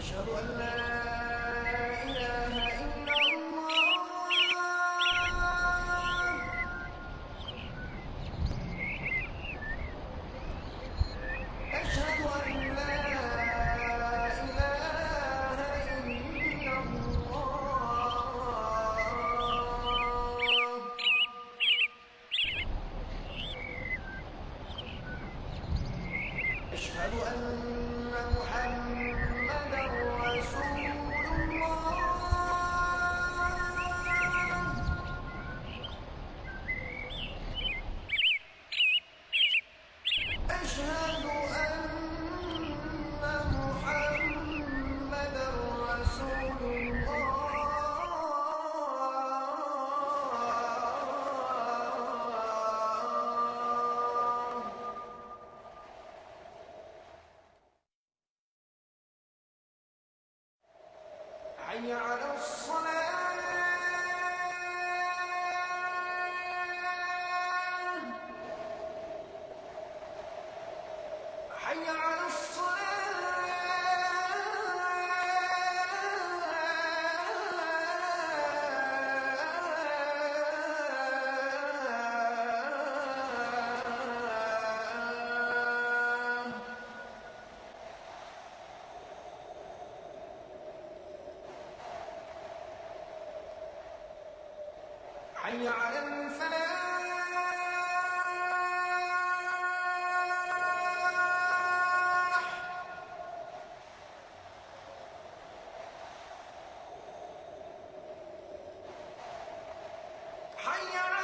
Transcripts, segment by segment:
أشهد أن لا إله إلا الله أشهد أن لا إله إلا الله أشهد أن محمدا رسول الله أشهد أن محمدا رسول الله حي على الصلاة حي على الصلاة حي على الفلاح حي على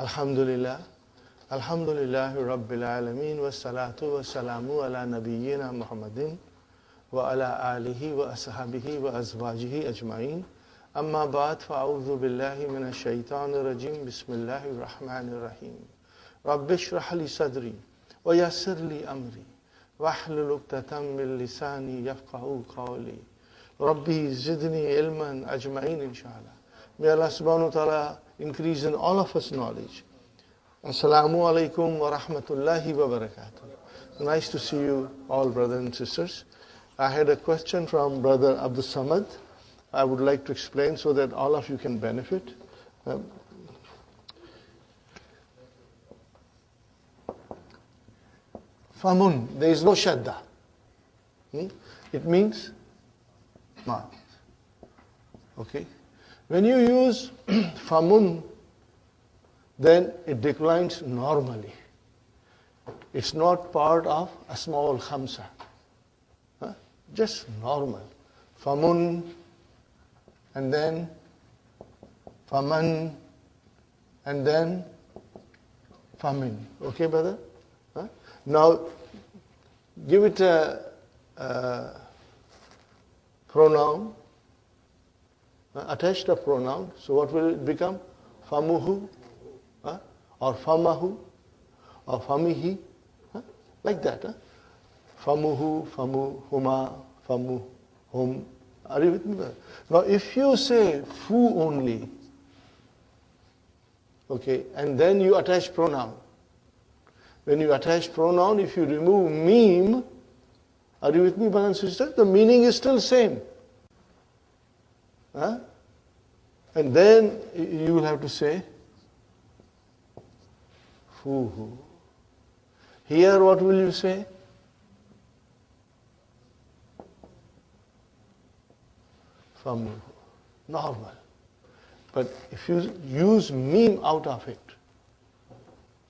Alhamdulillah. Alhamdulillahi Rabbil Alameen wa salatu wa salamu ala nabiyyina Muhammadin wa ala alihi wa ashabihi wa azwajihi ajma'in. Amma ba'd fa'udhu billahi minash shaitanir rajim. Bismillahir rahmanir rahim. Rabbi shrah li sadri wa yassir li amri wahlul 'uqdatam min lisani yafqahu qawli. Rabbi zidni ilman ajma'in inshallah. May Allah subhanahu wa ta'ala increase in all of us knowledge. Assalamu alaikum wa rahmatullahi wa barakatuh. Nice to see you all, brothers and sisters. I had a question from Brother Abdul Samad. I would like to explain so that all of you can benefit. Famun, there is no shadda. It means mouth. Okay? When you use famun, then it declines normally. It's not part of a small khamsa. Just normal. Famun, and then faman, and then famin. Okay, brother? Now, give it a pronoun. Attach the pronoun. So what will it become? Famuhu, or famahu, or famihi, like that. Famuhu, famu, huma, famu, hum. Are you with me? Now if you say fu only, okay, and then you attach pronoun. When you attach pronoun, if you remove meme, are you with me, brothers and sisters? The meaning is still same. And then you will have to say fuhu. Here what will you say? Famuhu. Normal. But if you use meme out of it,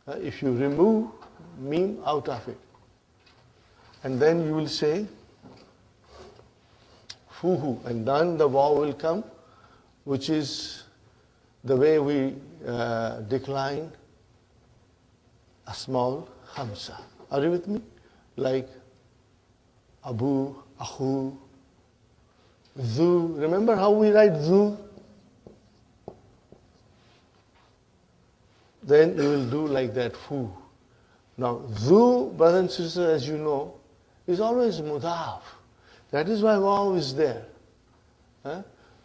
if you remove meme out of it, and then you will say fuhu, and then the waw will come, which is the way we decline a small hamsa. Are you with me? Like abu, ahu, zu. Remember how we write zu? Then you will do like that, fu. Now, zu, brothers and sisters, as you know, is always mudaf. That is why waw is there.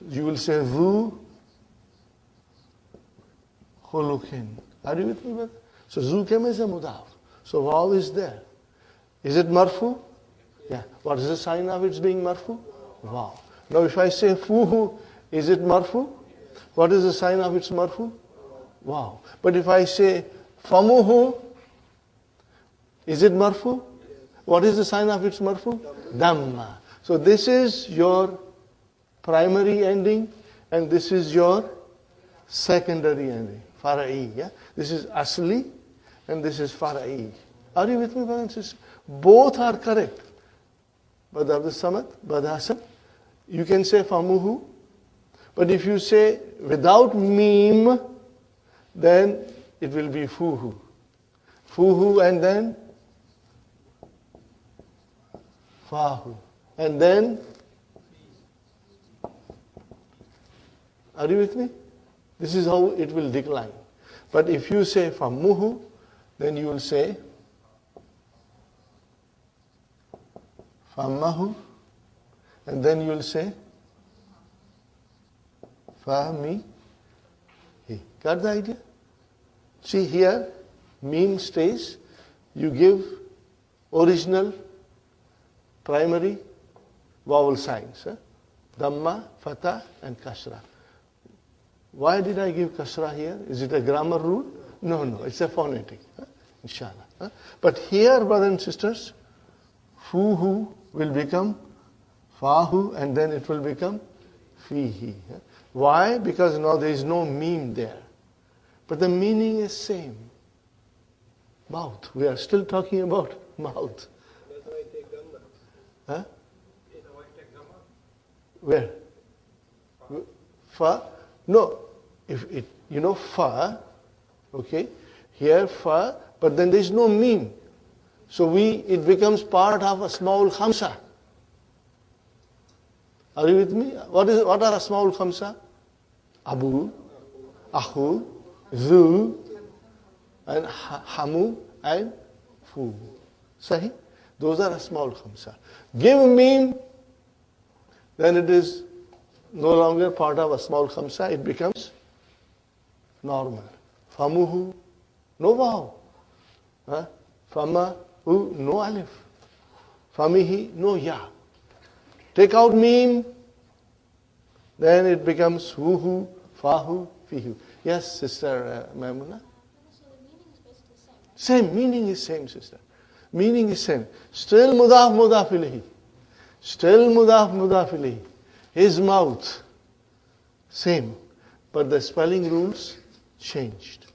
You will say zu khulukin. Are you with me, brother? So zu came as a mudaf. So waw is there. Is it marfu? Yeah. What is the sign of its being marfu? Waw. Now if I say fuhu, is it marfu? What is the sign of its marfu? Wow. But if I say famuhu, is it marfu? What is the sign of its marfu? Dhamma. So this is your primary ending and this is your secondary ending. Fara'i. Yeah? This is asli and this is fara'i. Are you with me, brothers and sisters? Both are correct. Brother Abdul Samad, Brother Hassan, you can say famuhu. But if you say without meme, then it will be fuhu. Fuhu and then fahu. And then, are you with me? This is how it will decline. But if you say famuhu, then you will say famahu, and then you will say fami. Got the idea? See here, meme stays. You give original primary vowel signs. Dhamma, fatha and kasra. Why did I give kasra here? Is it a grammar rule? No, it's a phonetic. Inshallah. But here, brothers and sisters, fuhu will become fahu and then it will become fihi. Why? Because now there is no meme there. But the meaning is same. Mouth. We are still talking about mouth. That's why I take Gamma. Huh? You know why I take Gamma? Where? Fa? No. If it, fa, okay, here fa, but then there is no meme. So it becomes part of a small khamsa. Are you with me? What are a small khamsa? Abu, ahu, zu, and hamu, and fu. Sahi? Those are a small khamsa. Give meme, then it is no longer part of a small khamsa, it becomes normal. Famuhu, no vav. Famahu, no alif. Famihi, no ya. Take out meme, then it becomes huhu, fahu, fihu. Yes, Sister Maimuna? So the meaning is basically the same, right? Same, meaning is same, sister. Meaning is same. Still mudaf ilahi. Still mudaf ilahi. His mouth, same. But the spelling rules changed.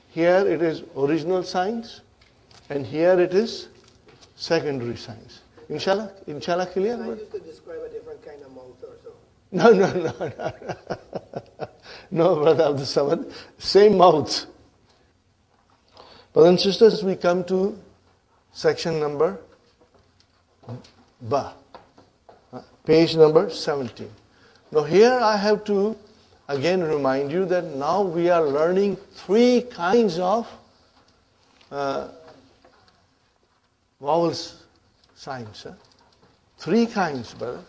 Here it is original signs, and here it is secondary signs. Inshallah clear? I used to describe a different kind of mouth or so. No. No, Brother Abdul Samad. Same mouth. Brothers and sisters, we come to section number Ba. Page number 17. Now here I have to again remind you that now we are learning 3 kinds of vowels signs. 3 kinds, brother.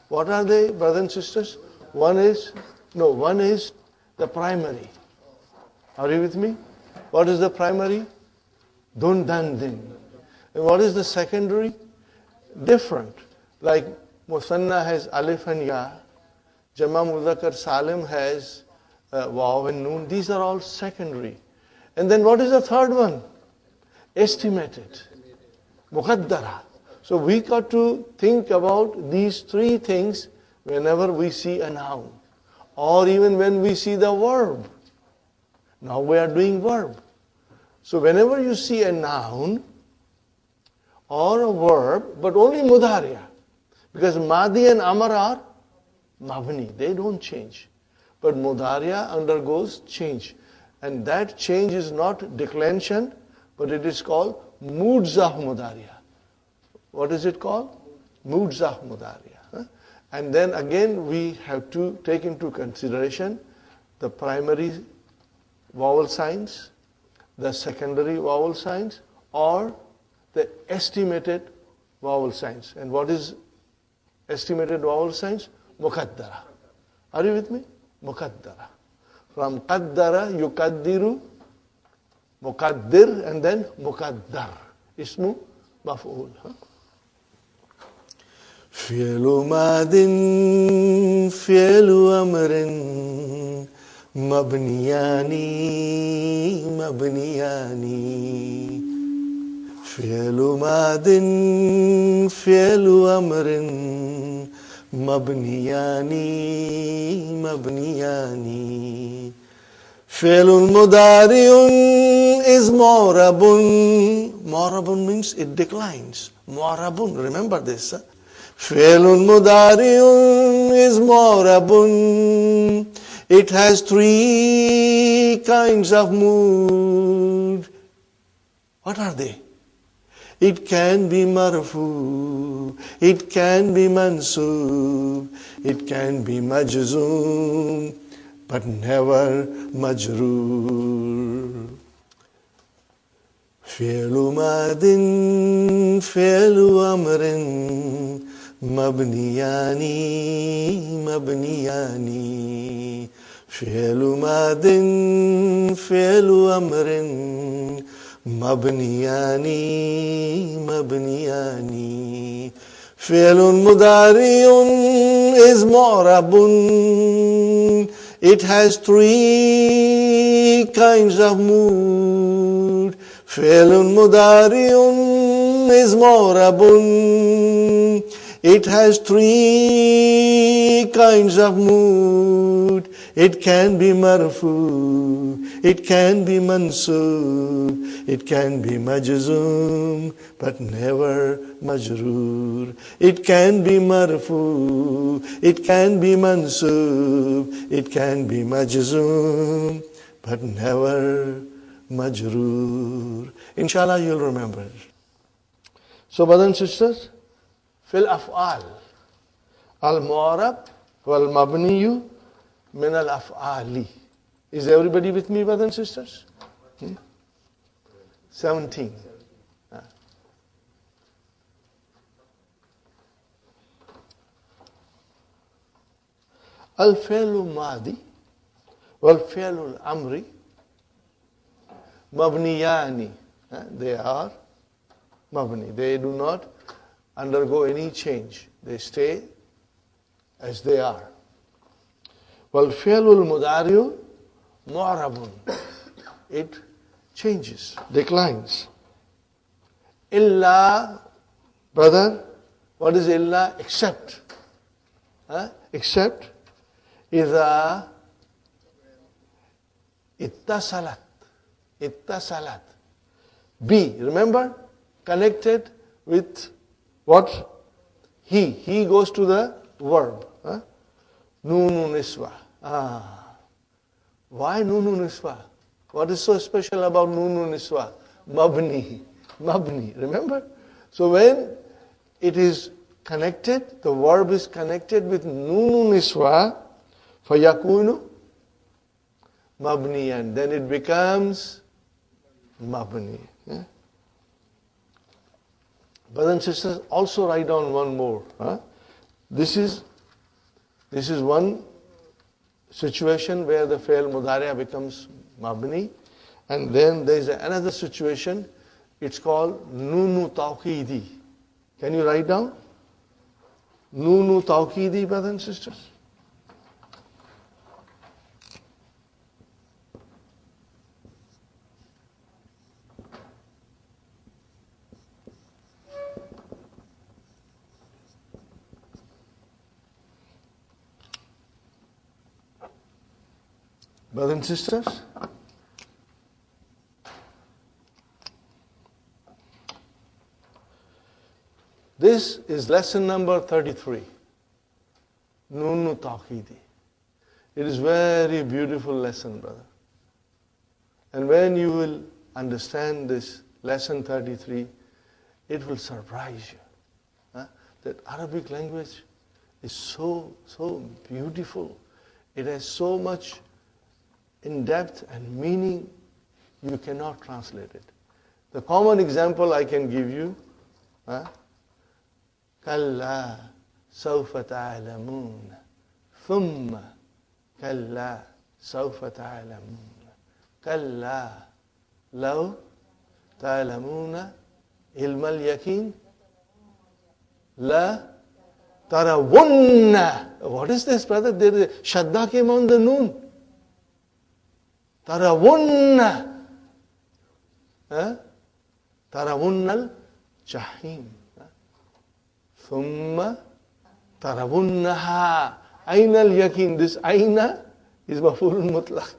What are they, brothers and sisters? One is the primary. Are you with me? What is the primary? Dun, dan, din. And what is the secondary? Different. Like Musanna has alif and ya. Jama Mudhakkar Salim has waw and noon. These are all secondary. And then what is the third one? Estimated. Muqaddara. So we got to think about these 3 things whenever we see a noun. or even when we see the verb. Now we are doing verb. So whenever you see a noun or a verb, but only mudhariya, because madi and amar are mabni, they don't change. But mudhariya undergoes change. And that change is not declension, but it is called mudzah mudhariya. What is it called? Mudzah mudhariya. And then again we have to take into consideration the primary vowel signs, the secondary vowel signs, or the estimated vowel signs. And what is estimated vowel signs? Muqaddara. Are you with me? Muqaddara. From qaddara, yukaddiru, muqaddir, and then muqaddar. Ismu maf'ul. Fi'lu madin, fi'lu amrin, mabniyani, mabniyani. Fi'lu madin, fi'lu amrin, mabniyani, mabniyani. Fi'lun mudari'un is mu'rabun. Mu'rabun means it declines. Mu'rabun, remember this. Fi'lun mudari'un is mu'rabun. It has three kinds of mood. What are they? It can be marfu, it can be mansub, it can be majzoom, but never majroor. Fi'lu madin, fi'lu amrin, mabniyani, mabniyani. Fi'lu madin, fi'lu amrin, mabniyani, mabniyani. Fi'lun mudari'un is mu'rabun. It has three kinds of mood. Fi'lun mudari'un is mu'rabun. It has three kinds of mood. It can be marfu, it can be mansub, it can be majzoom, but never majroor. It can be marfu, it can be mansub, it can be majzoom, but never majroor. Inshallah you'll remember it. So brothers and sisters, fil af'al, al-mu'arab wal-mabniyu min al-af'ali. Is everybody with me, brothers and sisters? 17. Al-fi'lu madi wal-fi'lu al-amri mabniyani. They are mabni. They do not undergo any change. They stay as they are. وَالْفِعْلُ الْمُضَارِعُ مُعْرَبٌ. It changes, declines. Illa, brother, what is illa? Except. Except إذا اتصلت. اتصلت. Be, remember? Connected with what? He. He goes to the verb. Nunu niswa. Why Nunu niswa? What is so special about Nunu niswa? Mabni. Mabni. Remember? So when it is connected, the verb is connected with Nunu niswa, fayakunu mabniyan. Then it becomes mabni. Brothers and sisters, also write down one more. This is one situation where the fi'l mudari'a becomes mabni, and then there is another situation. It's called nunu tawqidi. Can you write down? Nunu tawqidi, brothers and sisters. Brothers and sisters, this is lesson number 33. Nunu Taqidi. It is very beautiful lesson, brother. And when you will understand this lesson 33, it will surprise you. That Arabic language is so beautiful. It has so much in depth and meaning, you cannot translate it. The common example I can give you, كلا سوف تعلمون ثم كلا سوف تعلمون كلا لو تعلمون علم اليقين لا ترون. What is this, brother? There is Shadda came on the noon. ترون ترون الجحيم ثم ترونها أين اليقين. This أين is مفعول مطلق.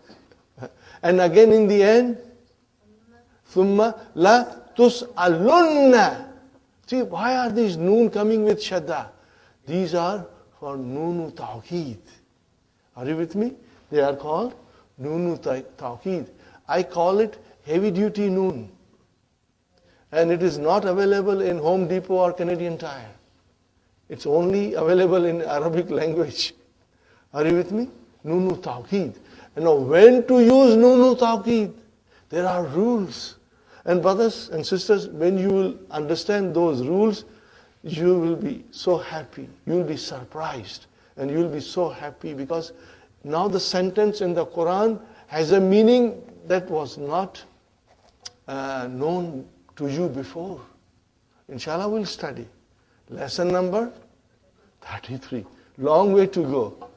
And again in the end, ثم لا تسألن. See, why are these noon coming with shadda? These are for nunu tawqeed. Are you with me? They are called nunu tawqeed. I call it heavy duty noon. And it is not available in Home Depot or Canadian Tire. It's only available in Arabic language. Are you with me? Nunu tawqeed. And now when to use nunu tawqeed? There are rules. And brothers and sisters, when you will understand those rules, you will be so happy. You will be surprised. And you will be so happy because now the sentence in the Quran has a meaning that was not known to you before. Inshallah, we'll study. Lesson number 33. Long way to go.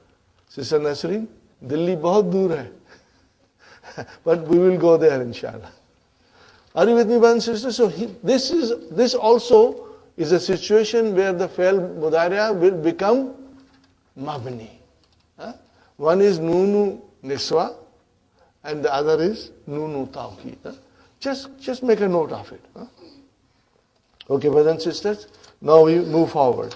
Sister Nasreen, Delhi bahut dur hai. But we will go there, inshallah. Are you with me, brothers and sisters? So this also is a situation where the fail mudari'a will become mabni. One is nunu niswa and the other is nunu tawqeed. Just make a note of it. Okay, brothers and sisters, now we move forward.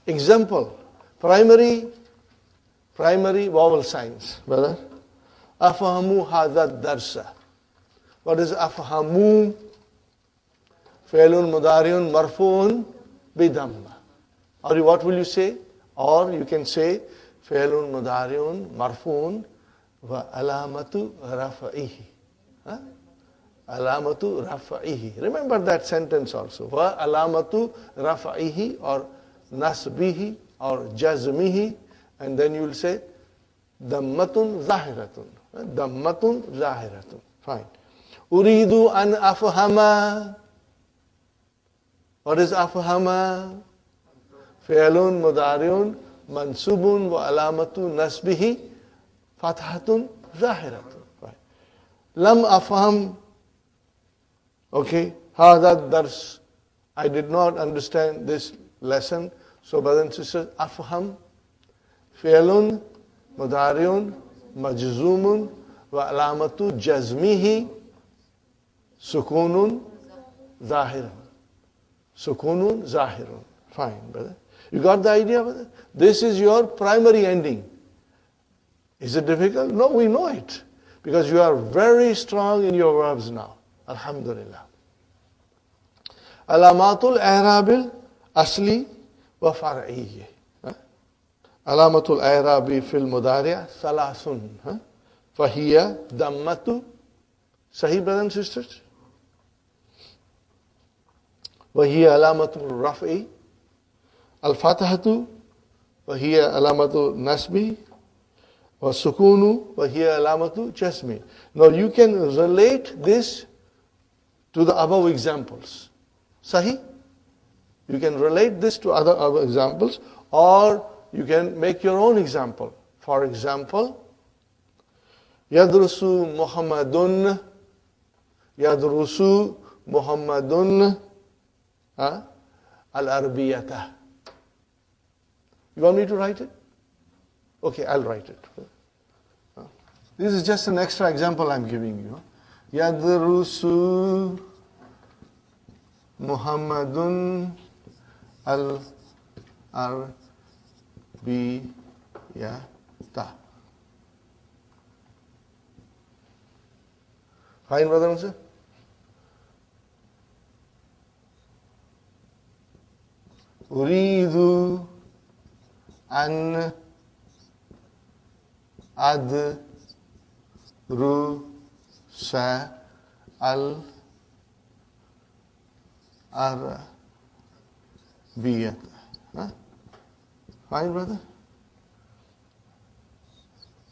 Example, primary vowel signs, brother. Afahamu hadha darsa. What is afahamu? Failun mudariun marfuun bidamma. Or what will you say? Or you can say failun mudariun marfuun wa alamatu rafa'ihi. Alamatu rafa'ihi. Remember that sentence also. Wa alamatu rafa'ihi or nasbihi or jazmihi. And then you will say dammatun zahiratun. Dammatun zahiratun. Fine. Uridu an afhama. What is afhama? Fi'lun mudariun mansubun wa alamatu nasbihi fathatun zahiratun. Fine. Lam afham. Okay. Hadha dars. I did not understand this lesson. So brothers and sisters, afham. Fi'lun mudariun majzumun wa alamatu jazmihi sukunun zahirun. Sukunun zahirun. Fine, brother. You got the idea, brother? This is your primary ending. Is it difficult? No, we know it. Because you are very strong in your verbs now. Alhamdulillah. Alamatul i'rabil asli wa far'iyyi. Alamatul i'rabi fil mudari' thalathun. Fahiya dammatu. Sahih, brothers and sisters? وهي علامة الرفع الفتحة وهي علامة النصب والسكون وهي علامة جزم. Now you can relate this to the above examples. Sahih? You can relate this to other examples or you can make your own example. For example, يدرس محمد يدرس محمد al-arbiyata. You want me to write it? Okay, I'll write it. This is just an extra example I'm giving you. Yadrusu Muhammadun al-Arbiyata. Fine, brother and sister? Uridu an adrusa al-Arabiyata. Huh? Fine, brother?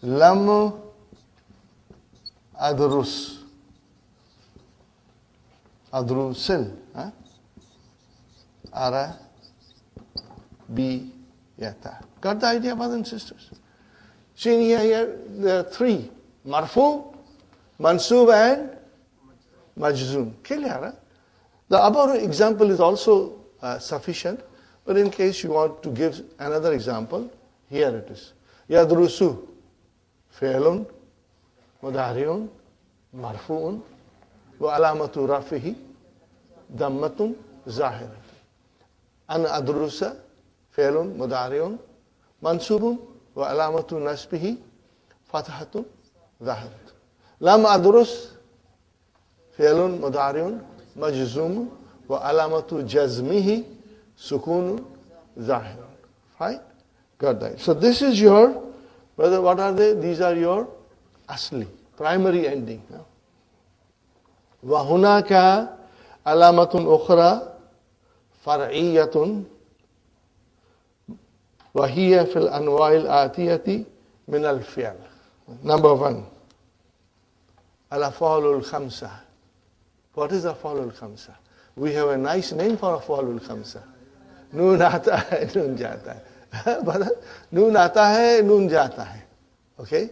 Lam adrus. Adrusil. Huh? Arabiyata. Got the idea, brothers and sisters? See here there are three. Marfu, Mansub and Majzoom. Clear, huh? The above example is also sufficient, but in case you want to give another example, here it is. Yadrusu, fi'lun, mudari'un, marfu'un, wa alamatu rafihi, dammatun, zahiratun. An adrusa, fi'lun, mudari'un, mansubun, wa alamatu nasbihi, fathatun, zahiratun. Lam adrus, fi'lun, mudari'un, majzum, wa alamatu jazmihi, sukunun, zahirun. Fine? Got that. So this is your, brother, what are they? These are your asli, primary ending. Wa hunaka alamatun ukhra far'iyatun wa hiya fil anwa'il atiyati min al-fi'l. Number one, al-af'alul khamsa. What is af'alul khamsa? We have a nice name for af'alul khamsa. Noon aata hai, noon jata hai. Noon aata hai, noon jata hai. Okay?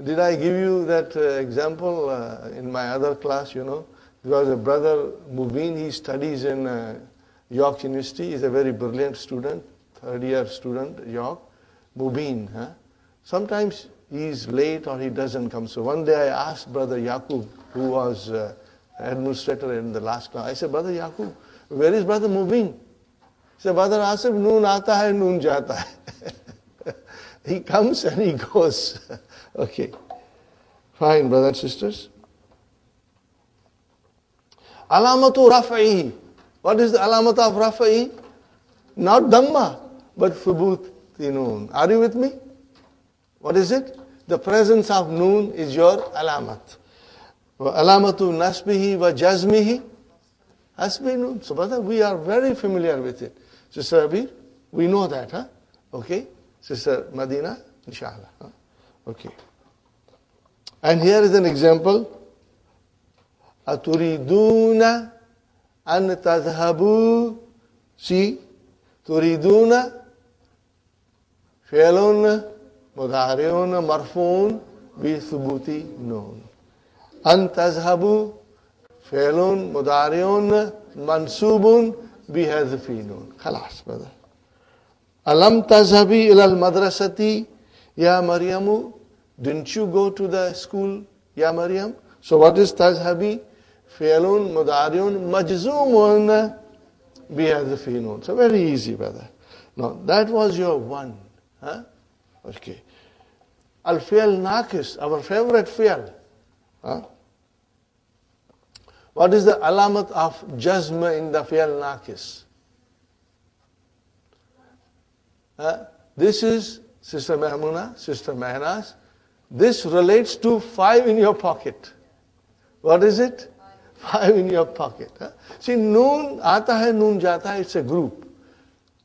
Did I give you that example in my other class, you know? There was a brother, Mubin, he studies in York University. He's a very brilliant student, third-year student, York. Mubin. Huh? Sometimes he's late or he doesn't come. So one day I asked Brother Yaqub, who was administrator in the last class, I said, Brother Yaqub, where is Brother Mubin? He said, Brother Asif, noon aata hai, noon jata hai. He comes and he goes. Okay. Fine, brothers and sisters. Alamatu raf'i. What is the alamat of raf'i? Not dhamma, but thubut noon. Are you with me? What is it? The presence of noon is your alamat. Alamatu nasbihi wa jazmihi. Hasbi noon. So brother, we are very familiar with it. Sister Abir, we know that, huh? Okay. Sister Madina, inshallah. Huh? Okay. And here is an example. Aturiduna an tadhhabu. See, turiduna fi'lun mudari'un marfu'un bi thubuti noon. An tadhhabu fi'lun mudari'un mansubun bi hadfi noon. Khalas, brother. Alam tazhabi ila al-madrasati ya Maryamu. Didn't you go to the school, ya Maryam? So what is tazhabi? Fi'lun mudari'un majzumun bihadfi noon. So very easy, brother. Now that was your one. Huh? Okay. Al-fi'l naqis, our favorite fi'l. Huh? What is the alamat of jazm in the fi'l naqis? This is Sister Mahmuna, Sister Mehnaz. This relates to 5 in your pocket. What is it? 5 in your pocket. Huh? See, noon aata hai, noon jata hai, it's a group.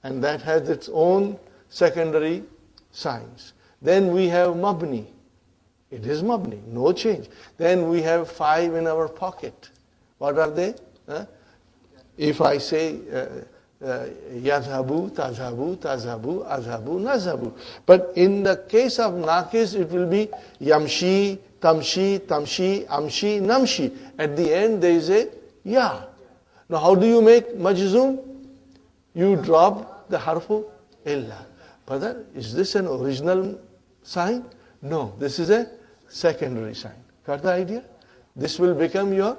And that has its own secondary signs. Then we have mabni. It is mabni, no change. Then we have 5 in our pocket. What are they? If I say yadhabu, tazhabu, tazhabu, azhabu, nazhabu. But in the case of naqis, it will be yamshi, tamshi, tamshi, amshi, namshi. At the end, there is a ya. Now, how do you make majzum? You drop the harfu illa. Brother, is this an original sign? No, this is a secondary sign. Got the idea? This will become your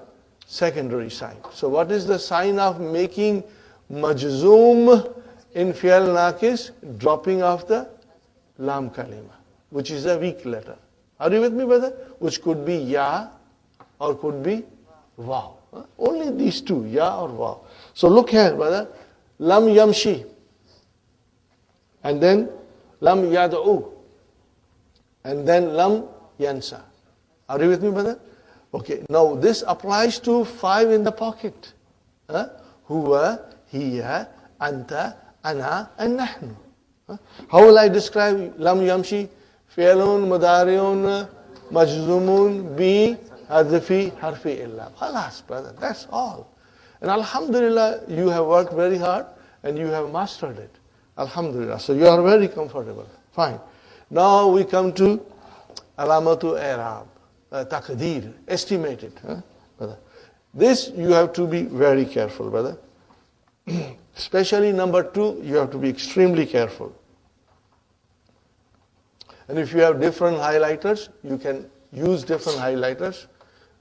secondary sign. So what is the sign of making majzoom in fi'al naqis? Dropping of the lam kalima, which is a weak letter. Are you with me, brother? Which could be ya or could be waw. Only these two, ya or waw. So look here, brother. Lam yamshi. And then lam yad'u. And then lam yansa. Are you with me, brother? Okay, now this applies to 5 in the pocket. Huwa, hiya, anta, ana, and nahnu. How will I describe lam yamshi? Fi'lun, mudari'un, majzumun, bi, hadfi, harfi illa. Khalas, brother, that's all. And alhamdulillah, you have worked very hard and you have mastered it. Alhamdulillah. So you are very comfortable. Fine. Now we come to alamatu i'rab, taqdeer, estimated. Brother. This you have to be very careful, brother. Especially number 2, you have to be extremely careful. And if you have different highlighters, you can use different highlighters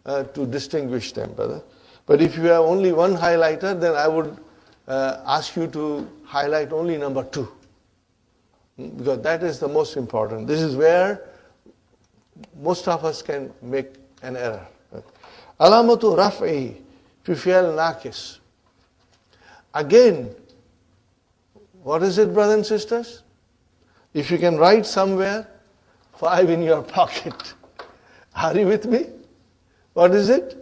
to distinguish them, brother. But if you have only one highlighter, then I would ask you to highlight only number 2. Because that is the most important. This is where most of us can make an error. Alamatu raf'i fi fi'al naqis. Again, what is it, brothers and sisters? If you can write somewhere, 5 in your pocket. Are you with me? What is it?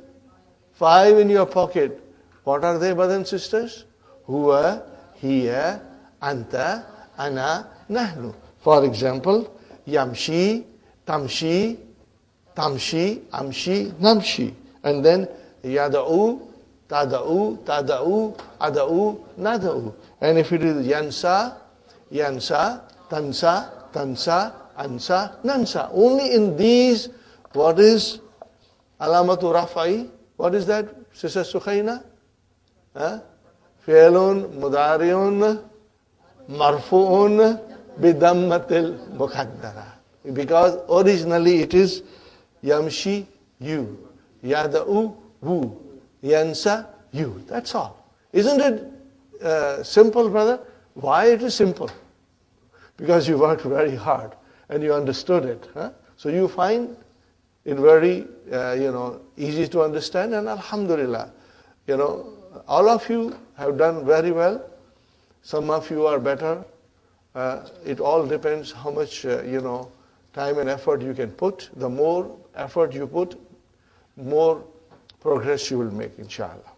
5 in your pocket. What are they, brothers and sisters? Huwa, hiya, anta, ana, nahnu. For example, yamshi, tamshi, tamshi, amshi, namshi. And then yada'u, tada'u, tada'u, ada'u, nada'u. And if it is yansa, yansa, tansa, tansa, ansa, nansa. Only in these, what is alamatu rafai? What is that, Sister Sukhaina? Fi'lun, mudari'un, marfu'un, bidammatil muqaddara. Because originally it is yamshi, you. Yada'u, wu. Yansa, you. That's all. Isn't it simple, brother? Why it is simple? Because you worked very hard and you understood it. So you find it very, easy to understand, and alhamdulillah, all of you have done very well. Some of you are better. It all depends how much, time and effort you can put. The more effort you put, more progress you will make, inshallah.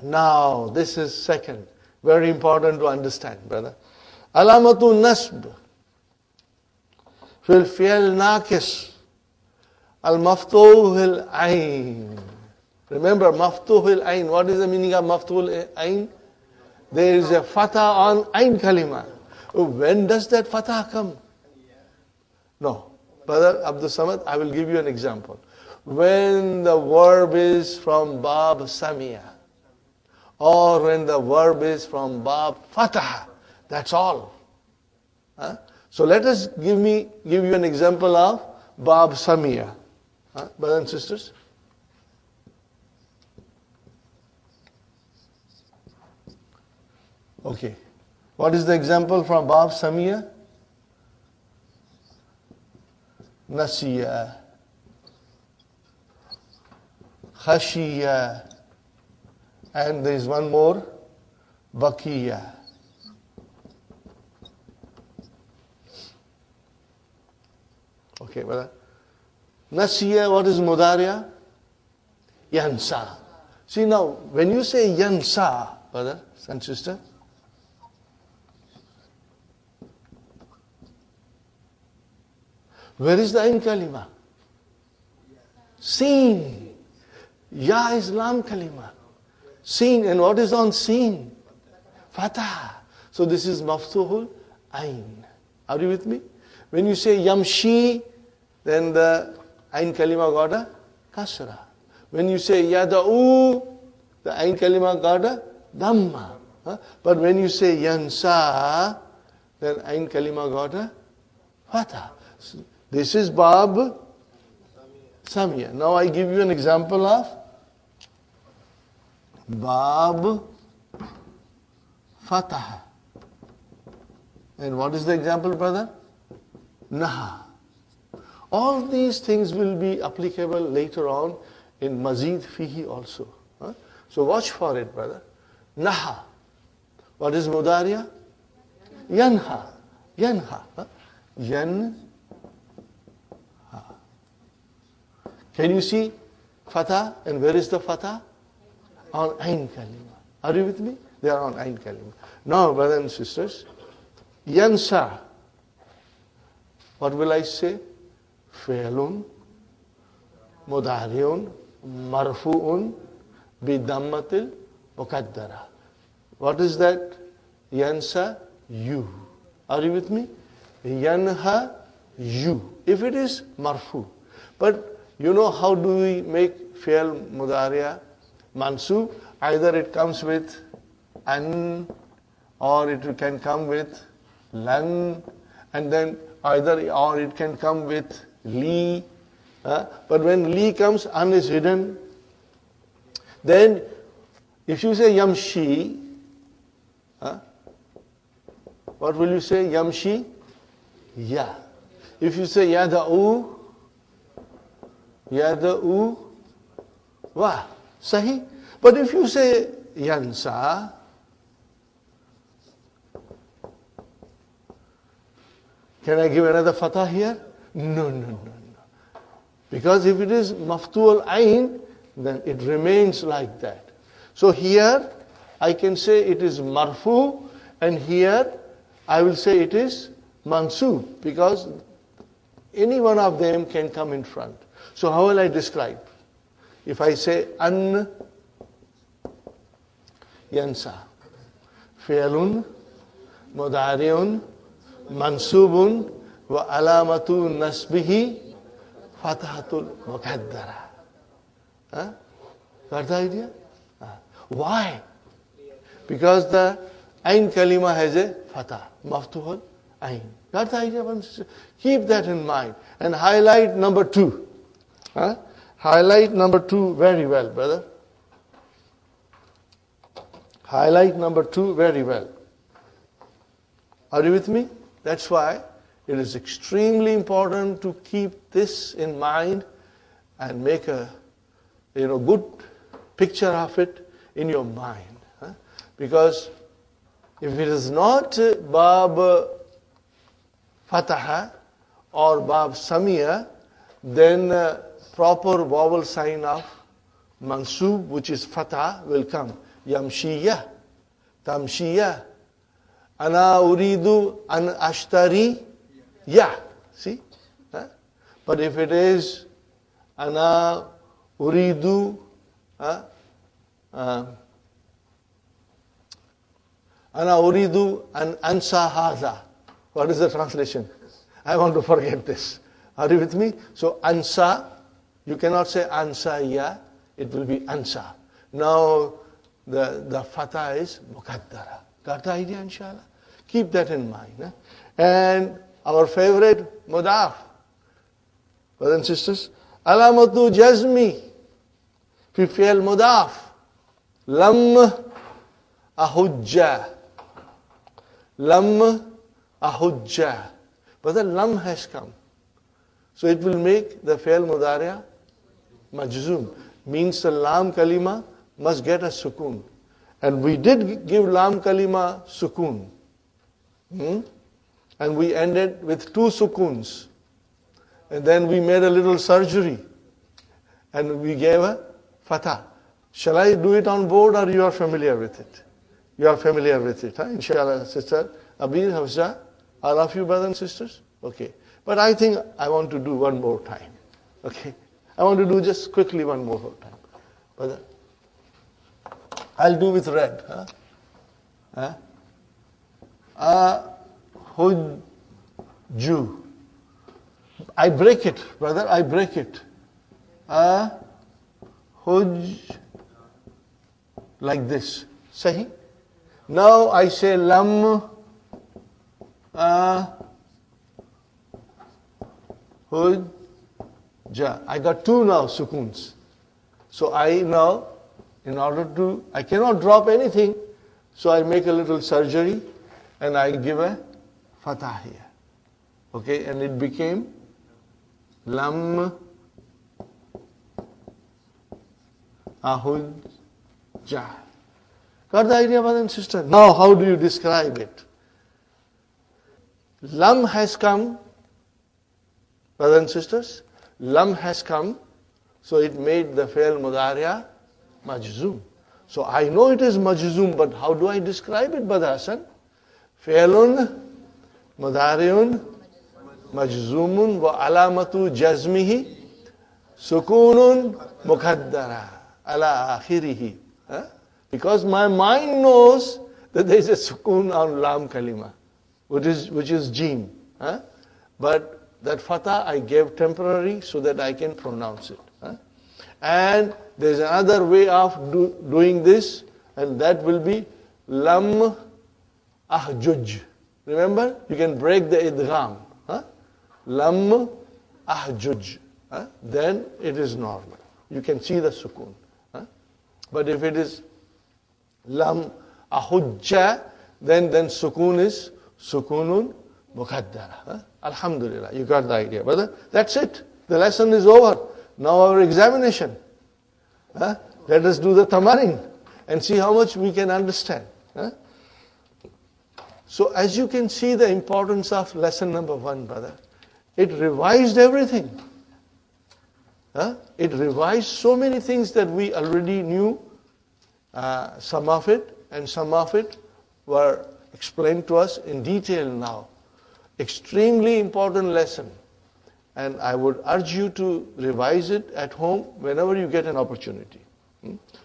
Now, this is second. Very important to understand, brother. Alamatu nasb. Fil fi'l naqis. Al-maftuh al-ayn. Remember, maftuh al-ayn. What is the meaning of maftuh al-ayn? There is a fatah on ayn kalima. When does that fatah come? No. Brother Abdul Samad, I will give you an example. When the verb is from bab samia, or when the verb is from bab fatah, that's all. So let us give you an example of bab samia. Brothers and sisters? Okay. What is the example from bab samia? Nasiya, khashiya, and there is one more, bakiya. Okay, brother. Nasiya, what is mudariya? Yansa. See now, when you say yansa, brother and sister, where is the ayn kalima? Seen. Ya is lam kalima. Seen. And what is on seen? Fatah. So this is maftuhul ayn. Are you with me? When you say yamshi, then the ayn kalima got a kasra. When you say yada'u, the ayn kalima got a dhamma. But when you say yansa, then Ain Kalima got a Fatha. This is Bab Samia. Now I give you an example of Bab Fatah. And what is the example, brother? Naha. All these things will be applicable later on in Mazid Fihi also. Huh? So watch for it, brother. Naha. What is Mudariya? Yanha. Yanha. Huh? Yanha. Can you see Fatah? And where is the Fatah? On Ain Kalima. Are you with me? They are on Ain Kalima. Now, brothers and sisters, Yansa. What will I say? Fi'lun, Mudariun, Marfu'un, Bidammatil, Muqaddara. What is that? Yansa, you. Are you with me? Yanha, you. If it is Marfu. But you know how do we make Fi'l Mudariya Mansub? Either it comes with an, or it can come with lan, and then either or it can come with li. But when li comes, an is hidden. Then if you say yamshi, what will you say? Yamshi? Ya. If you say yada'u, yada'u wa. Sahi. But if you say yansa, can I give another fatah here? No. Because if it is maftu al-ain, then it remains like that. So here, I can say it is marfu, and here, I will say it is mansub, because any one of them can come in front. So how will I describe? If I say an yansa, fi'lun, mudari'un, mansubun, wa alamatu nasbihi, fatahatul muqaddara. Got the idea? Why? Because the Ain Kalima has a fatah, maftuhul Ain. Got the idea? Keep that in mind. And highlight number 2. Highlight number 2 very well, brother. Highlight number 2 very well. Are you with me? That's why it is extremely important to keep this in mind and make a good picture of it in your mind. Because if it is not Bab Fataha or Bab Samia, then proper vowel sign of Mansub, which is Fatah, will come. Yamshiya, Tamshiya, Ana uridu an ashtari, ya. See? But if it is Ana uridu, Ana uridu an ansa hadha. What is the translation? I want to forget this. Are you with me? So ansa, you cannot say ansa ya, it will be ansa. Now the fatah is muqaddara. Got the idea, inshallah? Keep that in mind. And our favorite mudaf, brothers and sisters, alamatu jazmi fi fi'l mudaf lam ahujja. Lam ahujja. But the lam has come. So it will make the fi'l mudariya majzoom. Means the lam kalima must get a sukun. And we did give lam kalima sukun. And we ended with 2 sukuns. And then we made a little surgery. And we gave a fatah. Shall I do it on board, or you are familiar with it? You are familiar with it, inshallah, sister. Abir, Hafsa, all of you brothers and sisters? Okay. But I think I want to do one more time. Okay. I want to do just quickly one more time. Brother. I'll do with red. Hujju. I break it, brother. I break it. Huj. Like this. Sahi? Now I say lam hujja. I got two now sukuns. So I now, I cannot drop anything. So I make a little surgery and I give a fatah here. Okay, and it became lam ahujja. Got the idea, brother and sister? Now, how do you describe it? Lam has come, brothers and sisters. Lam has come, so it made the fi'l mudari'a majzoom. So I know it is majzoom, but how do I describe it, brother Hassan? Fi'lun mudari'un majzoomun wa alamatu jazmihi sukunun mukaddara ala akhirihi. Because my mind knows that there is a sukun on lam kalima, which is jim. But that fatah I gave temporary so that I can pronounce it. And there is another way of doing this, and that will be lam ahjuj. Remember, you can break the idgham. Lam ahjuj. Then it is normal. You can see the sukun. But if it is lam ahujja, then sukun is sukunun muqaddara. Alhamdulillah, you got the idea, brother. That's it. The lesson is over. Now our examination. Let us do the tamarin and see how much we can understand. So as you can see the importance of lesson number 1, brother, it revised everything. It revised so many things that we already knew, some of it, and some of it were explained to us in detail now. Extremely important lesson. And I would urge you to revise it at home whenever you get an opportunity.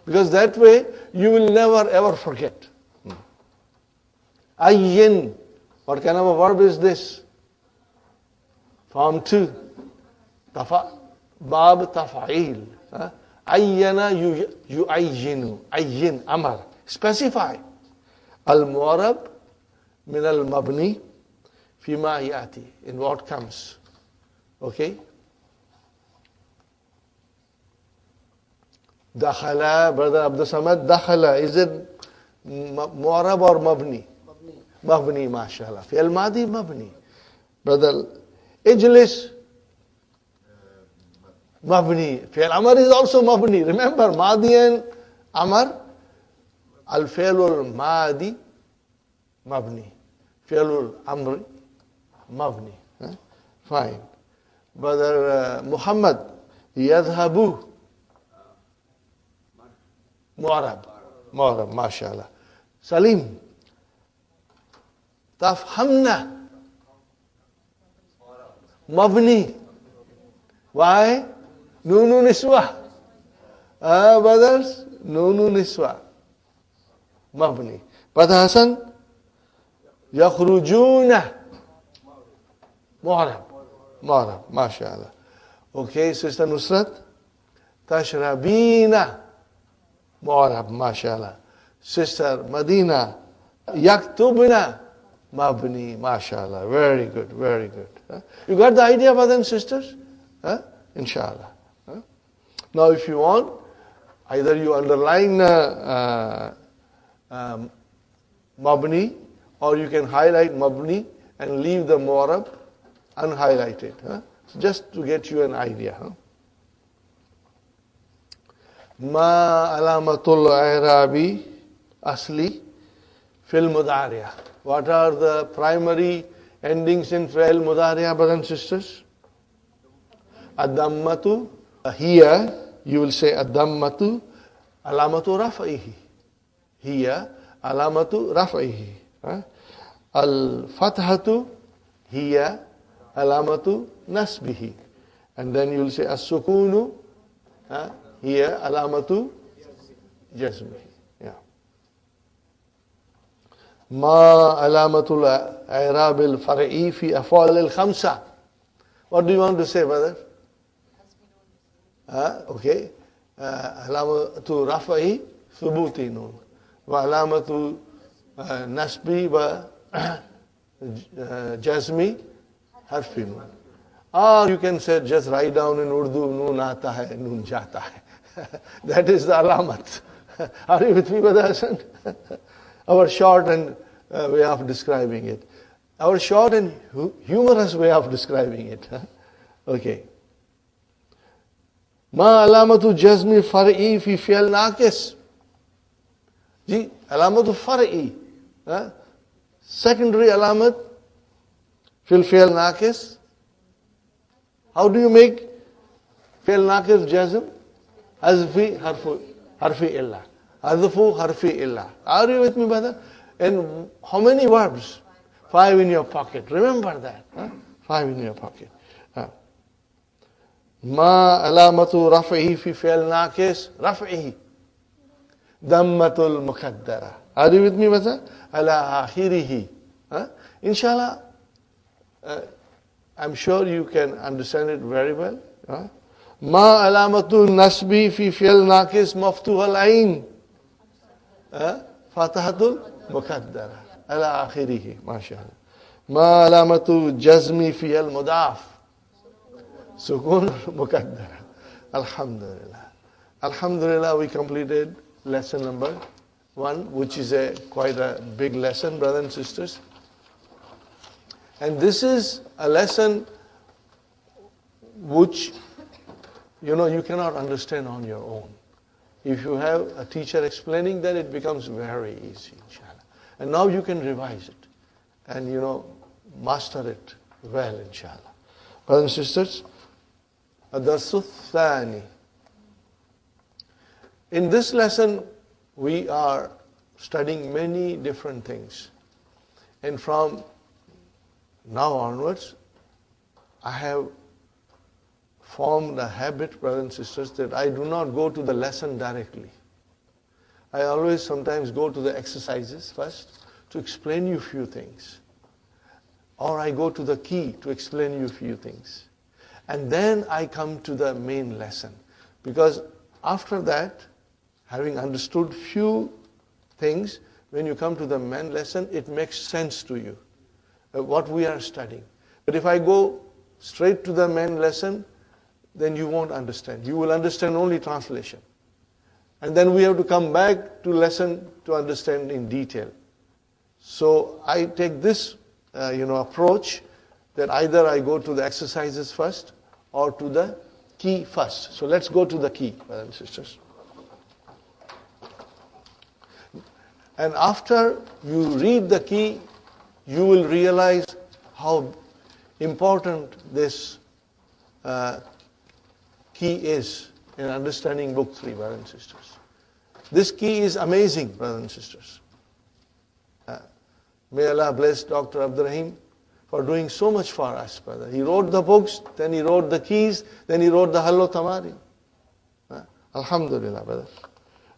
Because that way you will never ever forget. Ayyin. What kind of a verb is this? Form 2. Bab taf'il. Ayyana yu'ayyinu. Ayyin, amar. Specify. Al-mu'arab min al-mabni fima yati. In what comes. Okay? Dakhala, brother Abdul Samad, dakhala. Is it mu'arab or mabni? Mabni, mashallah. Fi'al madi, mabni. Brother, ijlis, mabni. Fi'al amar is also mabni. Remember, madi and amar. Al-fi'lul madi, mabni. Fi'lul amri, mabni. Fine. Brother Muhammad, yadhabu, mu'arab. Mu'arab, mashallah. Salim, tafhamna, mabni. Why? Nunu niswa. Brothers, nunu niswa. Mabni. Brother Hassan, yakhrujuna, mu'arab. Mu'arab, mashallah. Okay, Sister Nusrat, tashrabina, mu'arab, mashallah. Sister Madina, yaktubna, mabni, mashallah. Very good, very good. You got the idea, brothers and sisters? Inshallah. Now if you want, either you underline mabni, or you can highlight mabni and leave the mu'arab unhighlighted. Just to get you an idea. Ma alamatul i'rabi asli fil mudariya. What are the primary endings in fi'l mudariya, brothers and sisters? Ad-dammatu. Here you will say ad-dammatu alamatu raf'ihi. Here alamatu raf'ihi. Al-fathatu here alamatu nasbihi. And then you will say as-sukunu here alamatu jazmihi. Yeah. Ma alamatul i'rab al-far'i fi af'al al-khamsa. What do you want to say, brother? Okay. Alamatu raf'i thubuti nun. Wa alamatu nasbi wa Jazmi, harfi noon. Or you can say, just write down in Urdu, noon aata hai, noon jata hai. That is the alamat. Are you with me, Brother Hassan? Our short and way of describing it. Our short and humorous way of describing it. Okay. Ma alamatu jazmi far'i fi fi'l naqis. Ji, alamatu far'i. Secondary alamat fil fi'l naqis. How do you make fi'l naqis jazm? Hazfi harfi illa. Hazfu harfi illa. Are you with me, brother? And how many verbs? 5 in your pocket. Remember that. 5 in your pocket. Ma alamatu raf'ihi fi fi'l naqis raf'ihi dammatul muqaddara. Are you with me, brother? Ala akhirihi. Inshallah, I'm sure you can understand it very well. Ma alamatu nasbi fi fi'l naqis maftuh al-ain. Fatahatul muqaddara. Ala akhirihi. MashaAllah. Ma alamatu jazmi fi al-mudaf. Sukun muqaddara. Alhamdulillah. Alhamdulillah, we completed lesson number 1, which is quite a big lesson, brothers and sisters. And this is a lesson which, you cannot understand on your own. If you have a teacher explaining, then it becomes very easy, inshallah. And now you can revise it and, master it well, inshallah. Brothers and sisters, Ad-Darsu Thani. In this lesson, we are studying many different things. And from now onwards, I have formed a habit, brothers and sisters, that I do not go to the lesson directly. I always sometimes go to the exercises first to explain you a few things. Or I go to the key to explain you a few things. And then I come to the main lesson. Because after that, having understood few things, when you come to the main lesson, it makes sense to you, what we are studying. But if I go straight to the main lesson, then you won't understand. You will understand only translation. And then we have to come back to lesson to understand in detail. So I take this approach that either I go to the exercises first or to the key first. So let's go to the key, brothers and sisters. And after you read the key, you will realize how important this key is in understanding book 3, brothers and sisters. This key is amazing, brothers and sisters. May Allah bless Dr. Abdurrahim for doing so much for us, brother. He wrote the books, then he wrote the keys, then he wrote the Hallo Tamari. Alhamdulillah, brother.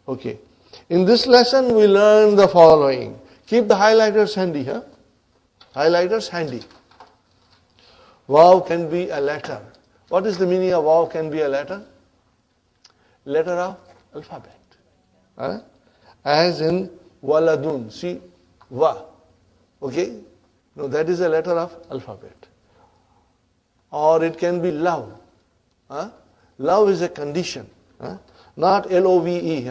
Okay. In this lesson, we learn the following. Keep the highlighters handy, Highlighters handy. Vav can be a letter. What is the meaning of vav can be a letter? Letter of alphabet. As in waladun. See, va. Okay? No, that is a letter of alphabet. Or it can be love. Love is a condition. Not L-O-V-E.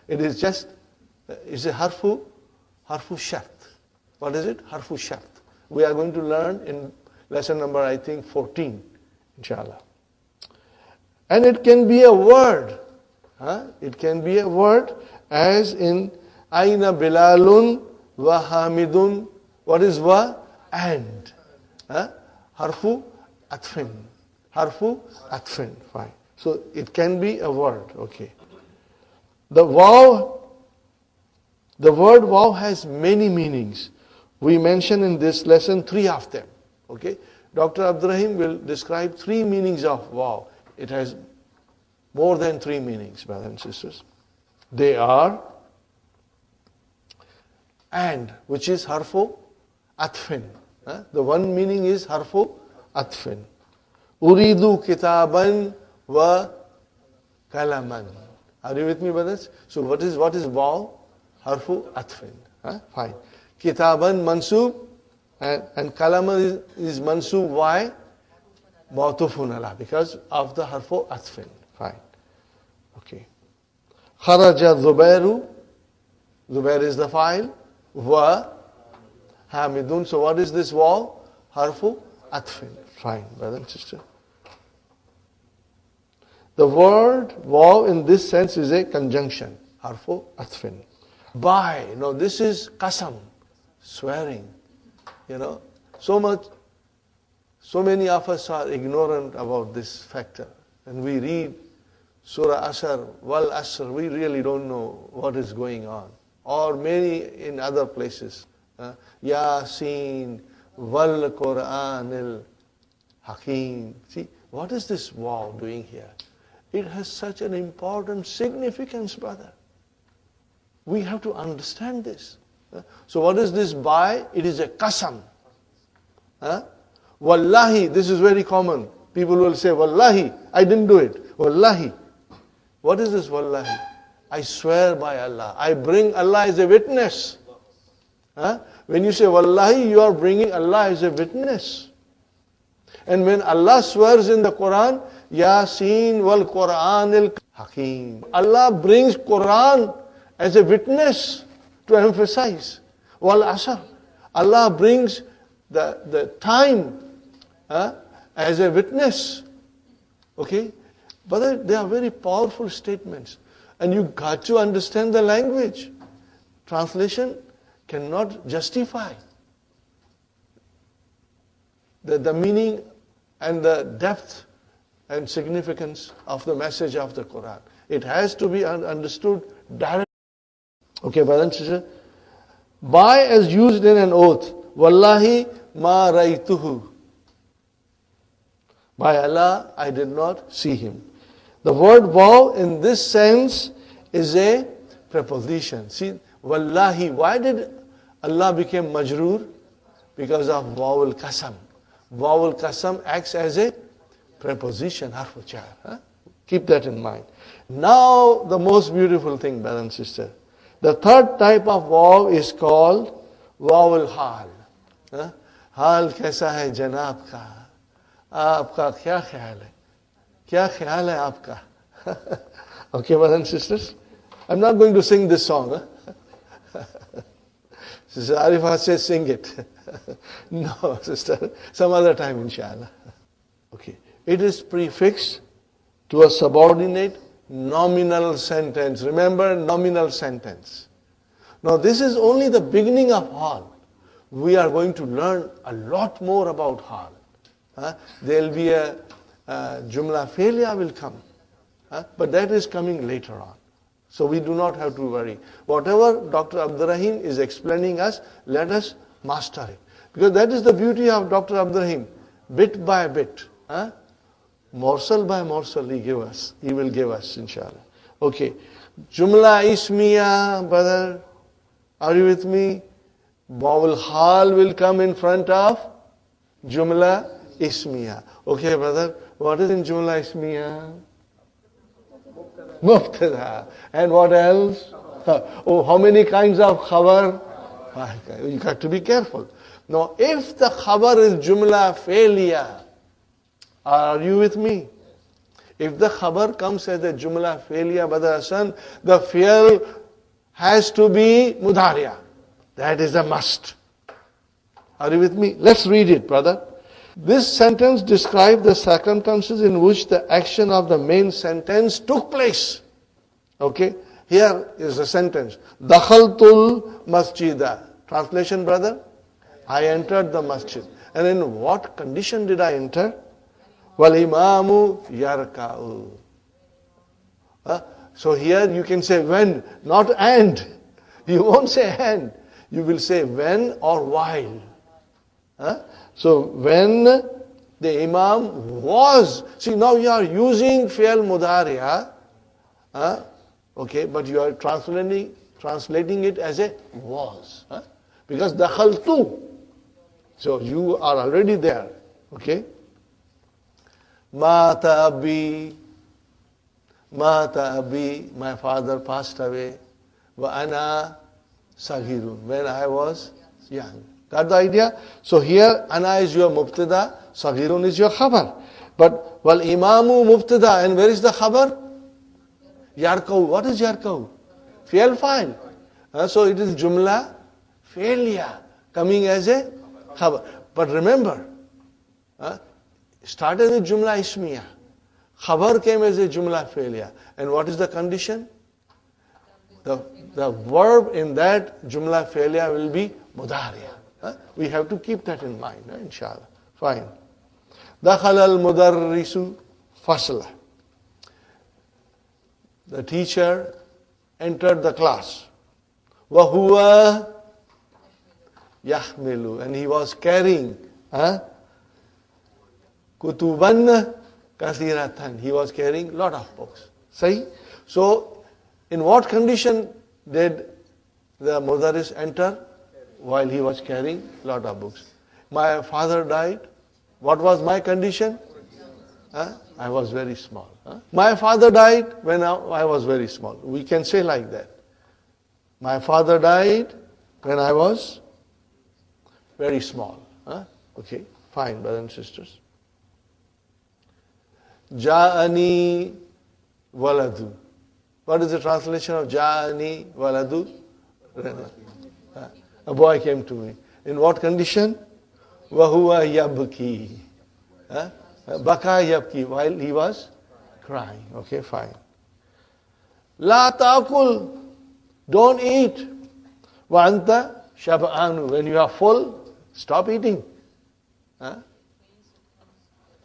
It is just, it's a harfu shart. What is it? Harfu shart. We are going to learn in lesson number, I think, 14, inshallah. And it can be a word. It can be a word as in Aina Bilalun wa Hamidun. What is wa? And. Harfu atfin. Harfu atfin. Fine. So it can be a word. Okay. The word wow has many meanings. We mention in this lesson 3 of them. Okay? Dr. Abdurrahim will describe 3 meanings of wow. It has more than 3 meanings, brothers and sisters. They are and, which is harfu atfin. The one meaning is harfu atfin. Uridu kitaban wa kalaman. Are you with me, brothers? So what is wow? Harfu atfin. Fine. Kitaban mansub, and kalaman is mansub. Why? Mawtufun ala, because of the harfu atfin. Fine. Okay. Kharaja Zubairu. Zubair is the file. Wa Hamidun. So what is this waw? Harfu atfin. Fine, brother and sister. The word waw in this sense is a conjunction. Harfu atfin. By. Now this is qasam. Swearing. So many of us are ignorant about this factor. And we read Surah Asr, Wal Asr, we really don't know what is going on. Or many in other places. Yasin, Wal Quranil Hakim. See, what is this waw doing here? It has such an important significance, brother. We have to understand this. So what is this by? It is a qasam. Wallahi, this is very common. People will say, Wallahi, I didn't do it. Wallahi. What is this wallahi? I swear by Allah. I bring Allah as a witness. When you say wallahi, you are bringing Allah as a witness. And when Allah swears in the Quran, Yasin wal Quranil Hakim. Allah brings Quran as a witness to emphasize. Wal Asr. Allah brings the time as a witness. Okay? But they are very powerful statements. And you got to understand the language. Translation cannot justify the meaning and the depth and significance of the message of the Quran. It has to be understood directly. Okay, brother and sister. By as used in an oath. Wallahi ma raytuhu. By Allah, I did not see him. The word waw in this sense is a preposition. See, wallahi, why did Allah become majroor? Because of waw al-qasam. Waw al-qasam acts as a preposition, harfu jar. Keep that in mind. Now, the most beautiful thing, brother and sister. The third type of waw is called waw al-hal. Hal kaisa hai janab ka? आपका क्या ख्याल है? क्या ख्याल है आपका? Okay, brothers and sisters, I'm not going to sing this song. Sister Arifa says sing it. No, sister, some other time inshallah. Okay, it is prefixed to a subordinate nominal sentence. Remember, nominal sentence. Now this is only the beginning of hal. We are going to learn a lot more about hal. There will be a jumla failure will come. But that is coming later on. So we do not have to worry. Whatever Dr. Abdurrahim is explaining us, let us master it. Because that is the beauty of Dr. Abdurrahim. Bit by bit. Morsel by morsel he will give us, inshallah. Okay. Jumla ismiya, brother. Are you with me? Vowel hal will come in front of jumla ismiya. Okay, brother. What is in jumla ismiya? Mubtada. And what else? Oh, how many kinds of khabar? You got to be careful. Now, if the khabar is jumla failure, are you with me? If the khabar comes as a jumla failure, brother Hassan, the fi'l has to be mudariya. That is a must. Are you with me? Let's read it, brother. This sentence describes the circumstances in which the action of the main sentence took place. Okay? Here is the sentence. Dakhaltul masjida. Translation, brother? I entered the masjid. And in what condition did I enter? Wal imamu yarka'u. So here you can say when, not and. You won't say and. You will say when or while. So when the imam was, see now you are using fi'al mudariya, okay, but you are translating it as a was, because dakhaltu. So you are already there, okay. Mata abi, my father passed away. Wa ana sagirun, when I was young. Got the idea? So here, ana is your mubtada, saghirun is your khabar. But wal imamu mubtada, and where is the khabar? Yarkau. What is yarkau? Fi'l fa'il. So it is jumla failure coming as a khabar. But remember, started with jumla ismiya. Khabar came as a jumla failure. And what is the condition? The verb in that jumla failure will be mudariya. We have to keep that in mind, inshallah. Fine. Dakhala al-mudarrisu fasla. The teacher entered the class. Wahuwa yahmilu. And he was carrying kutuban kathiratan. He was carrying lot of books. See? So, in what condition did the mudarris enter? While he was carrying lot of books. My father died. What was my condition? I was very small. My father died when I was very small. We can say like that. My father died when I was very small. Okay, fine, brothers and sisters. Ja'ani waladu. What is the translation of Ja'ani waladu? A boy came to me. In what condition? Wahuwa yabki. Baka yabki, while he was crying. Okay, fine. La ta'kul. Don't eat. Wa anta shab'anu. When you are full, stop eating.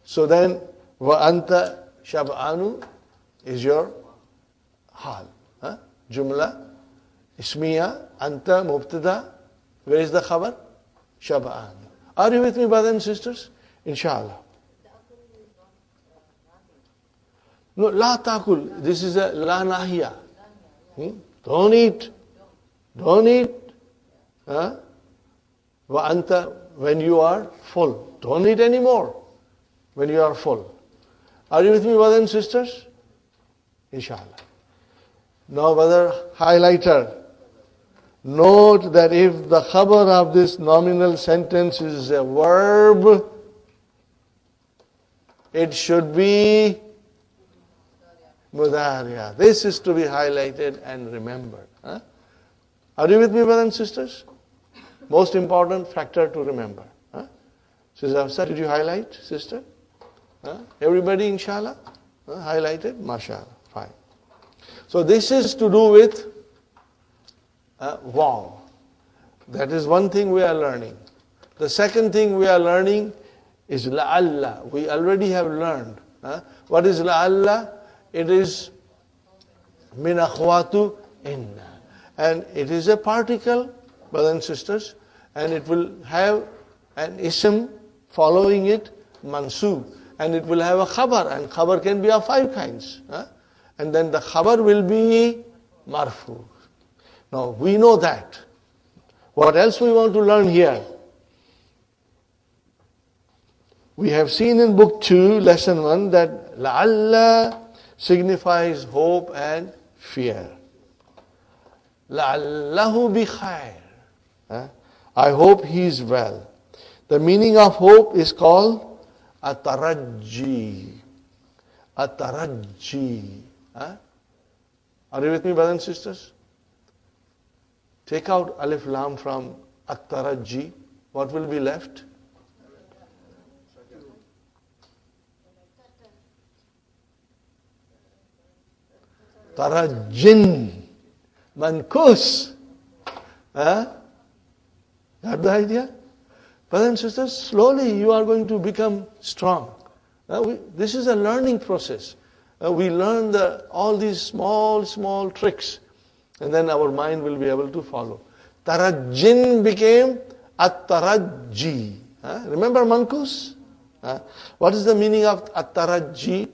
So then, wa anta shab'anu is your hal. Jumla, ismiya, anta, mubtada. Where is the khabar? Shab'an. Are you with me, brothers and sisters? Inshallah. No, la takul. This is a la nahiya. Don't eat. Don't eat. Wa anta, when you are full. Don't eat anymore when you are full. Are you with me, brothers and sisters? Inshallah. Now, brother highlighter. Note that if the khabar of this nominal sentence is a verb, it should be mudariya. This is to be highlighted and remembered. Are you with me, brothers and sisters? Most important factor to remember. Sister Hafsa, did you highlight, sister? Everybody, inshallah? Highlighted? MashaAllah. Fine. So this is to do with wow. That is one thing we are learning. The second thing we are learning is la'alla. We already have learned. What is la'alla? It is min akhwatu inna. And it is a particle, brothers and sisters, and it will have an ism following it, mansub. And it will have a khabar, and khabar can be of 5 kinds. And then the khabar will be marfu. Now, we know that. What else we want to learn here? We have seen in book 2, lesson 1, that la'alla signifies hope and fear. La'allahu bi khair. I hope he is well. The meaning of hope is called at-tarajji. At-tarajji. Are you with me, brothers and sisters? Take out alif lam from at-tarajji. What will be left? Tarajjin. Mankus. Got the idea? Brothers and sisters, slowly you are going to become strong. This is a learning process. We learn all these small tricks. And then our mind will be able to follow. Tarajjin became at-tarajji. Remember mankus? What is the meaning of at-tarajji?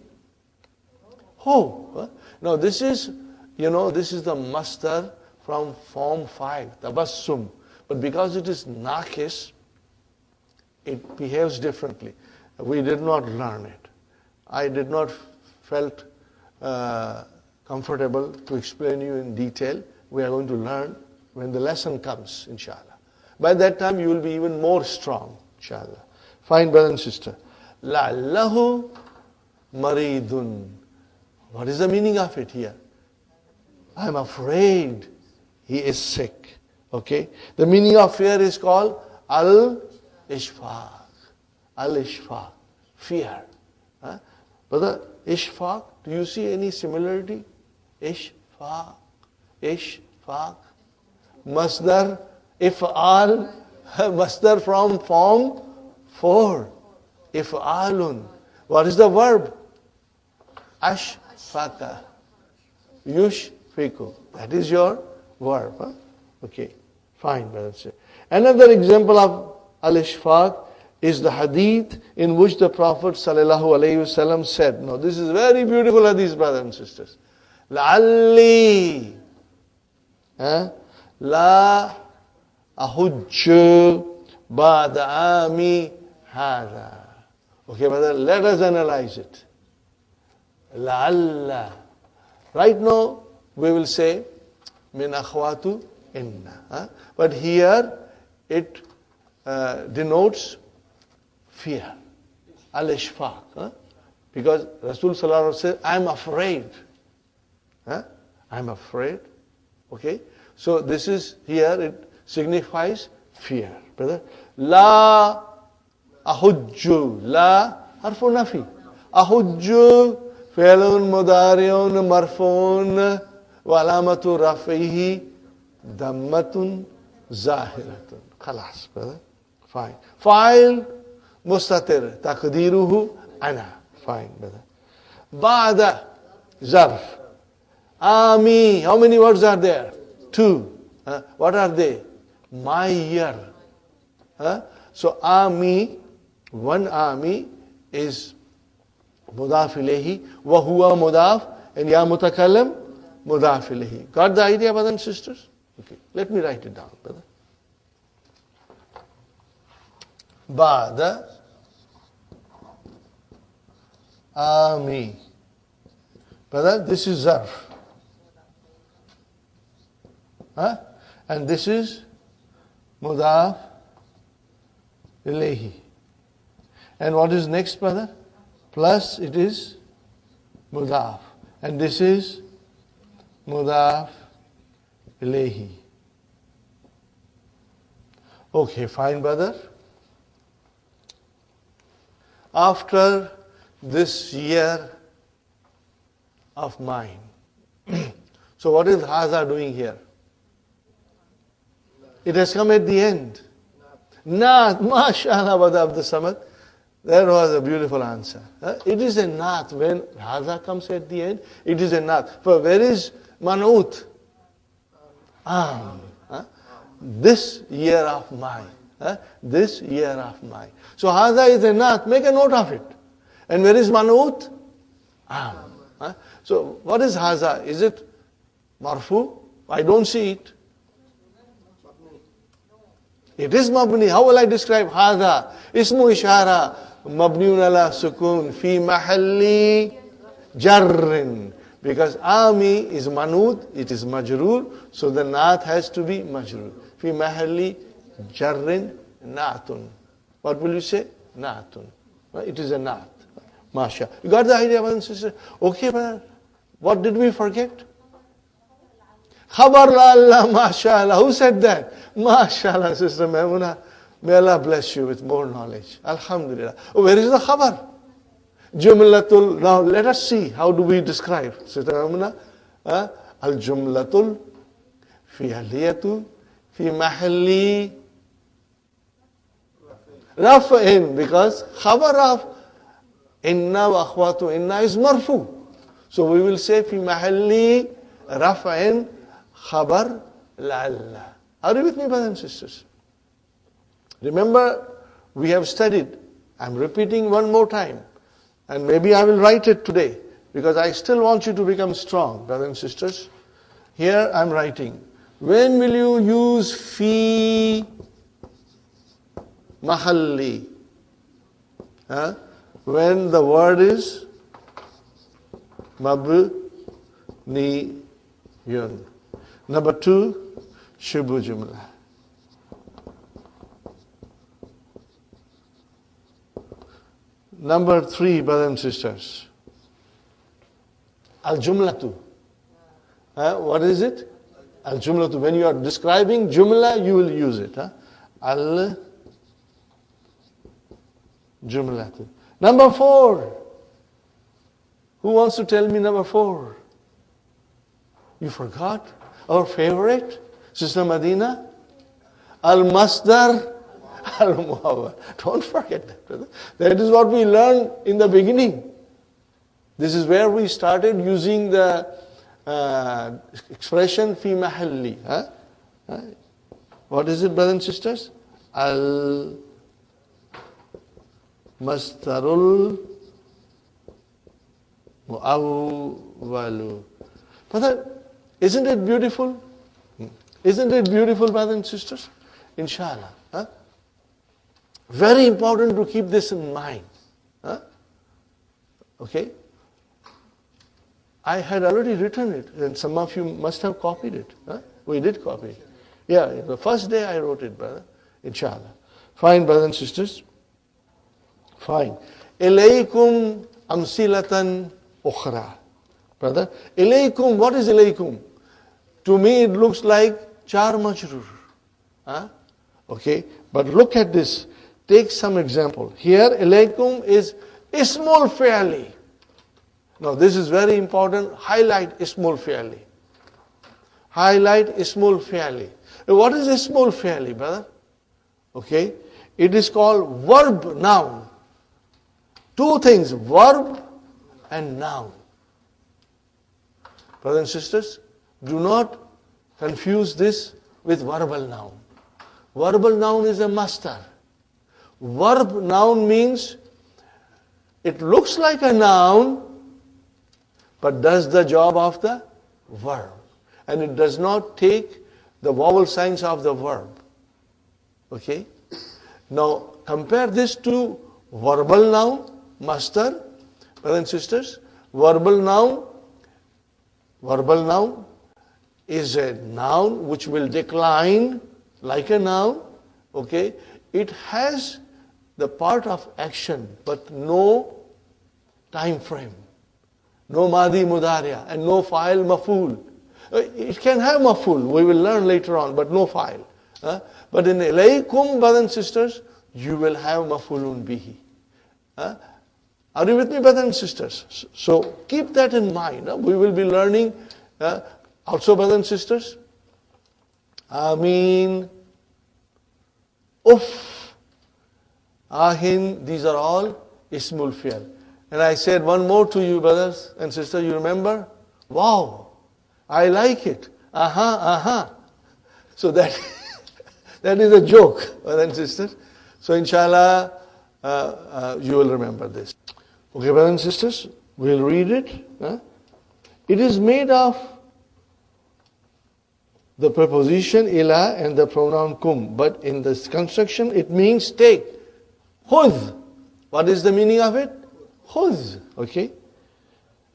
Hope. Now this is, this is the masdar from form 5, tabassum. But because it is nakis, it behaves differently. We did not learn it. I did not felt comfortable to explain you in detail. We are going to learn when the lesson comes, inshallah. By that time you will be even more strong, inshallah. Fine, brother and sister. لَعَلَّهُ maridun. What is the meaning of it here? I'm afraid he is sick. Okay? The meaning of fear is called al-ishfaq. Al-ishfaq. Fear. Huh? Brother, ishfaq, do you see any similarity? Ishfaq. Ishfaq. Masdar, if'al. Masdar from form 4. If'alun. What is the verb? Ashfaka. Yushfiku. That is your verb. Huh? Okay. Fine, brother. Another example of al-ishfaq is the hadith in which the Prophet ﷺ said, now this is very beautiful hadith, brothers and sisters. لَعَلِّي لَا أَحُجُّ بَعْدَ عَامِ هَذَا. Okay, brother, let us analyze it. لَعَلَّ. Right now, we will say, مِنْ أَخْوَاتُ إِنَّ. But here, it denotes fear. Al-ishfaq. Because Rasul Sallallahu Alaihi Wasallam said, I'm afraid. I'm afraid. Okay? So this is, here it signifies fear. Brother. La ahujju. La harfu nafi. Ahujju fi'lun mudari'un marfu'un wa alamatu rafihi dammatun zahiratun. Khalas, brother. Fine. Fa'il mustatir. Taqdiruhu ana. Fine, brother. Ba'da zarf. Ami. How many words are there? 2. What are they? My year. So ami, one ami is mudaf ilayhi, wa huwa mudaf, and ya mutakallim mudaf ilayhi. Got the idea, brothers and sisters? Okay, let me write it down, brother. Ba'da ami. Brother, this is zarf. And this is mudaf ilayhi. And what is next, brother? Plus it is mudaf. And this is mudaf ilayhi. Okay, fine, brother. After this year of mine. So what is Haza doing here? It has come at the end. Naat, mashallah, Brother Abdul Samad. That was a beautiful answer. It is a naat. When Haza comes at the end, it is a naat. For where is manut? This year of mine. This year of mine. So Haza is a naat. Make a note of it. And where is manut? So what is Haza? Is it marfu? I don't see it. It is mabni. How will I describe hadha? Ismu ishara. Mabniun ala sukun. Fi mahalli jarrin. Because ami is manud. It is majroor. So the naat has to be majroor. Fi mahalli jarrin naatun. What will you say? Naatun. It is a naat. Masha. You got the idea, brothers and sisters? Okay, brother. What did we forget? Khabar la Allah, mashallah. Who said that? Mashallah, Sister Maimuna. May Allah bless you with more knowledge. Alhamdulillah. Oh, where is the khabar? Jumlatul. Now let us see. How do we describe? Sister Maimuna. Al jumlatul fi'liyatu fi mahalli raf'in. Because khabar of inna wa akhwatu inna is marfu. So we will say fi mahalli raf'in khabar la'alla. Are you with me, brothers and sisters? Remember, we have studied. I'm repeating one more time. And maybe I will write it today. Because I still want you to become strong, brothers and sisters. Here I'm writing. When will you use fi mahalli? When the word is mabniyun. Number 2, shubu jumla. Number 3, brothers and sisters. Al-Jumlatu. What is it? Al-Jumlatu. When you are describing Jumla, you will use it. Al-Jumlatu. Number 4. Who wants to tell me number 4? You forgot? Our favorite? Sister Madina? Al-Masdar. Al-Muawwal. Don't forget that, brother. That is what we learned in the beginning. This is where we started using the expression fi mahalli. What is it, brothers and sisters? Al-Masdarul Muawwalu. Brother, isn't it beautiful? Isn't it beautiful, brothers and sisters? Inshallah. Very important to keep this in mind. Okay? I had already written it, and some of you must have copied it. We did copy it. Yeah, the first day I wrote it, brother. Inshallah. Fine, brothers and sisters. Fine. Ilaykum amsilatan ukhra. Brother, ilaykum, what is ilaykum? To me it looks like char majrur. Okay, but look at this. Take some example. Here, ilaykum is ismul fi'li. Now, this is very important. Highlight ismul fi'li. Highlight ismul fi'li. What is ismul fi'li, brother? Okay, it is called verb noun. Two things, verb and noun. Brothers and sisters, do not confuse this with verbal noun. Verbal noun is a masdar. Verb noun means it looks like a noun, but does the job of the verb. And it does not take the vowel signs of the verb. Okay? Now, compare this to verbal noun, masdar. Brothers and sisters, verbal noun is a noun which will decline like a noun. Okay? It has the part of action, but no time frame. No madi mudariya and no fa'il maf'ul. It can have maf'ul, we will learn later on, but no fa'il. But in ilaykum, brothers and sisters, you will have maf'ulun bihi. Are you with me, brothers and sisters? So keep that in mind. We will be learning also, brothers and sisters. Ameen, uff, ahin, these are all ismul fi'l. And I said one more to you, brothers and sisters, you remember? Wow, I like it. So that is a joke, brothers and sisters. So inshallah, you will remember this. Okay, brothers and sisters, we'll read it. It is made of the preposition ila and the pronoun kum. But in this construction, it means take. Khudh. What is the meaning of it? Khudh. Okay.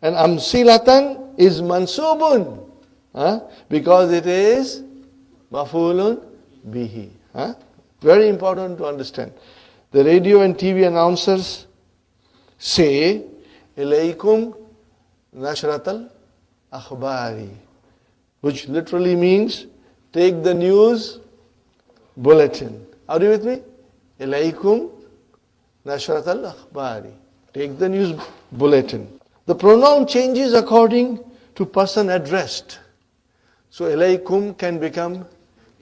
And amsilatan is mansubun. Because it is maf'ulun bihi. Very important to understand. The radio and TV announcers say, ilaykum nashratal akhbari, which literally means take the news bulletin. Are you with me? Ilaykum nashratal akhbari. Take the news bulletin. The pronoun changes according to person addressed. So ilaykum can become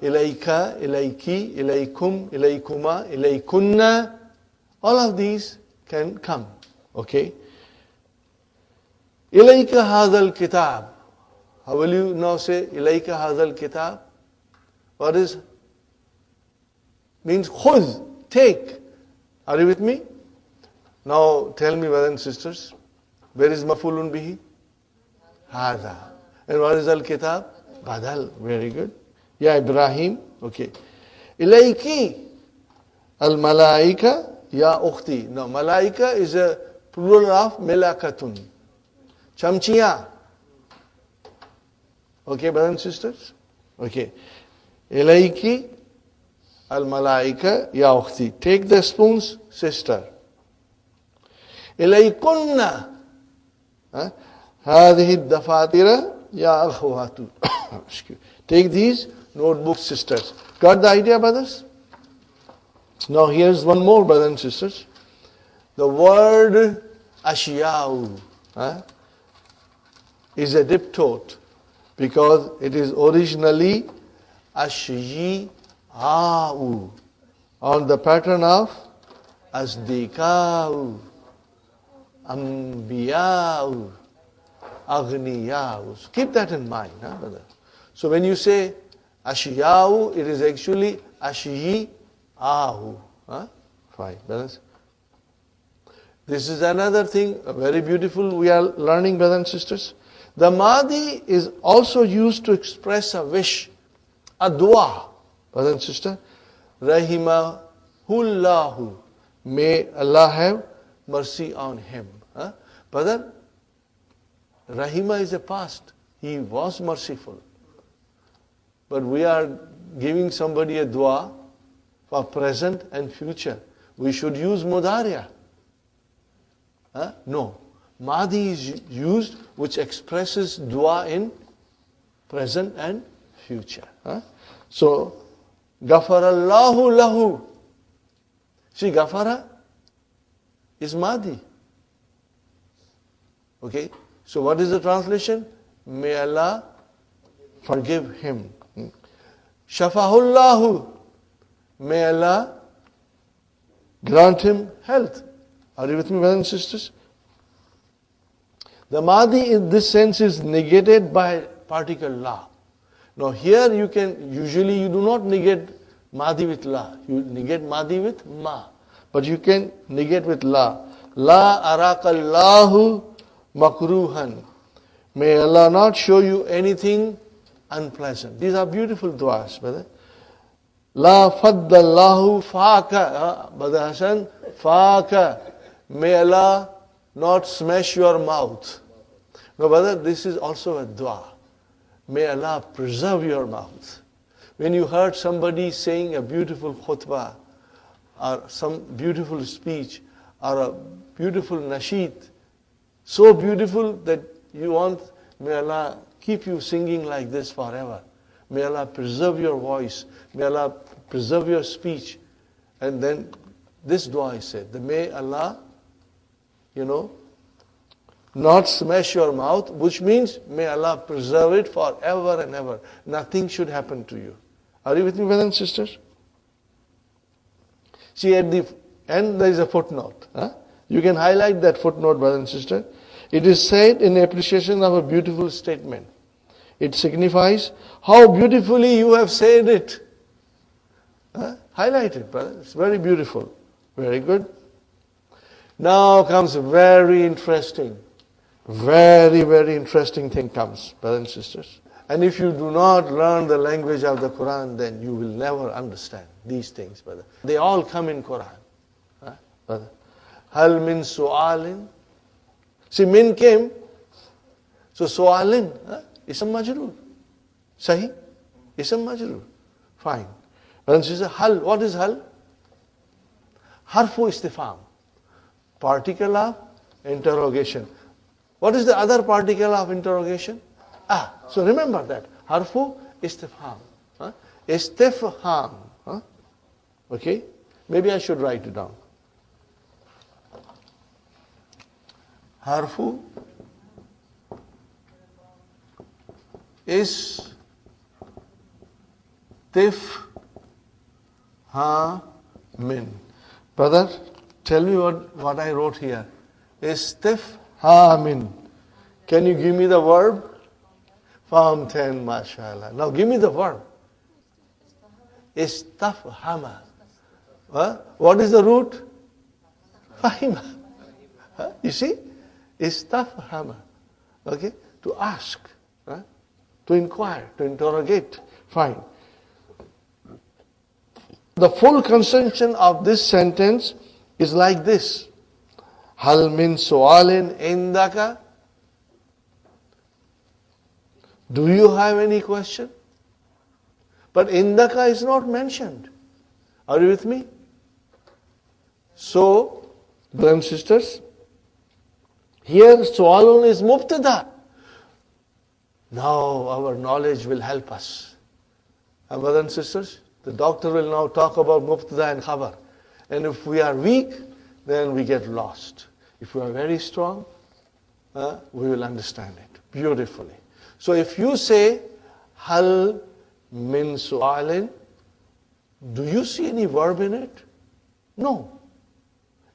ilayka, ilayki, ilaykum, ilaykuma, ilaykunna. All of these can come. Okay? Ilayka hadhal kitab. How will you now say ilayka hadhal kitab? What is? Means khudh, take. Are you with me? Now tell me, brothers and sisters, where is maf'ulun bihi? Hadha. And what is al-kitab? Badal. Very good. Ya Ibrahim. Okay. Ilayki al-malaika ya ukhti. Now malaika is a plural of melakatun. Chamchiya. Okay, brothers and sisters? Okay. Ilayki al-malaika ya ukhti. Take the spoons, sister. إليكن هذه الدفاتر يا أخوات. Take these notebooks, sisters. Got the idea, brothers? Now here's one more, brothers and sisters. The word ashiyau is a diptote because it is originally ashiyau on the pattern of asdikau, ambiyau, aghniyau. So keep that in mind, brother. So when you say ashiyau, it is actually ashiyau. Fine, brothers. This is another thing, very beautiful we are learning, brothers and sisters. The Madi is also used to express a wish, a dua, brothers and sisters. Rahimahullahu. May Allah have mercy on him. Brother, Rahima is a past. He was merciful. But we are giving somebody a dua for present and future. We should use Mudariya. No. Madi is used which expresses dua in present and future. So, Ghafarallahu lahu. See, Ghafara is Madi. Okay? So what is the translation? May Allah forgive him. Shafahullahu. May Allah grant him health. Are you with me, brothers and sisters? The Madi in this sense is negated by particle la. Now here you do not negate Madi with la. You negate Madi with ma. But you can negate with la. La arakallahu makruhan. May Allah not show you anything unpleasant. These are beautiful du'as, brother. La faddallahu faaka. Brother Hassan, faaka. May Allah not smash your mouth. No, brother, this is also a dua. May Allah preserve your mouth. When you heard somebody saying a beautiful khutbah, or some beautiful speech, or a beautiful nasheed, so beautiful that you want, may Allah keep you singing like this forever. May Allah preserve your voice. May Allah preserve your speech. And then this dua is said, may Allah, not smash your mouth, which means may Allah preserve it forever and ever. Nothing should happen to you. Are you with me, brothers and sisters? See, at the end there is a footnote. You can highlight that footnote, brothers and sisters. It is said in appreciation of a beautiful statement. It signifies how beautifully you have said it. Highlight it, brother. It's very beautiful. Very good. Now comes very interesting. Very, very interesting thing comes, brothers and sisters. And if you do not learn the language of the Quran, then you will never understand these things, brother. They all come in Quran. Brother. Hal min su'alin. See, min came. So su'alin, ism majroor. Sahi? Ism majroor. Fine. Brothers and sisters, hal, what is hal? Harfu istifham. Particle of interrogation. What is the other particle of interrogation? So remember that. Harfu istifham. Istifham. Okay? Maybe I should write it down. Harfu istifhamin. Brother, tell me what I wrote here. Istifhamin. Can you give me the verb? Faham 10, mashallah. Now give me the verb. Istafhama. What is the root? Fahima. You see? Istafhama. Okay? To ask. To inquire. To interrogate. Fine. The full construction of this sentence is like this. Hal min su'alin indaka? Do you have any question? But indaka is not mentioned. Are you with me? So, brothers and sisters, Here, su'alun is mubtada. Now our knowledge will help us. And brothers and sisters, the doctor will now talk about mubtada and khabar. And if we are weak, then we get lost. If we are very strong, we will understand it beautifully. So if you say, hal min su'alin, do you see any verb in it? No.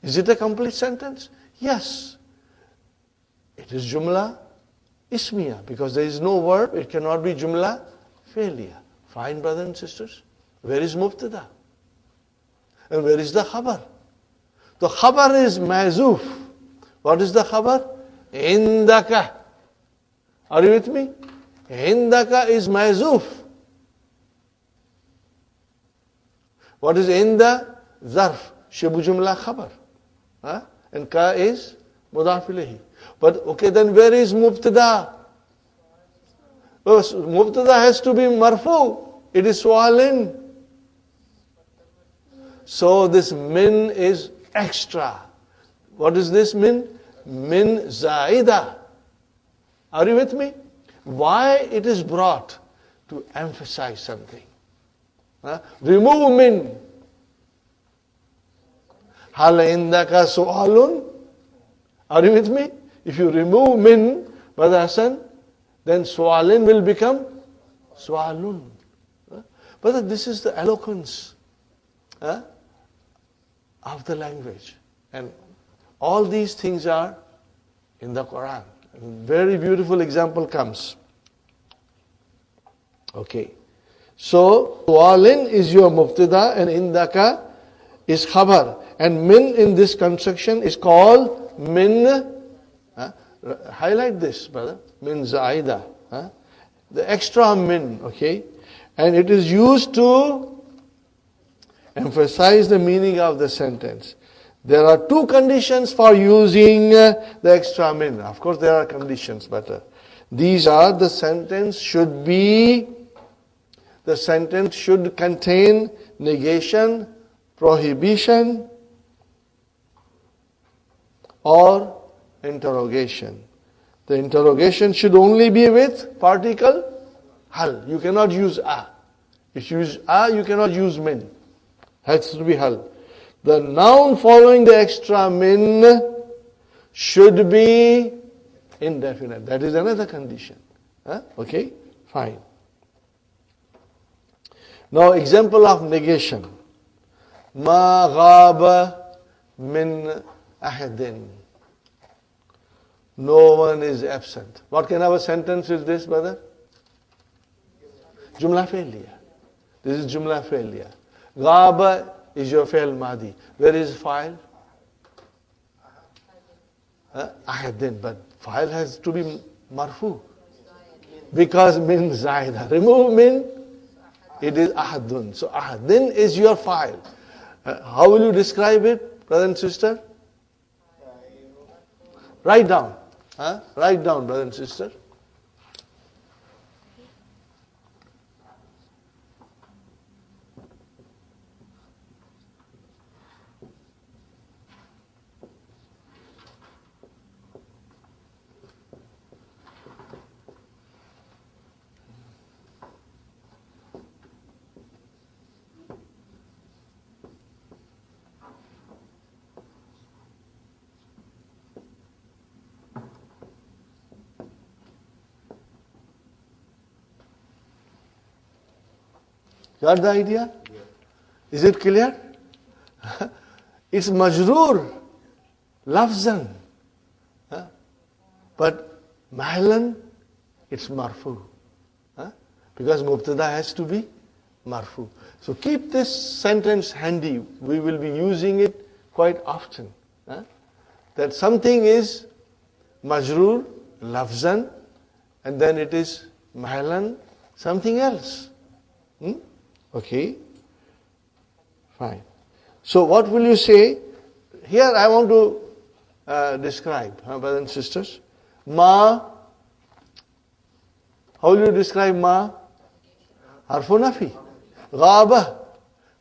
Is it a complete sentence? Yes. It is jumla ismiya. Because there is no verb, it cannot be jumla fi'liya. Fine, brothers and sisters. Where is mubtada? And where is the khabar? The khabar is mazuf. What is the khabar? Indaka. Are you with me? Indaka is mazuf. What is inda? Zarf. Shibu jumla khabar. And ka is mudaf ilayhi. But okay, then where is mubtada? Oh, mubtada has to be marfu. It is su'alin. So this min is extra. What is this min? Min zaida. Are you with me? Why it is brought? To emphasize something. Remove min. Hal indaka su'alun. Are you with me? If you remove min, Brother Hassan, then su'alin will become su'alun. Brother, this is the eloquence of the language. And all these things are in the Quran. A very beautiful example comes. Okay. So, su'alin is your mubtada and indaka is khabar. And min in this construction is called min. Highlight this, brother. Min zaida. The extra min, okay? And it is used to emphasize the meaning of the sentence. There are two conditions for using the extra min. Of course, there are conditions, but these are the sentence should contain negation, prohibition, or interrogation. The interrogation should only be with particle hal. You cannot use a. If you use a, you cannot use min. Has to be hal. The noun following the extra min should be indefinite. That is another condition. Okay? Fine. Now, example of negation. Ma ghaba min ahadin. No one is absent. What kind of a sentence is this, brother? Jumla fi'liya. This is jumla fi'liya. Ghaba is your fi'l madi. Where is fa'il? Ahadin. But fa'il has to be marfu. Because min zaida. Remove min, it is ahadun. So ahadin is your fa'il. How will you describe it, brother and sister? Write down. Write down, brother and sister. Got the idea? Yeah. Is it clear? It's majroor, lafzan. But mahlan, it's marfu. Because mubtada has to be marfu. So keep this sentence handy. We will be using it quite often. That something is majroor, lafzan, and then it is mahlan, something else. Okay, fine. So what will you say? Here I want to describe, brothers and sisters. Ma, how will you describe ma? Harfu nafi. Ghaba,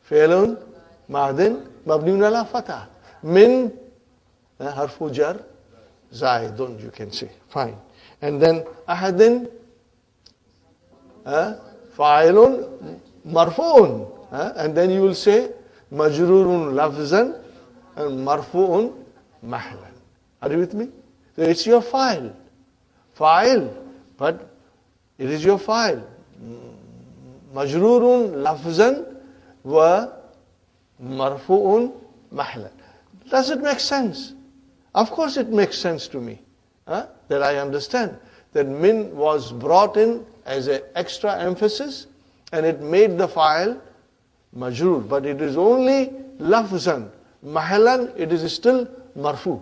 fi'lun, madin, mabniun ala fatah. Min, harfu jar, Zaidun, you can say. Fine. And then ahadin, fa'ilun marfu'un. And then you will say majrurun lafzan and marfu'un mahlan. Are you with me? So it's your file. File. But it is your file. Majrurun lafzan wa marfu'un mahlan. Does it make sense? Of course it makes sense to me. That I understand that min was brought in as an extra emphasis and it made the file majrur. But it is only lafzan. Mahalan, it is still marfu.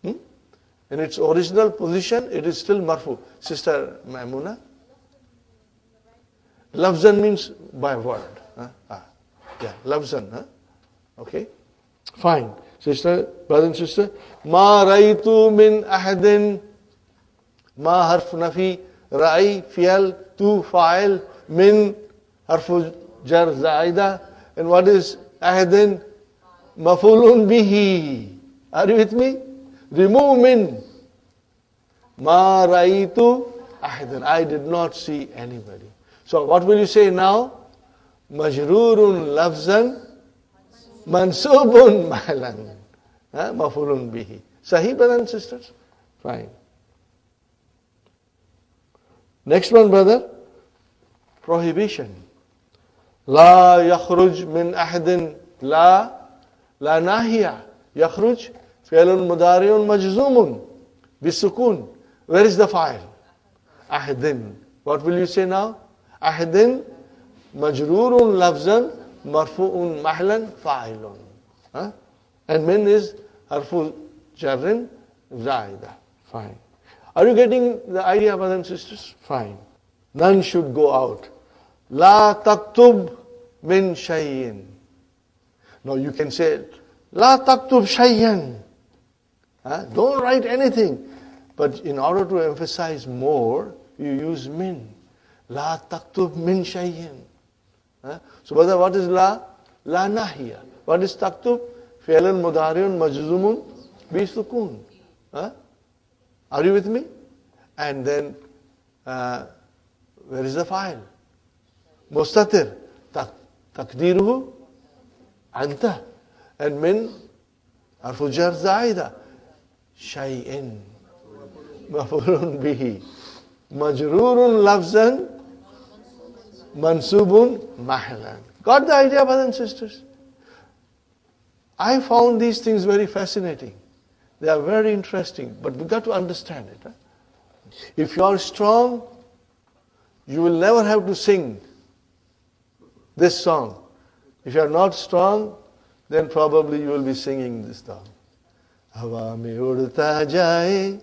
In its original position, it is still marfu. Sister Maimuna? Lafzan means by word. Yeah, lafzan. Okay? Fine. Sister, brother and sister. Ma raitu min ahadin. Ma harf nafi. Ra'i, fi'al, tu, fa'il. Min, harfu jar, zaida. And what is ahadin? Mafulun bihi. Are you with me? Remove min. Ma raitu ahadin. I did not see anybody. So what will you say now? Majrurun lafzan. Mansubun mahlan. Mafulun bihi. Sahih, brothers and sisters? Fine. Next one, brother. Prohibition. La yakhruj min ahadin. La nahiya. Yakhruj. Fi'lun mudari'un majzumun. Bisukun. Where is the file? Ahadin. What will you say now? Ahadin. Majrurun lafzan. Marfu'un mahlan fa'ilun. And min is harfu jarrin zaida. Fine. Are you getting the idea, brothers and sisters? Fine. None should go out. La taktub min shayyin. Now you can say, La taktub shayyan. Don't write anything. But in order to emphasize more, you use min. La taktub min shayyin. So brother, what is la? La nahiya. What is taktub? Fi'lun mudari'un majzumun bi sukun. Are you with me? And then, where is the file? Mustatir. Takdiruhu anta. And min harfu jar zaida. Shay'in. Mafulun bihi. Majrurun lafzan. Mansubun mahlan. Got the idea, brothers and sisters? I found these things very fascinating. They are very interesting, but we got to understand it. If you are strong, you will never have to sing this song. If you are not strong, then probably you will be singing this song. Hawa mein udta jaye,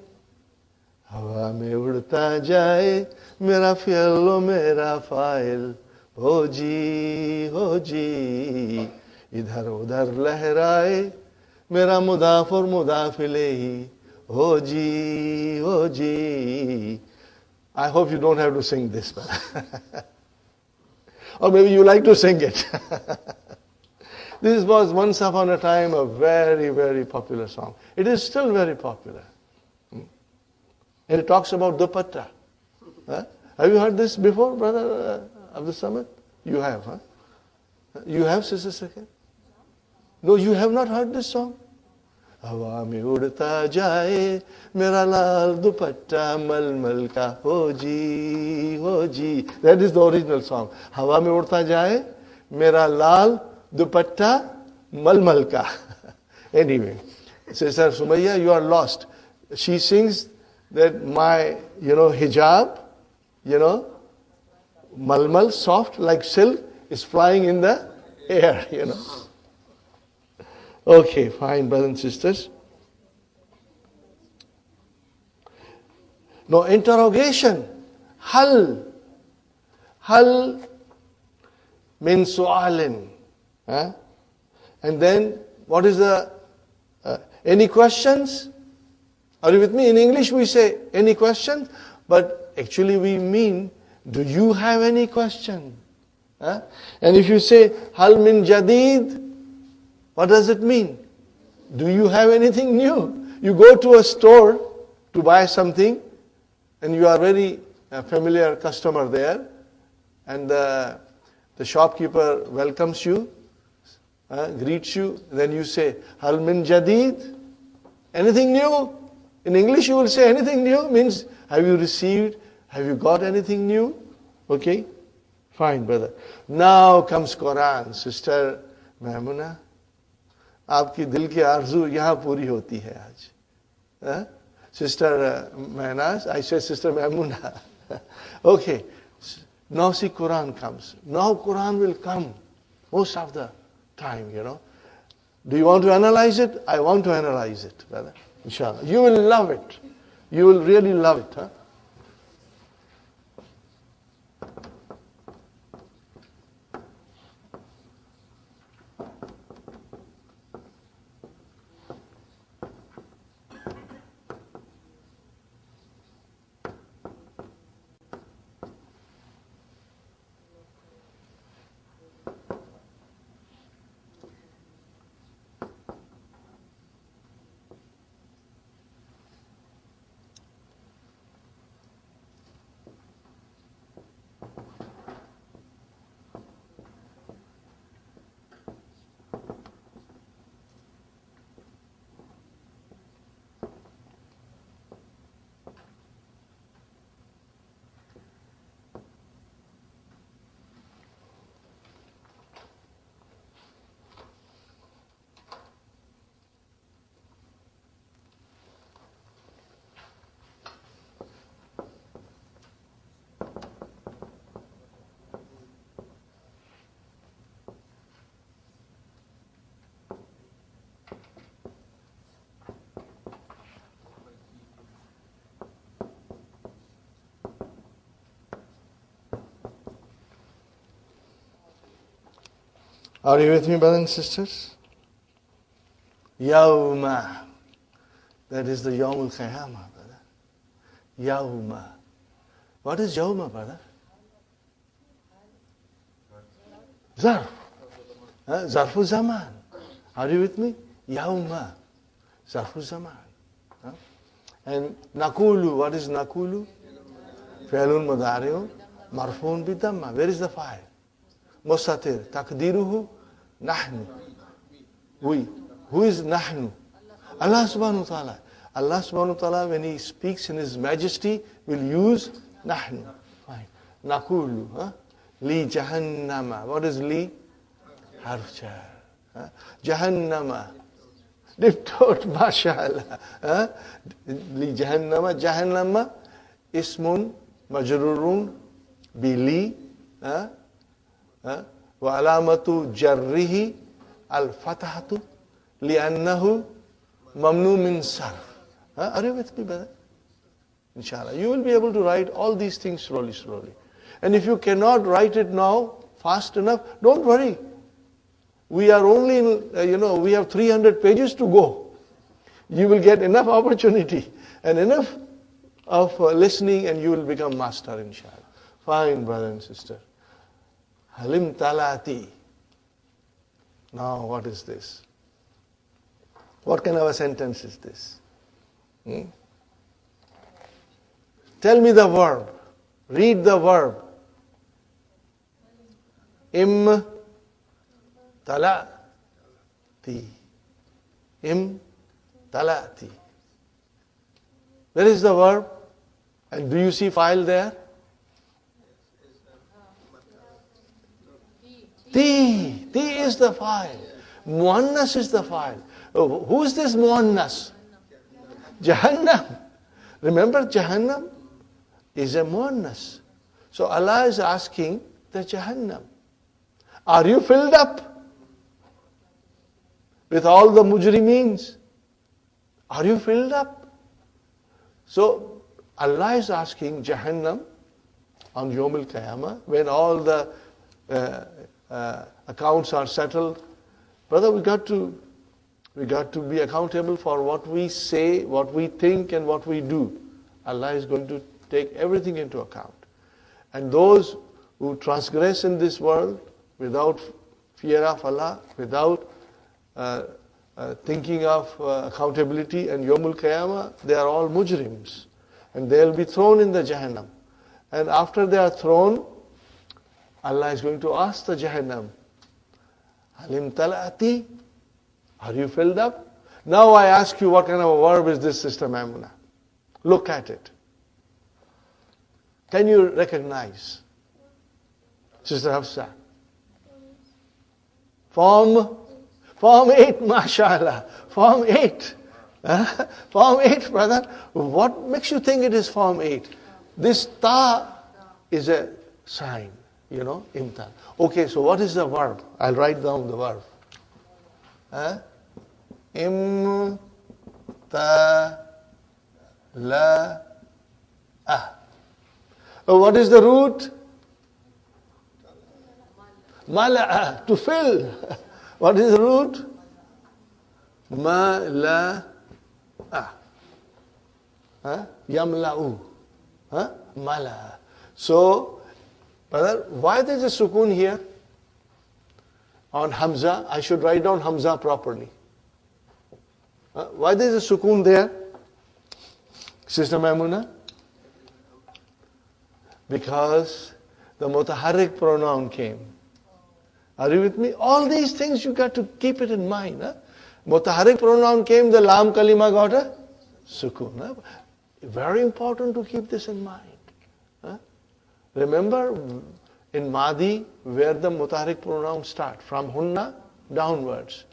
hawa mein udta jaye, mera fi'l mera fa'il, ho ji, idhar udhar lehraye, mera mudaf aur mudaf ilayhi, ho ji. I hope you don't have to sing this, or maybe you like to sing it. This was once upon a time a very, very popular song. It is still very popular. And it talks about dupatta. Have you heard this before, brother Abdul Samad? You have, huh? You have, Sister Sakir? No, you have not heard this song? हवा में उड़ता जाए मेरा लाल दुपट्टा मलमल का हो जी. That is the original song. हवा में उड़ता जाए मेरा लाल दुपट्टा मलमल का. Anyway, Sister Sumayya, you are lost. She sings that my, hijab, malmal, soft like silk, is flying in the air, Okay, fine, brothers and sisters. No, interrogation. Hal min su'alin. And then, what is the, any questions? Are you with me? In English we say, any questions? But actually we mean, do you have any question? And if you say, hal min jadid, what does it mean? Do you have anything new? You go to a store to buy something, and you are very familiar customer there, and the shopkeeper welcomes you, greets you, then you say, Hal min jadid? Anything new? In English you will say anything new, means have you received, have you got anything new? Okay? Fine, brother. Now comes Quran. Sister Maimuna, आपकी दिल की आरज़ू यहाँ पूरी होती है आज. Sister Manas, I said Sister Maimuna. Okay. Now see Quran comes. Now Quran will come most of the time, Do you want to analyze it? I want to analyze it, brother. Inshallah. You will love it. You will really love it. Are you with me, brothers and sisters? Yawma. That is the Yawmul Qiyamah, brother. Yawma. What is Yawma, brother? Zarf. Zarfu Zaman. Are you with me? Yawma. Zarfu Zaman. And Nakulu. What is Nakulu? Fi'lun Mudari'un. Marfun bidamma. Where is the file? Mustatir. Takdiruhu. Nahnu. We. Who is Nahnu? Allah subhanahu wa ta'ala. Allah subhanahu wa ta'ala, when He speaks in His majesty, will use Nahnu. Fine. Nakulu. Li Jahannama. What is Li? Harfjar. Jahannama. Diptot, mashallah. Li Jahannama. Jahannama. Ismun majrurun. Bili. Wa alamatu jarrihi al-fatahatu li'annahu mamnu min sarf. Are you with me, brother? Inshallah. You will be able to write all these things slowly. And if you cannot write it now fast enough, don't worry. We are only in, we have 300 pages to go. You will get enough opportunity and enough of listening, and you will become master, inshallah. Fine, brother and sister. Halim talati. Now, what is this? What kind of a sentence is this? Tell me the verb. Read the verb. Im talati. Im talati. Where is the verb? And do you see file there? Ti. Ti is the file. Muannas is the file. Oh, who is this Muannas? Jahannam. Remember, Jahannam is a Muannas. So Allah is asking the Jahannam, are you filled up with all the mujrimeens? Are you filled up? So Allah is asking Jahannam on Yawm al-Qiyamah, when all the accounts are settled. Brother, we got to be accountable for what we say, what we think, and what we do. Allah is going to take everything into account. And those who transgress in this world without fear of Allah, without thinking of accountability and Yawmul Qiyamah, they are all mujrims. And they'll be thrown in the Jahannam. And after they are thrown, Allah is going to ask the Jahannam, Halim tala'ati? Are you filled up? Now I ask you, what kind of a verb is this, Sister Maimuna? Look at it. Can you recognize? Sister Hafsa. Form 8, mashallah. Form 8. Form 8, brother. What makes you think it is Form 8? This ta is a sign, imta. Okay, so what is the verb? I'll write down the verb. Im ta la ah. What is the root? Mala'a, to fill. What is the root? Mala'a. Yamla'u. Mala'a. So, brother, why there is a sukoon here? On Hamza, I should write down Hamza properly. Why there is a sukoon there? Sister Maimuna? Because the mutaharrik pronoun came. Are you with me? All these things you got to keep it in mind. Mutaharrik pronoun came, the lam kalima got a sukoon. Very important to keep this in mind. Remember in Madi where the mutaharrik pronoun start, from hunna downwards.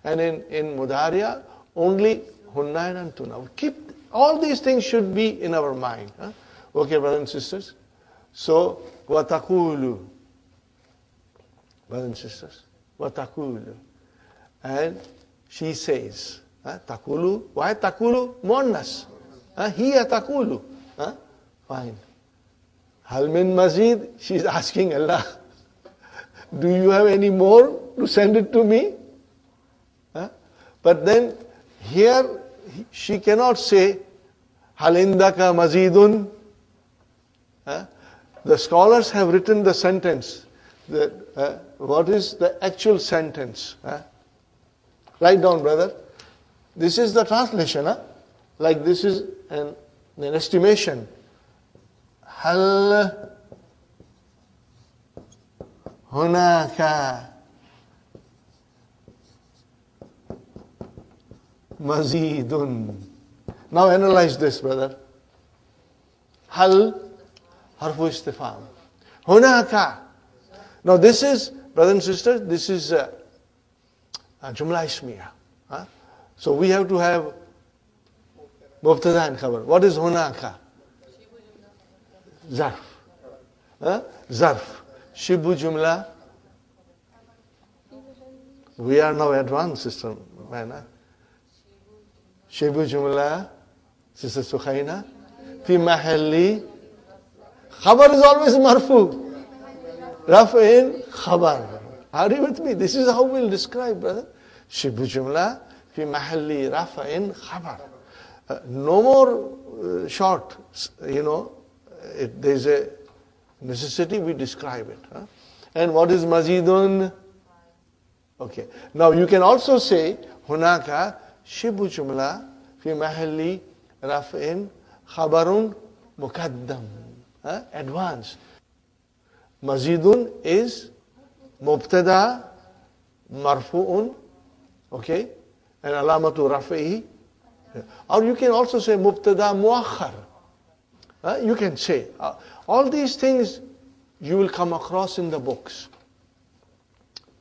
And in Mudariya only hunna and antuna. Keep all these things should be in our mind. Okay, brothers and sisters. So, watakulu. Brothers and sisters. Watakulu. And she says, takulu. Why takulu? Muannas. Hiya takulu. Fine. Hal min mazid? She's asking Allah, do you have any more to send it to me? But then here she cannot say hal indaka mazidun. The scholars have written the sentence. What is the actual sentence? Write down, brother. This is the translation. Like this is an estimation. Hal hunaka mazidun. Now analyze this, brother. Hal harfu istifham. Hunaka. Now this is, brothers and sisters, this is jumla ismiya. So we have to have mubtada and khabar. What is hunaka? Zarf. Zarf. Shibu jumla. We are now advanced, Sister Maina. Shibu jumla, Sister Sukhaina. Fi mahalli. Khabar is always marfu. Raf'in khabar. Are you with me? This is how we'll describe, brother. Shibu jumla fi mahalli raf'in khabar. No more short, there's a necessity, we describe it. And what is mazidun? Okay. Now you can also say, hunaka shibu jumla fi mahalli raf'in khabarun mukaddam. Advance. Mazidun is mubtada marfu'un. Okay. And alamatu raf'ihi. Or you can also say mubtada muakhar. You can say. All these things you will come across in the books.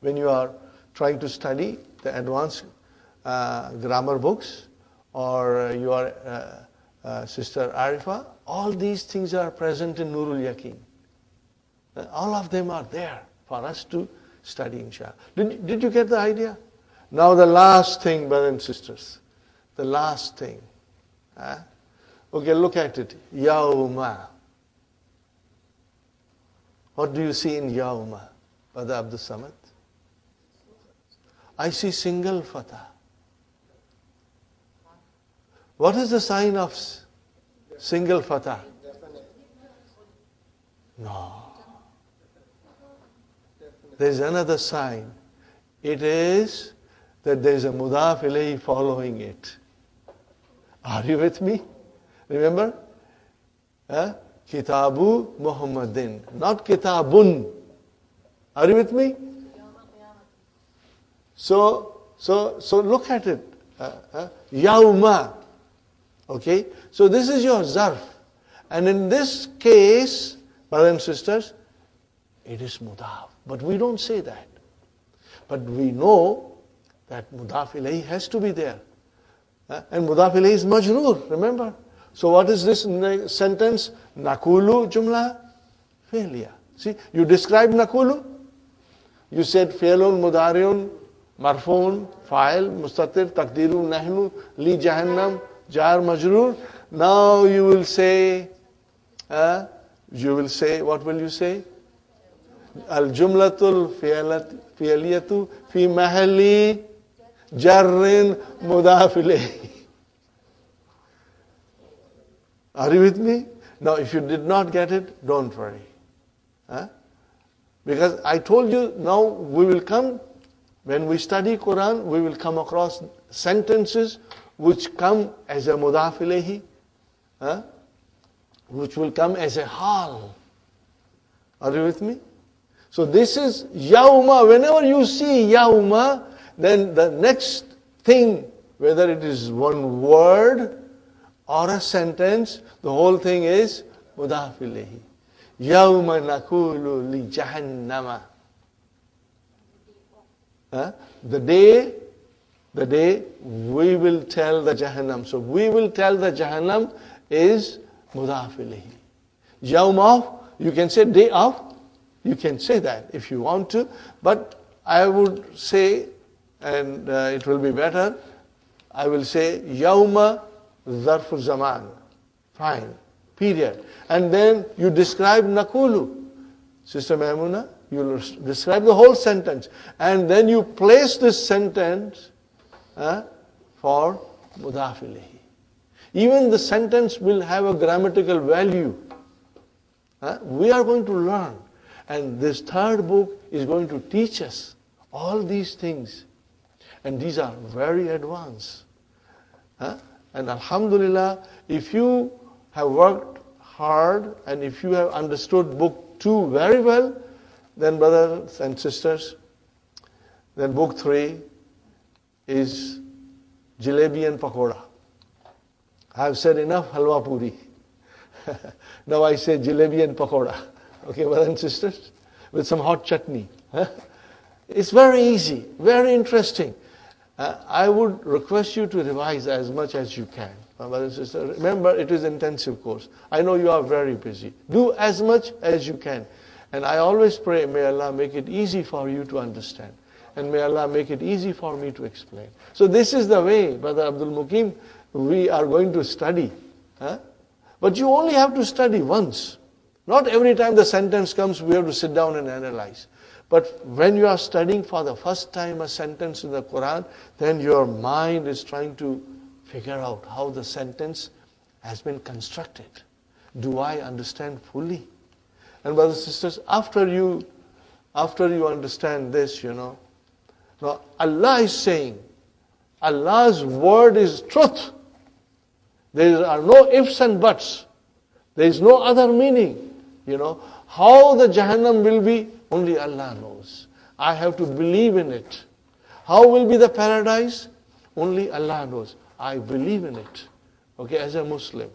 When you are trying to study the advanced grammar books, or your Sister Arifa, all these things are present in Nurul Yaqeen. All of them are there for us to study, inshallah. Did you get the idea? Now the last thing, brothers and sisters. The last thing. Okay, look at it. Yawma. What do you see in Yawma, Brother Abdul Samad? I see single fatah. What is the sign of single fatah? No. There is another sign. It is that there is a mudaf ilayhi following it. Are you with me? Remember? Kitabu Muhammadin, not Kitabun. Are you with me? So look at it. Yawma. Okay? So this is your zarf. And in this case, brothers and sisters, it is mudaf. But we don't say that. But we know that mudaf ilayhi has to be there. And mudaf ilayhi is majroor, remember? So what is this sentence? Nakulu jumla fi'liya. See, you described nakulu. You said fi'lun mudariun marfoon fa'il mustatir taqdiru nahnu li jahannam jar majroor. Now you will say, what will you say? Al jumlatul fi'liyatu fi mahalli jarrin mudaf ilayhi. Are you with me? Now, if you did not get it, don't worry. Because I told you, now we will come, when we study Quran, we will come across sentences which come as a mudaf ilayhi, which will come as a hal. Are you with me? So this is yawma. Whenever you see yawma, then the next thing, whether it is one word or a sentence, the whole thing is mudaf ilayhi. Yawma nakulu li jahannama. The day we will tell the Jahannam. So we will tell the Jahannam is mudaf ilayhi. Yawm of, you can say day of, you can say that if you want to, but I would say, and it will be better, I will say yawma zarfu zaman. Fine. Period. And then you describe nakulu. Sister Maimuna, you will describe the whole sentence. And then you place this sentence for mudaf ilayhi. Even the sentence will have a grammatical value. We are going to learn. And this third book is going to teach us all these things. And these are very advanced. And alhamdulillah, if you have worked hard and if you have understood book 2 very well, then brothers and sisters, then book 3 is jalebi and pakoda. I have said enough halwa puri. Now I say jalebi and pakoda. Okay, brothers and sisters, with some hot chutney. It's very easy, very interesting. I would request you to revise as much as you can. Brothers and sisters, remember it is intensive course. I know you are very busy. Do as much as you can. And I always pray, may Allah make it easy for you to understand. And may Allah make it easy for me to explain. So this is the way, Brother Abdul Mukim, we are going to study. But you only have to study once. Not every time the sentence comes, we have to sit down and analyze. But when you are studying for the first time a sentence in the Quran, then your mind is trying to figure out how the sentence has been constructed. Do I understand fully? And brothers and sisters, after you understand this, now Allah is saying, Allah's word is truth. There are no ifs and buts. There is no other meaning. How the Jahannam will be, only Allah knows. I have to believe in it. How will be the paradise? Only Allah knows. I believe in it. Okay, as a Muslim.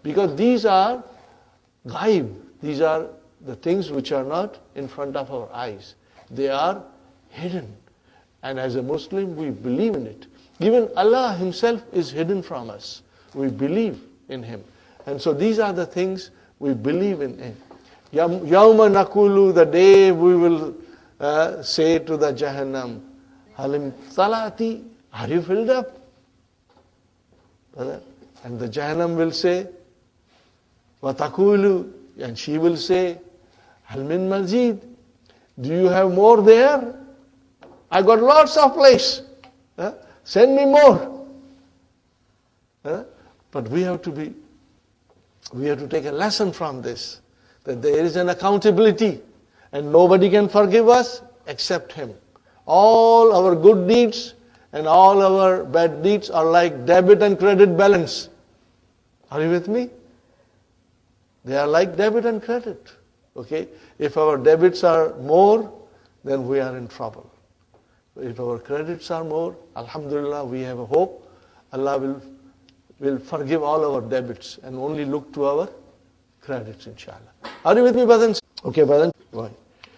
Because these are ghaib. These are the things which are not in front of our eyes. They are hidden. And as a Muslim, we believe in it. Even Allah Himself is hidden from us. We believe in Him. And so these are the things we believe in Him. Yawma nakulu, the day we will say to the Jahannam, Halim talati, are you filled up? And the Jahannam will say, Watakulu, and she will say, Hal min mazid, do you have more there? I got lots of place. Send me more. But we have to take a lesson from this, that there is an accountability and nobody can forgive us except Him. All our good deeds And all our bad deeds are like debit and credit balance. Are you with me? They are like debit and credit. Okay? If our debits are more, then we are in trouble. If our credits are more, alhamdulillah, we have a hope. Allah will forgive all our debits and only look to our credits, inshallah. Are you with me, brothers? Okay, brother. Why?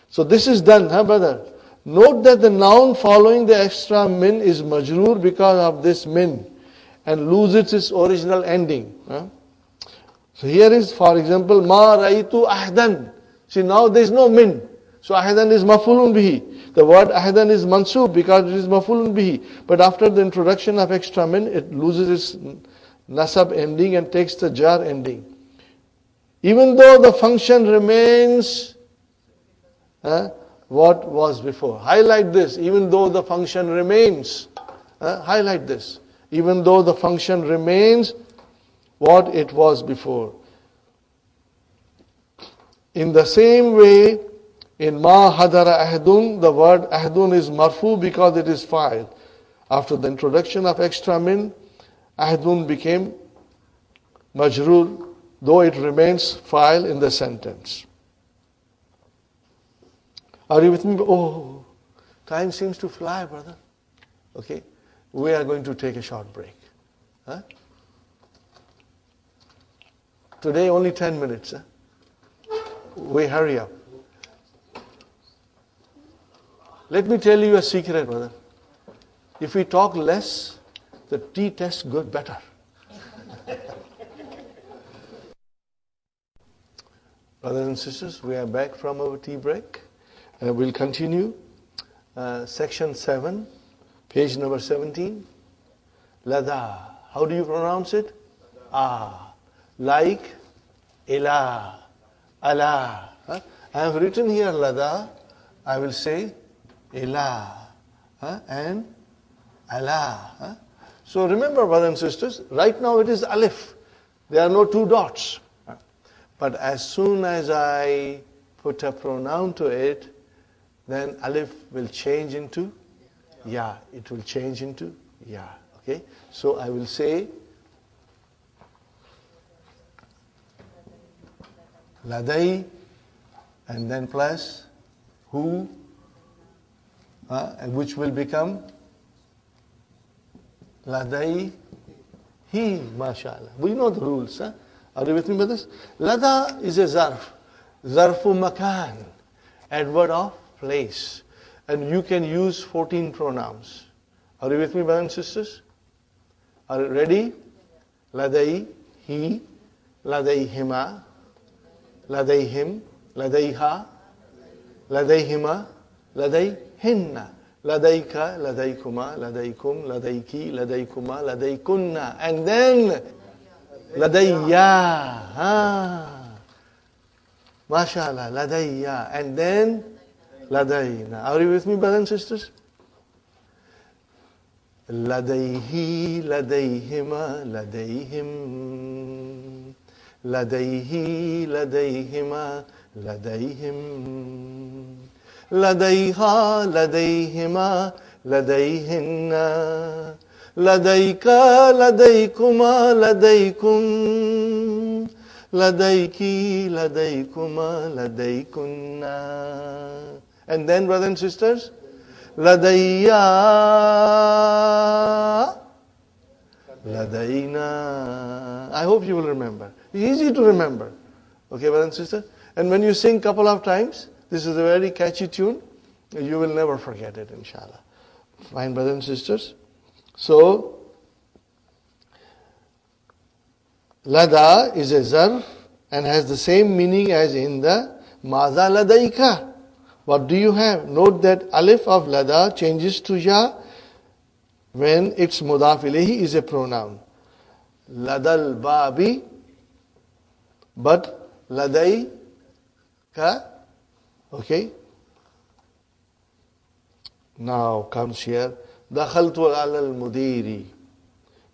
So this is done, huh, brother? Note that the noun following the extra min is majroor because of this min and loses its original ending. Huh? So here is, for example, ma raitu ahdan. See, now there is no min. So ahdan is mafulun bihi. The word ahdan is mansub because it is mafulun bihi. But after the introduction of extra min, it loses its nasab ending and takes the jar ending. Even though the function remains what was before. Highlight this. Even though the function remains. Highlight this. Even though the function remains what it was before. In the same way, in ma hadara ahdun, the word ahdun is marfu because it is fa'il. After the introduction of extra min, ahdun became majroor, though it remains fa'il in the sentence. Are you with me? Oh, time seems to fly, brother. Okay, we are going to take a short break. Huh? Today only 10 minutes. Huh? We hurry up. Let me tell you a secret, brother. If we talk less, the tea tastes good better. Brothers and sisters, we are back from our tea break. We'll continue. Section 7, page number 17. Lada. How do you pronounce it? Ah. Like, ila, ala. Huh? I have written here lada. I will say ila and ala. So remember, brothers and sisters, right now it is alif. There are no two dots. But as soon as I put a pronoun to it, then alif will change into ya. It will change into ya. Okay? So I will say ladai and then plus who, and which will become ladai he, mashallah. We know the rules. Huh? Are you with me, brothers? Lada is a zarf. Zarfu makan. Adverb of place. And you can use 14 pronouns. Are you with me, brothers and sisters? Are you ready? Ladai, he, ladayhima, ladayhim, ladayha, ladayhima, ladayhinna, ladayka, ladaykuma, ladaykum, ladayki, ladaykuma, ladaykunna. And then ladayya. MashaAllah, ladayya. And then ladayna. Are you with me, brothers and sisters? Ladayhi, ladayhima, ladayhim. Ladayhi, ladayhima, ladayhim. Ladayha, ladayhima, ladayhinna. Ladayka, ladaykuma, ladaykum. Ladayki, ladaykuma, ladaykunna. And then, brothers and sisters, ladayya, ladayna. I hope you will remember. It's easy to remember. Okay, brothers and sisters? And when you sing couple of times, this is a very catchy tune. You will never forget it, inshallah. Fine, brothers and sisters? So, lada is a zarf and has the same meaning as in the maza ladayka. What do you have? Note that alif of lada changes to ya when its mudaf ilayhi is a pronoun. Ladal babi, but ladayka, okay? Now comes here, dakhaltu ala al-mudiri.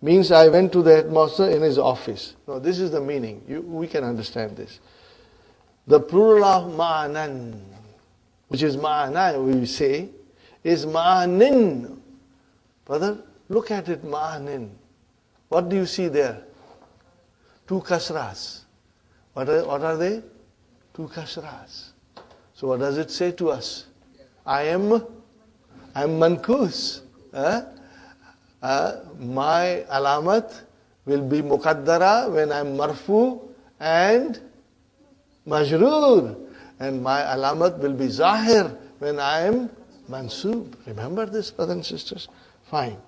Means I went to the headmaster in his office. No, this is the meaning. We can understand this. The plural of ma'anan, which is ma'ana, we say, is ma'anin. Brother, look at it, ma'anin. What do you see there? 2 kasras. What are they? 2 kasras. So what does it say to us? I'm mankus. My alamat will be muqaddara when I'm marfu and majroor. And my alamat will be zahir when I am mansoob. Remember this, brothers and sisters? Fine.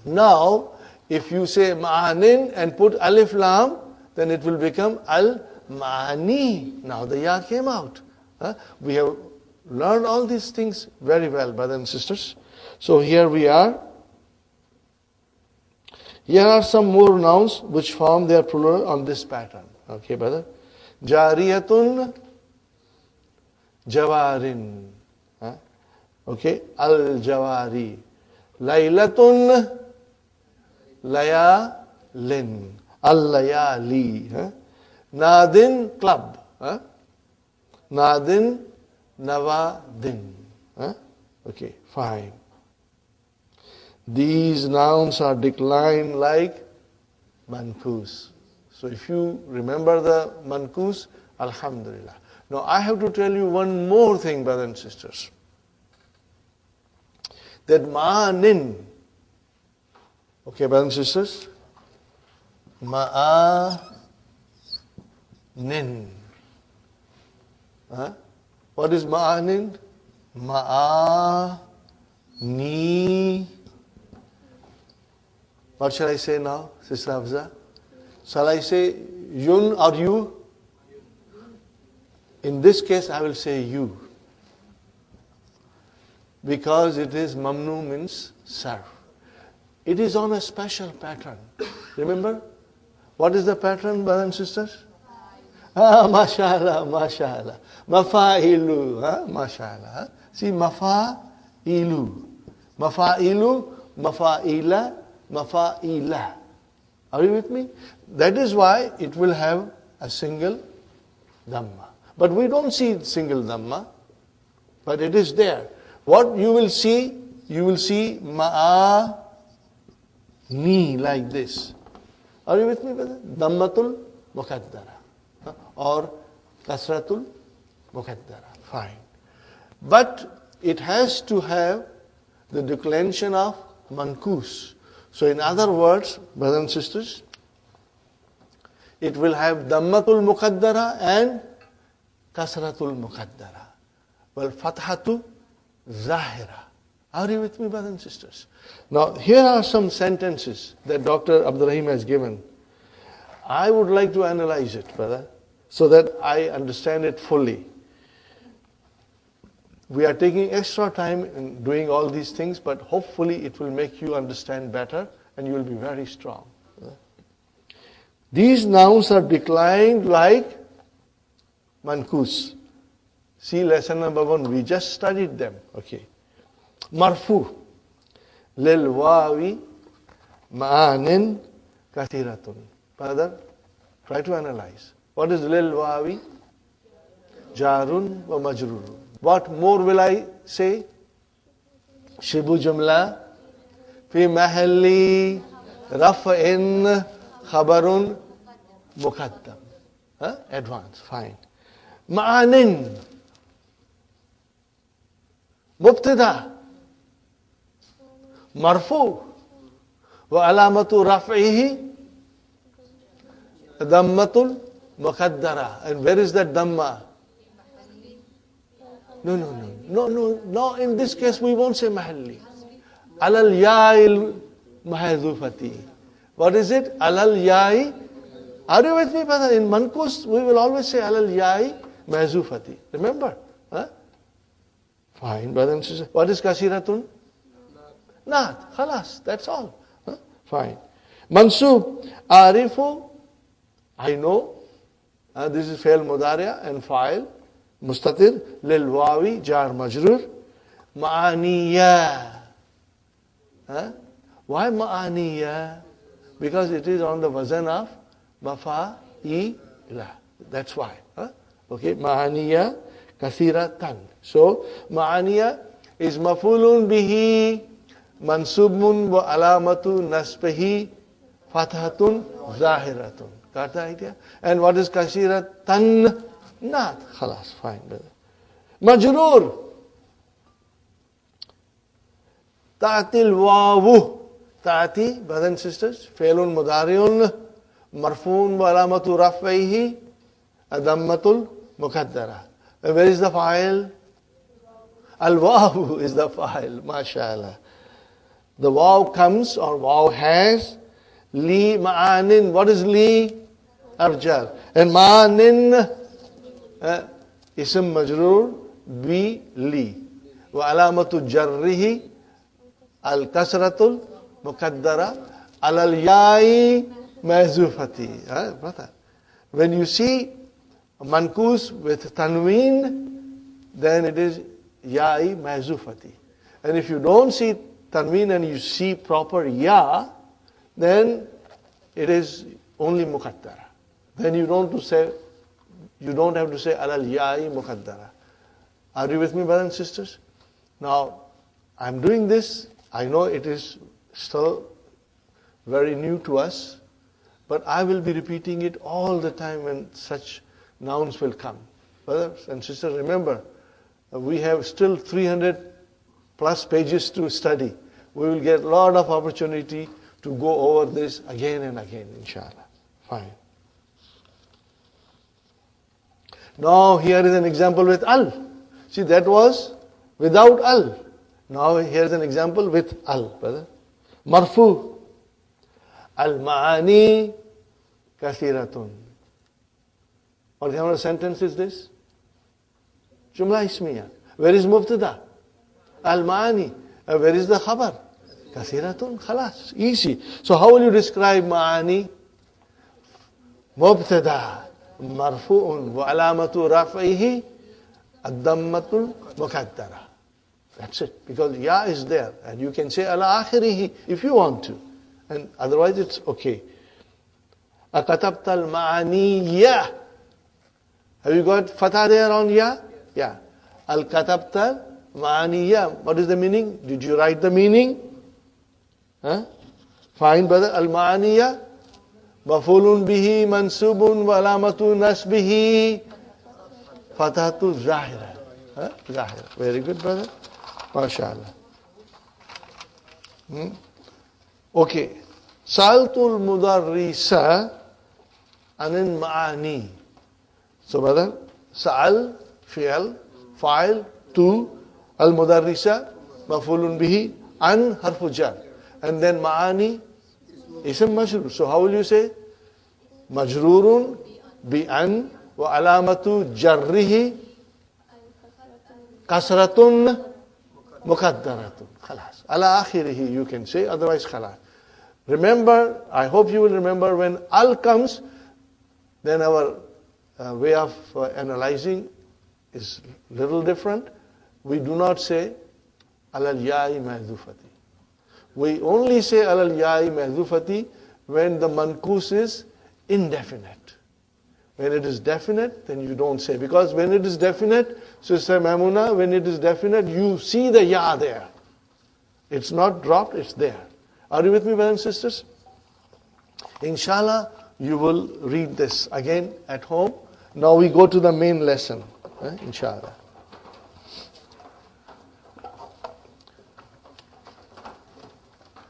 Now, if you say ma'anin and put alif lam, then it will become al-ma'ani. Now the ya came out. We have learned all these things very well, brothers and sisters. So here we are. Here are some more nouns which form their plural on this pattern. Okay, brother? Jariyatun, jawarin. Okay, al-jawari. Laylatun, layalin. Al-layali. Nadin, club. Nadin, nawadin. Okay, fine. These nouns are declined like mankus. So if you remember the mankus, alhamdulillah. Now I have to tell you one more thing, brothers and sisters. That ma'anin, okay, brothers and sisters, ma'anin. What is ma'anin? Ma'ani. What shall I say now, Sister Hafza? Shall I say yun or you? In this case, I will say you. Because it is mamnu means sarf. It is on a special pattern. Remember? What is the pattern, brothers and sisters? Mashallah, mashallah. Mafa'ilu, mashallah. See, mafa'ilu. Mafa'ilu, mafa'ila, mafa'ila. Are you with me? That is why it will have a single dhamma. But we don't see single dhamma. But it is there. What you will see ma'ani like this. Are you with me, brother? Dhammatul muqaddara. Or kasratul muqaddara. Fine. But it has to have the declension of mankus. So in other words, brothers and sisters, it will have dhammatul muqaddara and kasratul muqaddara. Well, fathatu zahira. Are you with me, brothers and sisters? Now, here are some sentences that Dr. Abdurrahim has given. I would like to analyze it, brother, so that I understand it fully. We are taking extra time in doing all these things, but hopefully it will make you understand better and you will be very strong. These nouns are declined like mankus. See lesson number 1, we just studied them. Okay. Marfu. Lil wawi ma'anin kathiratun. Brother, try to analyze. What is lil wawi? Jarun wa majrurun. What more will I say? Shibu jumla fi mahalli raf'in khabarun muqaddam. Advance, fine. Ma'anin mubtada marfu wa alamatu raf'ihi dhammatul muqaddara. And where is that dhamma? No, in this case we won't say mahalli. Alal ya'il mahdhufati. What is it? Alal ya'i. Are you with me, brother? In mankus we will always say alal ya'i mahdhufati. Remember? Fine, brother and sister. What is kasiratun? Not. Khalas. That's all. Fine. Mansub. Arifu. I know. This is fail mudariya and fa'il. Mustatir. Lil wawi. Jar majrur. Ma'aniya. Why ma'aniya? Because it is on the wazan of mafa'ila. That's why. Okay. Ma'aniya kathiratan. So, ma'aniya is mafulun bihi Mansubun wa alamatu nasbihi fathatun zahiratun. Got the idea? And what is kasiratan? Not. Khalas, fine, brother. Majroor. Ta'til wawu. Ta'ati, brothers and sisters, Failun mudariun, marfoon wa alamatu raf'ihi, adammatul mukaddara. And where is the file? Al-wawu is the file, mashallah. The waw comes, or waw has, li ma'anin. What is li? Arjar. And ma'anin, ism majroor, bi li. Wa alamatu jarrihi, al-kasratul mukaddara, alal ya'i mazufati. Brother, when you see mankus with tanween, then it is ya'i mazufati. And if you don't see tanween and you see proper ya, then it is only mukaddara. Then you don't have to say alal ya'i mukaddara. Are you with me, brothers and sisters? Now, I'm doing this. I know it is still very new to us, but I will be repeating it all the time when such nouns will come. Brothers and sisters, remember, we have still 300 plus pages to study. We will get a lot of opportunity to go over this again and again, inshallah. Fine. Now here is an example with al. See, that was without al. Now here is an example with al, brother. Marfu. Al-ma'ani kathiratun. What kind of sentence is this? Jumla ismiya. Where is mubtada? Al-ma'ani. Where is the khabar? Kathiratun. Khalas. Easy. So how will you describe ma'ani? Mubtada. Marfu'un. Wa alamatu raf'ihi. Ad-dammatul mukaddara. That's it. Because ya is there. And you can say ala akhirihi if you want to. And otherwise it's okay. Akatabta al-ma'aniyya. Have you got fatah there on ya? Yeah. Al-katabta ma'aniyya. What is the meaning? Did you write the meaning? Huh? Fine, brother. Al-ma'aniyya. Mafulun bihi mansubun wa alamatu nasbihi fatahatu zahira. Huh? Zahira. Very good, brother. MashaAllah. Okay. Sa'altul mudarrisa anin ma'ani. So, brother, sa'al, fi'al, fa'il, tu, al-mudarrisa, mafulun bihi, an, harfu jar. And then ma'ani, ism majrur. So, how will you say? Majrurun bi an wa alamatu jarrihi kasratun mukaddaratun. Khalas. Ala akhirihi you can say, otherwise khalas. Remember, I hope you will remember when al comes, then our way of analyzing is little different. We do not say alal ya'i mahdufati. We only say alal ya'i mahdufati when the mankus is indefinite. When it is definite, then you don't say. Because when it is definite, Sister Maimuna, when it is definite, you see the ya there. It's not dropped, it's there. Are you with me, brothers and sisters? Inshallah, you will read this again at home. Now we go to the main lesson, inshallah.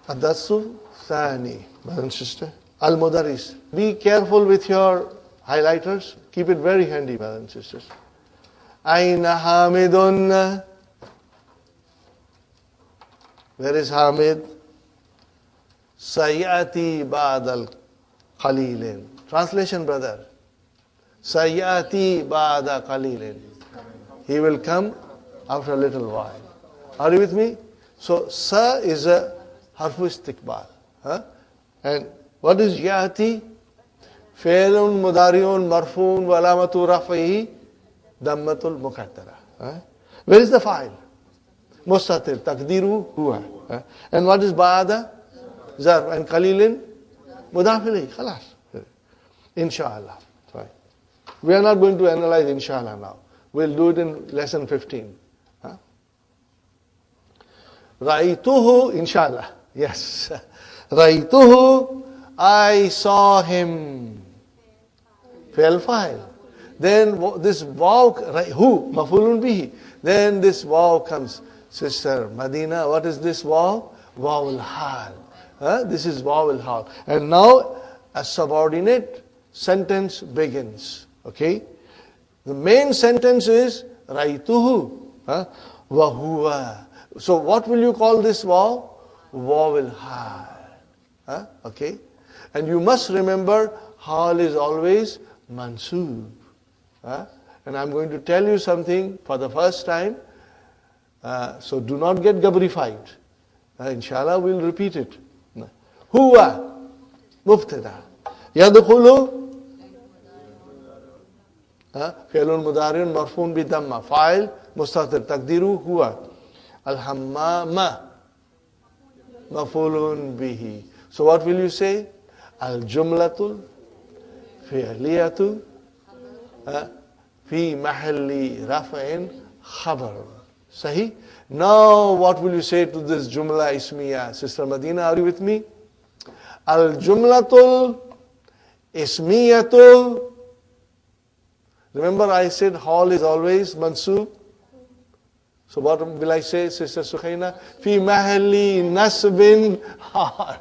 Ad-darsu thani, brother and sister. Al-mudarris. Be careful with your highlighters. Keep it very handy, brothers and sisters. Aina Hamidun. Where is Hamid? Sayati ba'dal qalilin. Translation, brother. Sayati ba'da qalilin. He will come after a little while. Are you with me? So, sa is a harfu istiqbal. And what is yati? Failun mudariun marfoon wa alamatu raf'ihi dammatul mukaddara. Where is the file? Mustatir, taqdiru huwa. And what is ba'da? Zarf. And qalilin? Mudafili. Khalas. Inshallah. Right. We are not going to analyze inshallah now. We'll do it in lesson 15. Ra'aytuhu, inshallah. Yes. Ra'aytuhu, I saw him. Fi'l fa'il. Then this waw, who, mafulun bihi. Then this waw comes. Sister Madina, what is this waw? Waw al-hal. This is waw al-hal. And now a subordinate sentence begins. Okay? The main sentence is Ra'aytuhu. Wa huwa. So what will you call this waw? Waw al-hal. Okay? And you must remember, hal is always mansoob. And I'm going to tell you something for the first time. So do not get gabrified. Inshallah, we'll repeat it. Huwa, mubtada. Yadkhulu, fi'lun mudari'un marfu'un bi damma. Fa'il, mustatir. Taqdiru, huwa. Al-hammama, maf'ulun bihi. So what will you say? Al-jumlatul fi'liyatu fi mahalli raf'in khabar. Sahi? Now what will you say to this jumla ismiya? Sister Madina, are you with me? Al-jumlatul ismiyatu. Remember I said hal is always mansoob. So what will I say, Sister Sukhaina? Fi mahalli nasbin hal.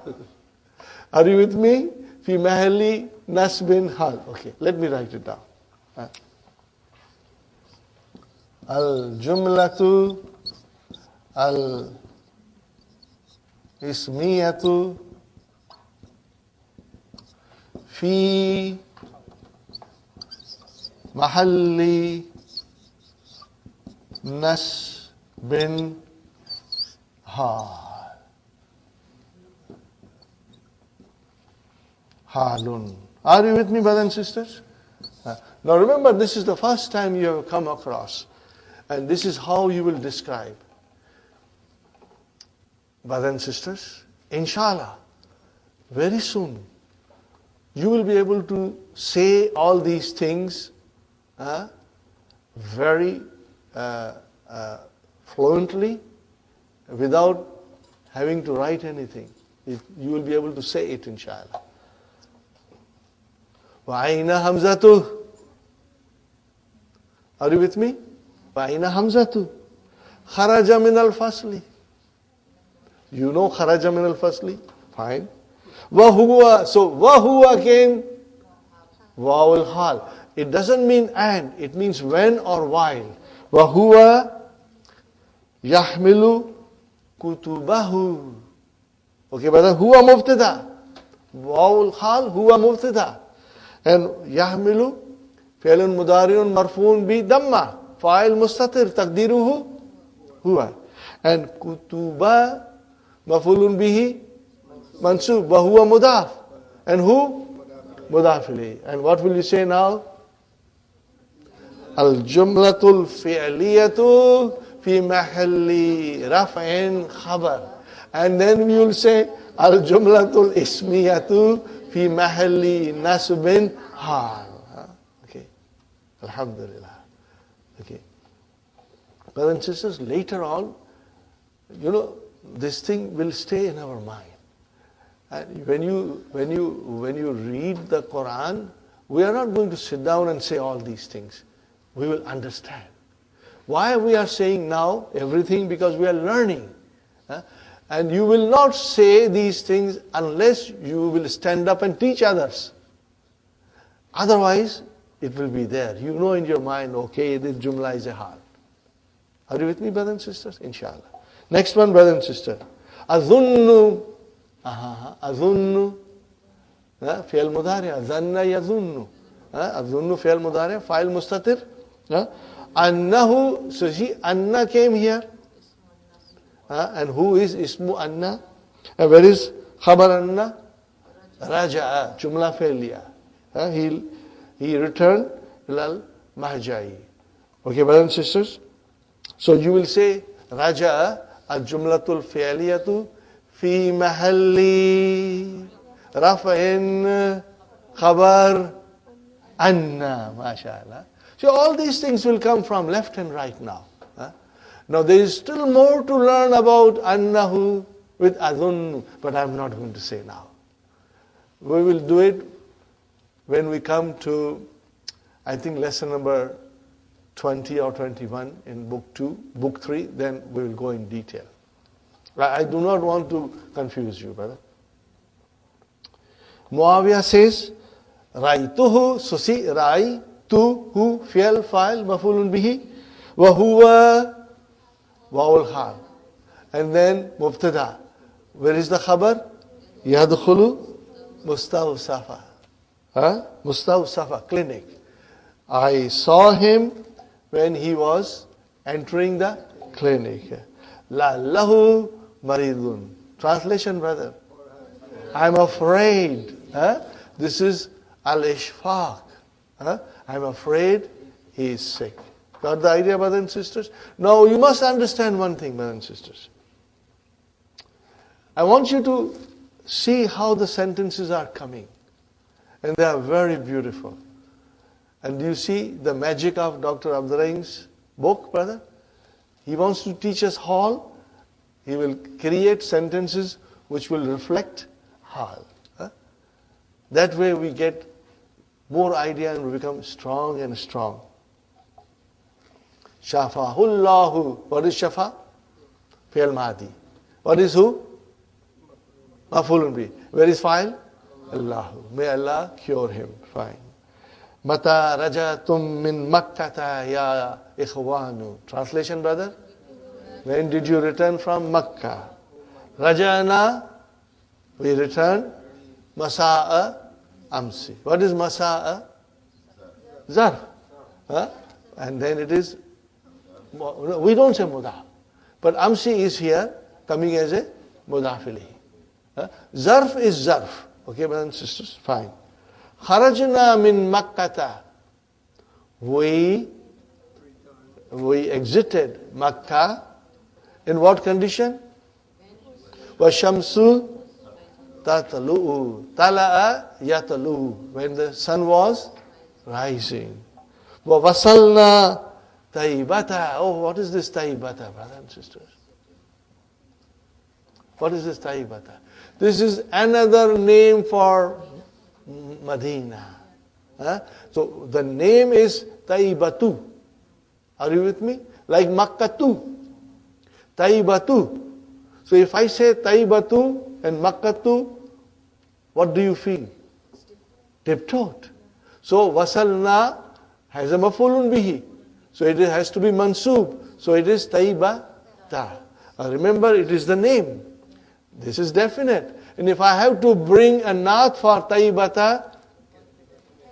Are you with me? Fi mahalli nasbin hal. Okay, let me write it down. Al-jumlatu al-ismiyatu fi mahalli nasbin hal. Halun. Are you with me, brothers and sisters? Now remember, this is the first time you have come across. And this is how you will describe. Brothers and sisters, inshallah, very soon, you will be able to say all these things very fluently without having to write anything. You will be able to say it, inshallah. Wa'ayna hamzatu. Are you with me? Wa'ayna hamzatu. Kharaja min al-fasli. You know kharaja min al-fasli? Fine. Wa huwa. So wa huwa came. Waw al-hal. It doesn't mean and. It means when or while. Wa huwa yahmilu kutubahu. Okay, brother. Huwa mubtada. Waw al-hal. Huwa mubtada. And yahmilu fi'lun mudari'un marfu'un bi damma. Fa'il mustatir taqdiruhu huwa. And kutuba maf'ulun bihi mansub wa huwa mudaf. And who? Mudaf ilayhi. And what will you say now? Al-jumlatul fi'liyatu fi mahalli raf'in khabar. And then we will say al-jumlatul ismiyatu fi mahalli nasbin hal. Okay. Alhamdulillah. Okay. Brothers and sisters, later on, this thing will stay in our mind. And when you read the Quran, we are not going to sit down and say all these things. We will understand. Why we are saying now everything? Because we are learning. And you will not say these things unless you will stand up and teach others. Otherwise, it will be there. You know in your mind, okay, this jumla is a hal. Are you with me, brothers and sisters? Inshallah. Next one, brother and sister. Azunnu. Azunnu. Fi'al mudari. Azanna yazunnu. Azunnu fi'al mudari. Fa'il mustatir. Annahu. So see, Anna came here. And who is Ismu Anna? And where is Khabar Anna? Raja'a. Jumla fi'liya. He returned ilal mahja'i. Okay, brothers and sisters? So you will say Raja'a al-jumlatul fi'liyatu fi mahalli raf'in khabar anna. MashaAllah. So all these things will come from left and right now. Now there is still more to learn about annahu with adunnu, but I'm not going to say now. We will do it when we come to, I think, lesson number 20 or 21 in book 2, book 3, then we will go in detail. I do not want to confuse you, brother. Muawiyah says, Ra'ituhu, so see, Ra'ituhu, fi'al, fa'il, maf'ulun bihi, wa huwa, wa'ul hal. And then, mubtada. Where is the khabar? Yadkhulu, mustawsafa. Mustawsafa, clinic. I saw him when he was entering the clinic. La'allahu maridun. Translation, brother. I'm afraid. This is al-ishfaq. I'm afraid he is sick. Got the idea, brothers and sisters? Now you must understand one thing, brothers and sisters. I want you to see how the sentences are coming. And they are very beautiful. And you see the magic of Dr. Abdurrahim's book, brother? He wants to teach us hal. He will create sentences which will reflect hal. That way we get more idea and we become strong and strong. Shafahullahu. What is shafa? Fi'al madi. What is who? Maf'ulun bi. Where is fa'il? Allahu. May Allah cure him. Fine. Mata rajatum min Makkata ya ikhwanu. Translation, brother? When did you return from Makkah? Rajana, we returned. Masa'a, amsi. What is masa'a? Zarf. And then it is, we don't say mudaf. But amsi is here, coming as a mudaf ilayhi. Zarf is zarf. Okay, brothers and sisters? Fine. Kharajna min Makkata. We exited Makkah. In what condition? Washamsu tatalu'u. Tala'a yatalu'u. When the sun was rising. Wa wasalna taibata. Oh, what is this taibata, brothers and sisters? What is this taibata? This is another name for Madina. So the name is Taibatu. Are you with me? Like Makkatu. Taibatu. So if I say Taibatu and Makkatu, what do you feel? Tiptoed. So Wasalna has a maf'ulun bihi. So it has to be mansub. So it is Taibata. Remember, it is the name. This is definite. And if I have to bring a naat for Taibata,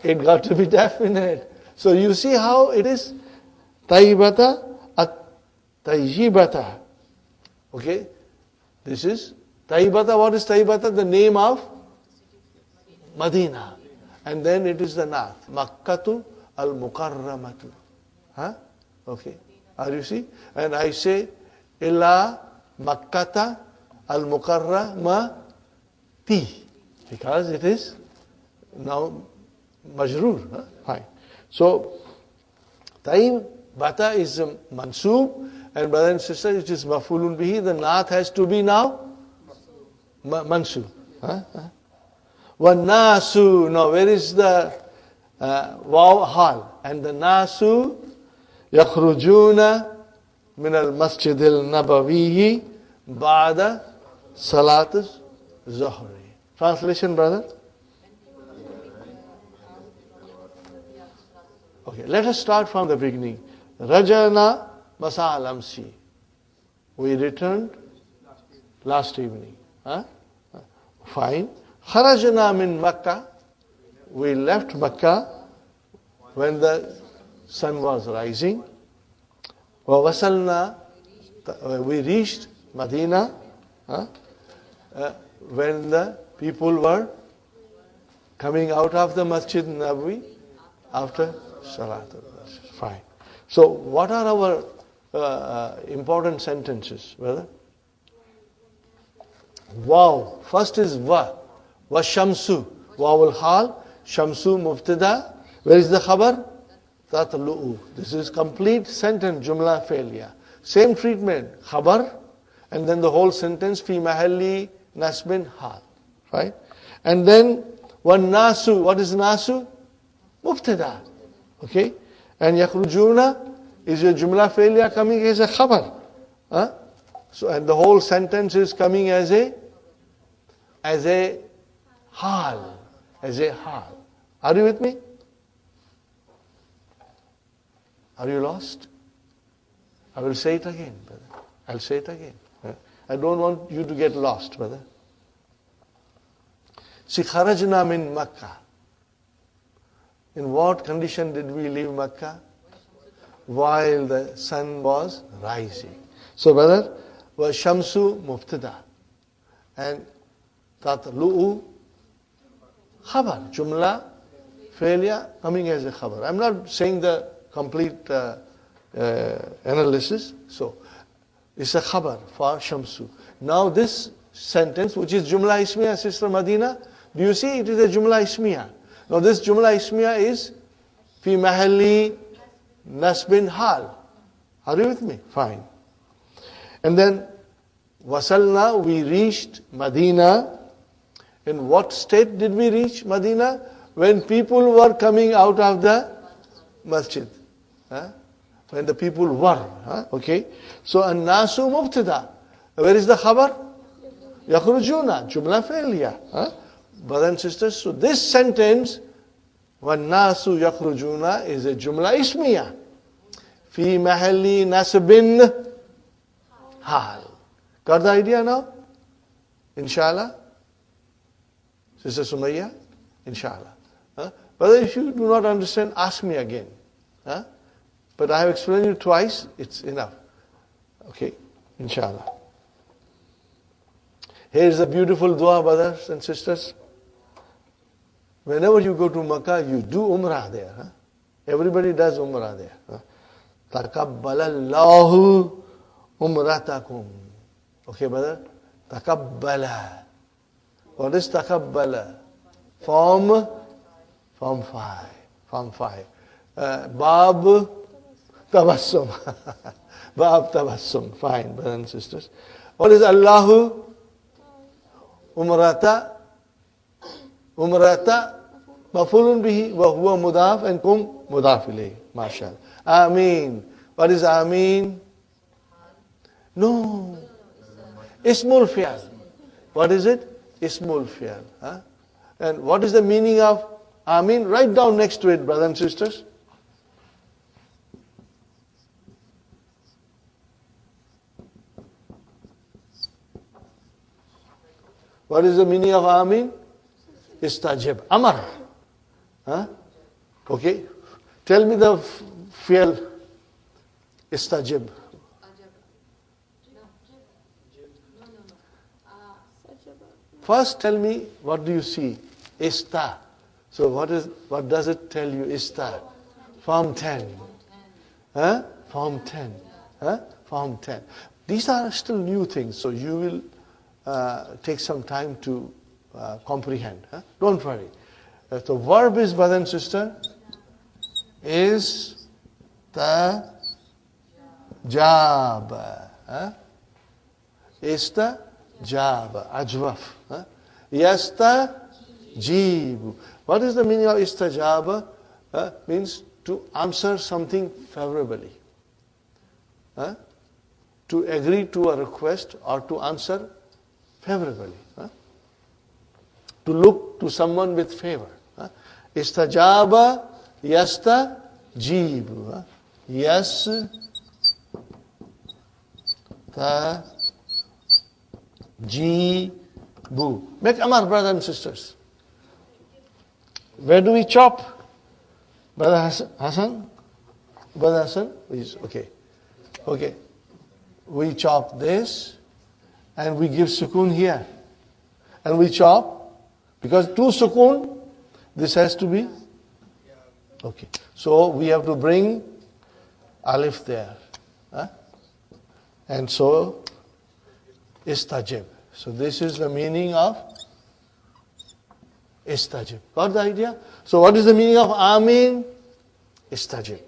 it got to be definite. So you see how it is Taibata at Taijibata. Okay? This is Taibata. What is Taibata? The name of Madina. And then it is the naat. Makkatu al-Mukarramatu. Okay. Are you see? And I say, Illa Makkata al-Mukarramati. Because it is now majroor. Fine. So, Taibata is a mansub. And brothers and sisters, it is maf'ulun bihi. The naat has to be now mansub. Nasu. Now, where is the waw hal? And the nasu yakhrujuna min al masjid al nabawiyyi ba'da salat zuhri. Translation, brother? Okay, let us start from the beginning. Rajana Masa al-Amsi. We returned last evening. Fine. Kharajna min Makkah. We left Makkah when the sun was rising. Wa wasalna. We reached Madina when the people were coming out of the Masjid Nabawi after Salat. Fine. So what are our important sentences, brother? Wow. First is wa. Wa shamsu. Wawul hal. Shamsu mubtada. Where is the khabar? Tatlu'u. This is complete sentence, jumla failure. Same treatment, khabar, and then the whole sentence, fi mahalli nasbin hal. Right? And then, one nasu, what is nasu? Mubtada. Okay? And yakhrujuna is your jumla failure coming as a khabar. Huh? So, and the whole sentence is coming as a hal. As a hal. Are you with me? Are you lost? I will say it again, brother. I'll say it again. I don't want you to get lost, brother. See, kharajna min Makkah. In what condition did we leave Makkah? While the sun was rising. So, brother, was shamsu mubtada. And tatlu'u khabar. Jumla, failure, coming as a khabar. I'm not saying the complete analysis. So, it's a khabar for shamsu. Now this sentence, which is jumla ismiya, Sister Madina, do you see it is a jumla ismiya? Now this jumla ismiya is fi mahalli nasbin hal. Are you with me? Fine. And then wasalna, we reached Madina. In what state did we reach Madina? When people were coming out of the masjid. Huh? When the people were. Huh? Okay. So an-nasu mubtada. Where is the khabar? Yakhrujuna. Jumla failure. Huh? Brothers and sisters, so this sentence, وَالنَّاسُ يَخْرُجُونَ, is a jumla ismiya. فِي مَحَلِّ نَسْبٍ hal. Got the idea now? Inshallah? Sister Sumayya? Inshallah. Huh? But if you do not understand, ask me again. Huh? But I have explained it twice, it's enough. Okay? Inshallah. Here is a beautiful dua, brothers and sisters. Whenever you go to Makkah, you do Umrah there. Huh? Everybody does Umrah there. Huh? Takabbalallahu umratakum. Okay, brother? Takabbala. What is takabbala? Form 5. Form 5. Bab tabassum. Bab tabassum. Fine, brothers and sisters. What is Allahu? Umrata. Umrata mafulun bihi wa huwa mudaf and kum mudaf ilayhi. MashaAllah. Ameen. What is Ameen? No. Ismul fi'al. What is it? Ismul fi'al. Huh? And what is the meaning of Ameen? Write down next to it, brothers and sisters. What is the meaning of Ameen? Istajib. Amar. Huh? Okay. Tell me the fi'al. Istajib. First tell me, what do you see? Ista. So what does it tell you? Ista. Form 10. Huh? Form 10. Huh? Form 10. These are still new things, so you will take some time to comprehend. Huh? Don't worry. The verb is, brother and sister, is the jab. Huh? Is the jab. Ajwaf. Huh? Yasta jibu. What is the meaning of istajaba? Means to answer something favorably. Huh? To agree to a request or to answer favorably. Huh? To look to someone with favor. Huh? Istajaba yasta jibu. Huh? Yes ta jibu. Make amar, brothers and sisters. Where do we chop? Brother Hassan? Brother Hassan? Please, okay. Okay. We chop this and we give sukoon here. And we chop, because two sukoon, this has to be. Okay. So we have to bring alif there. Huh? And so, istajib. So this is the meaning of istajib. Got the idea? So what is the meaning of Ameen? Istajib.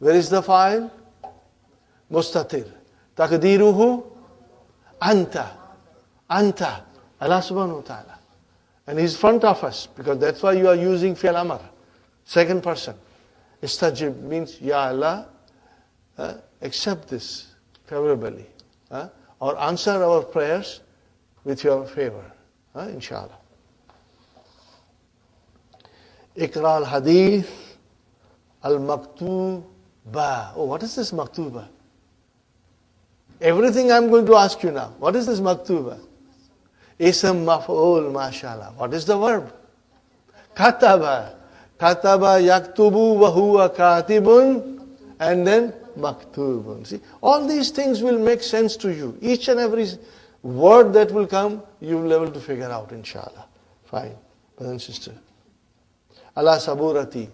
Where is the file? Mustatir. Taqdiruhu anta. Anta. Allah subhanahu wa ta'ala. And He's front of us, because that's why you are using fi'al amr. Second person. Istajib means, Ya Allah, accept this favorably. Or answer our prayers with your favor. Inshallah. Iqra al-hadith al-maktuba. Oh, what is this maktuba? Everything I'm going to ask you now. What is this maktuba? Ism maf'ul, mashallah. What is the verb? Kataba. Kataba yaktubu wa huwa katibun. And then maktubun. See, all these things will make sense to you. Each and every word that will come, you will be able to figure out, inshallah. Fine. Brother and sister. Allah saburati.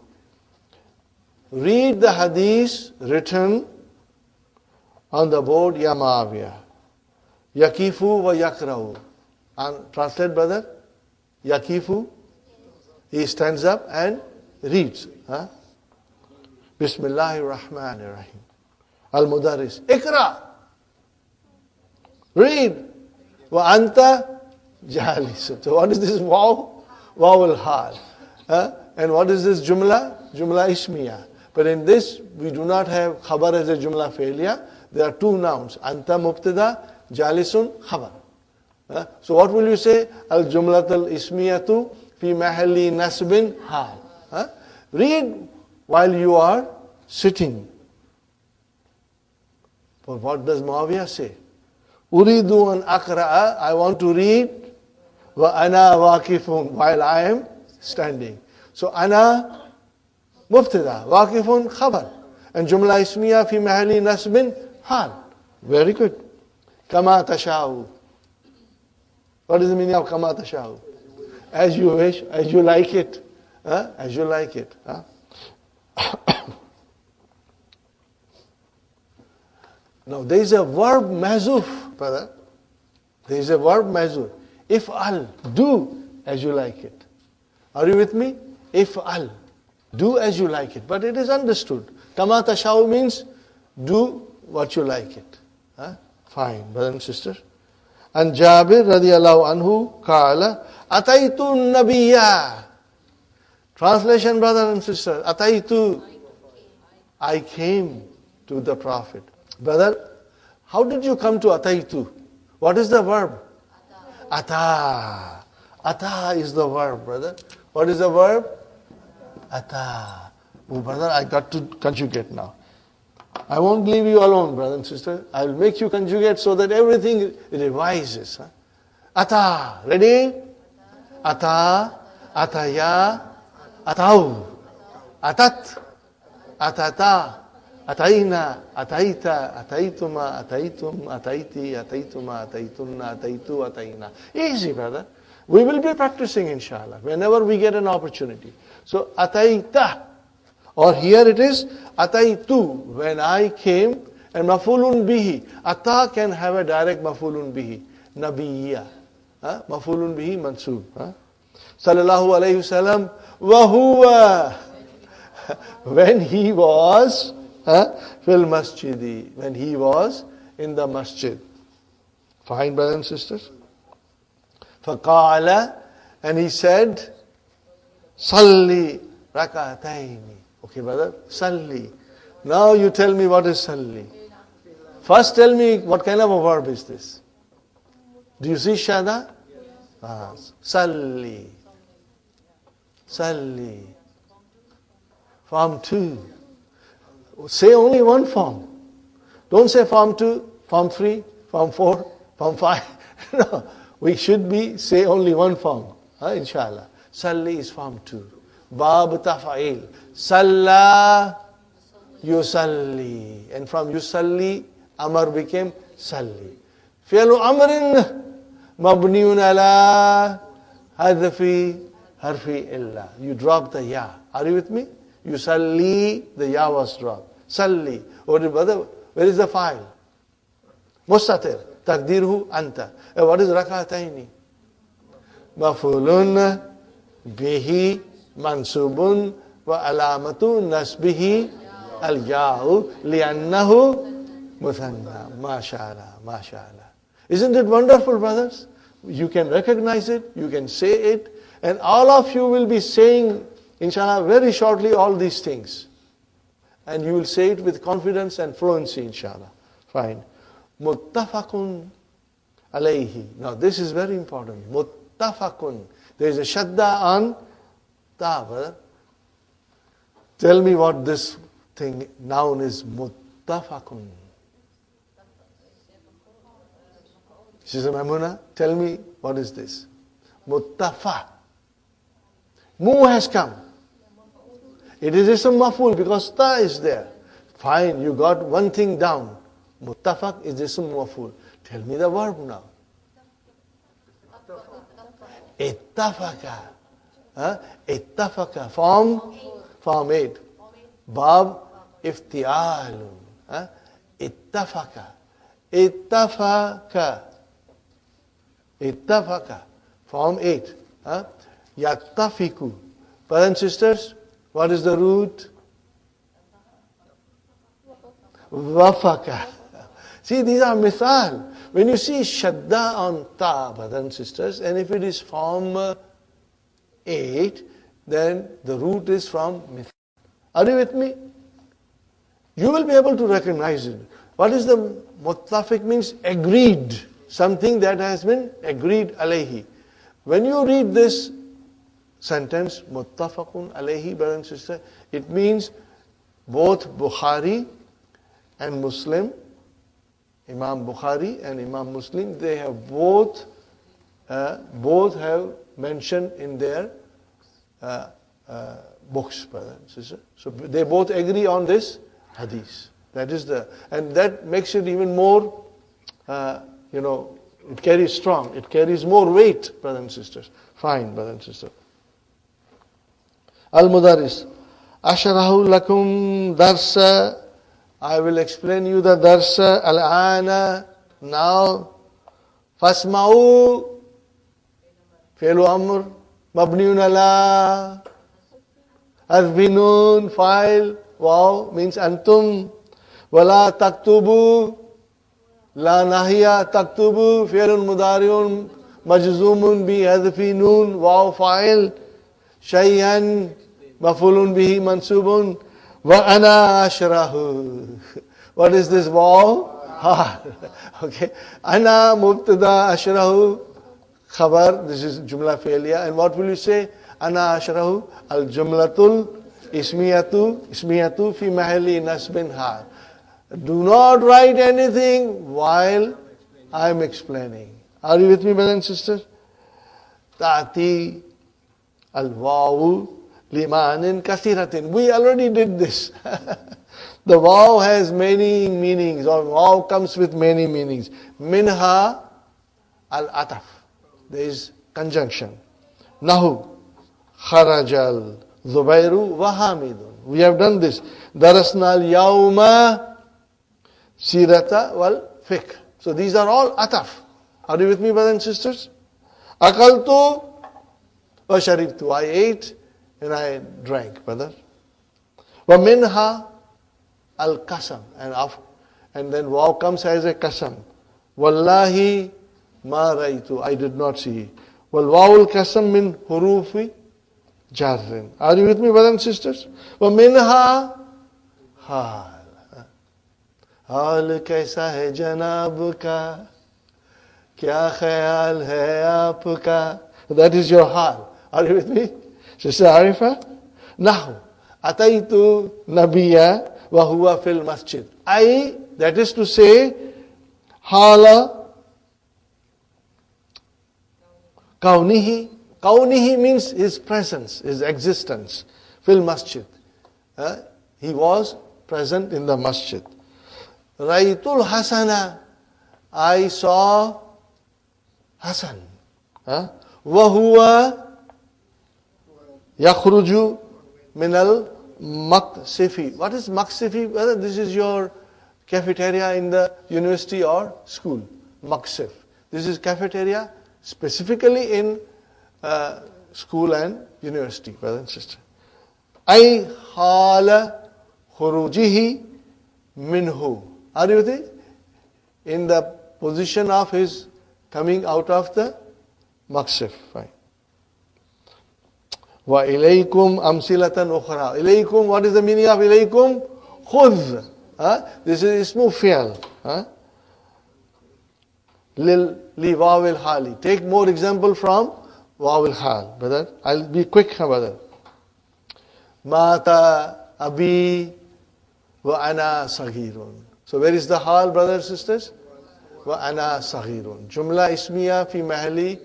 Read the hadith written on the board, Ya Ma'awiya. Yakifu wa yakrahu. And translate, brother. Yakifu. He stands up and reads. Bismillahir Rahmanir Rahim. Al-Mudarris. Ikra. Read. Wa anta jalis. So what is this waw? Waw al-hal. And what is this jumla? Jumla ismiya. But in this, we do not have khabar as a jumla failure. There are two nouns. Anta mubtada, jalisun, khabar. So what will you say? Al-jumlatul ismiyatu fi mahalli nasbin hal. Read while you are sitting. But what does Muawiyah say? Uridu an akra'a, I want to read, wa ana waqifun, while I am standing. So ana mubtada, waqifun khabar. And jumla ismiya fi mahalli nasbin hal. Very good. Kama tasha'u. What is the meaning of kama tasha'u? As you wish, as you like it. As you like it. Now there is a verb mazuf, brother. There is a verb mazuf. If al, do as you like it. Are you with me? If al, do as you like it. But it is understood. Kama tasha'u means do what you like it. Fine, brother and sister. And Jabir radiyallahu anhu qala ataitu nabiyya. Translation, brother and sister. Ataitu. I came to the Prophet. Brother, how did you come to ataitu? What is the verb? Ata. Ata is the verb, brother. What is the verb? Ata. Oh, brother, I got to conjugate now. I won't leave you alone, brother and sister. I will make you conjugate so that everything revises. Ata. Ready? Ata. Ataya. Atau. Atat. Atata. Ataina. Ataita. Ataituma. Ataitum. Ataiti. Ataituma. Ataitunna. Ataitu. Ataina. Easy, brother. We will be practicing, inshallah, whenever we get an opportunity. So, ataita. Or here it is, ataitu, when I came, and mafulun bihi. Ata can have a direct mafulun bihi. Nabiyya. Mafulun bihi mansub. Sallallahu alayhi wasallam. Wahuwa. When he was fil masjidi. When he was in the masjid. Fine, brothers and sisters. Faqala. And he said, Salli rakataini. Okay, brother, salli. Now you tell me what is salli. First tell me what kind of a verb is this. Do you see shada? Salli. Salli. Form 2. Say only one form. Don't say form 2, form 3, form 4, form 5. No, we should say only one form. Inshallah. Salli is form 2. Bab tafa'il. Salla yusalli. And from yusalli, Amr became salli. Fi'lu amrin mabniun ala hadfi harfi illa. You drop the ya. Are you with me? Yusalli, the ya was dropped. Salli. Oh, brother, where is the file? Mustatir. Takdirhu anta. What is rakataini? Mafulun bihi mansubun wa alamatu nasbihi al-ya'u li'annahu Muthanna. MashaAllah, MashaAllah. Isn't it wonderful, brothers? You can recognize it, you can say it, and all of you will be saying, inshallah, very shortly all these things. And you will say it with confidence and fluency, inshallah. Fine. Muttafaqun alayhi. Now this is very important. Muttafaqun. There is a shadda on ta, brother. Tell me what this thing, noun is. Muttafaqun. Sister Mamuna, tell me what is this? Muttafa. Mu has come. It is ism maf'ul because ta is there. Fine, you got one thing down. Muttafaq is ism maf'ul. Tell me the verb now. Ittafaqa. Ittafaqa. Form 8. Bab iftialun. Ittafaqa. Ittafaqa. Ittafaqa. Form 8. Yattafiku. Brothers and sisters, what is the root? Wafaqa. See, these are mithal. When you see shadda on ta, brothers and sisters, and if it is form 8, then the root is from mithal. Are you with me? You will be able to recognize it. What is the muttafiq means? Agreed. Something that has been agreed alayhi. When you read this sentence, muttafaqun alayhi, brother and sister, it means both Bukhari and Muslim, Imam Bukhari and Imam Muslim, they have both have mentioned in their books, brother and sister. So they both agree on this hadith. That is and that makes it even more, it carries strong. It carries more weight, brothers and sisters. Fine, brothers and sisters. Al-Mudaris. Asharahu lakum darsa. I will explain you the darsa. Al-ana. Now. Fasma'u. Fi'lu amr. Mabniun ala. Azbinun. Fa'il. Wow. Means antum. Wala taktubu. La nahiya taktubu. Fi'lun mudariun. Majzumun bi hadfi nun. Wow. Fa'il. Shay'an. Mafulun bihi mansubun. Wa ana ashrahu. What is this wow? Okay. Ana mubtada ashrahu. Khabar. This is jumla fi'liya. And what will you say? Ana ashrahu. Al jumlatul ismiyatu fi mahalli nasbin hal. Do not write anything while I am explaining. Are you with me, brothers and sisters? Ta'ati al-wawu limanin kathiratin. We already did this. The waw has many meanings, or waw comes with many meanings. Minha al-ataf. There is conjunction. Nahu kharajal Zubairu wa Hamidun. We have done this. Darasna al-yawma Sirata wal fiqh. So these are all ataf. Are you with me, brothers and sisters? Akaltu wa sharibtu. I ate and I drank, brother. Wa minha al kasam. And then waw comes as a kasam. Wallahi ma raitu. I did not see. Wal waw al kasam min hurufi jarrin. Are you with me, brothers and sisters? Wa minha hal. हाल कैसा है जनाब का क्या ख्याल है आपका. That is your hal. Are you with me? Sister Arifa? Nahu ataitu nabiya wa huwa fil masjid. That is to say, hala kaunihi. Kaunihi means his presence, his existence. Fil masjid. He was present in the masjid. Raitul Hasana. I saw Hasan. Wahuwa yakhruju minal maksifi. What is maksifi? Whether this is your cafeteria in the university or school. Maksif. This is cafeteria specifically in school and university, brother and sister. Ay hala khurujihi minhu. Are you with it? in the position of his coming out of the maqsif. Fine. Wa ilaykum amsilatan ukhra. Ilaykum, what is the meaning of ilaykum? Khudh. This is ismu fi'al. Lil li wawil hali. Take more example from wawil hal. Brother, I'll be quick, brother. Mata abi wa ana saghirun. So where is the hal, brothers and sisters? Wa ana saghirun. Jumla ismiya fi mahali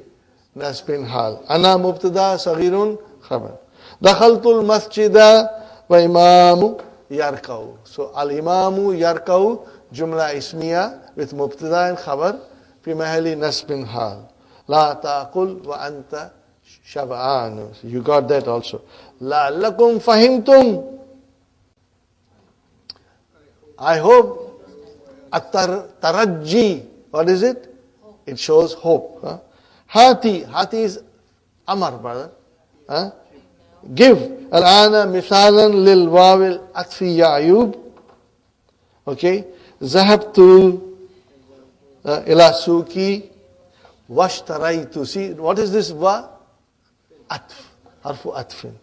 nasbin hal. Ana mubtada saghirun khabar. Dakhaltul masjida wa imamu yarkau. So al imamu yarkau jumla ismiya with mubtada and khabar fi mahali nasbin hal. La taqul wa anta shab'an. You got that also. La'allakum fahimtum. I hope. At-tarajji. What is it? It shows hope. Hati. Hati is amar, brother. Give. Al-ana mithalan lil wawil atfi ya ayub. Okay. Zahabtu ila suki washtaraitu. See, what is this wa? Atf. Harfu atfin.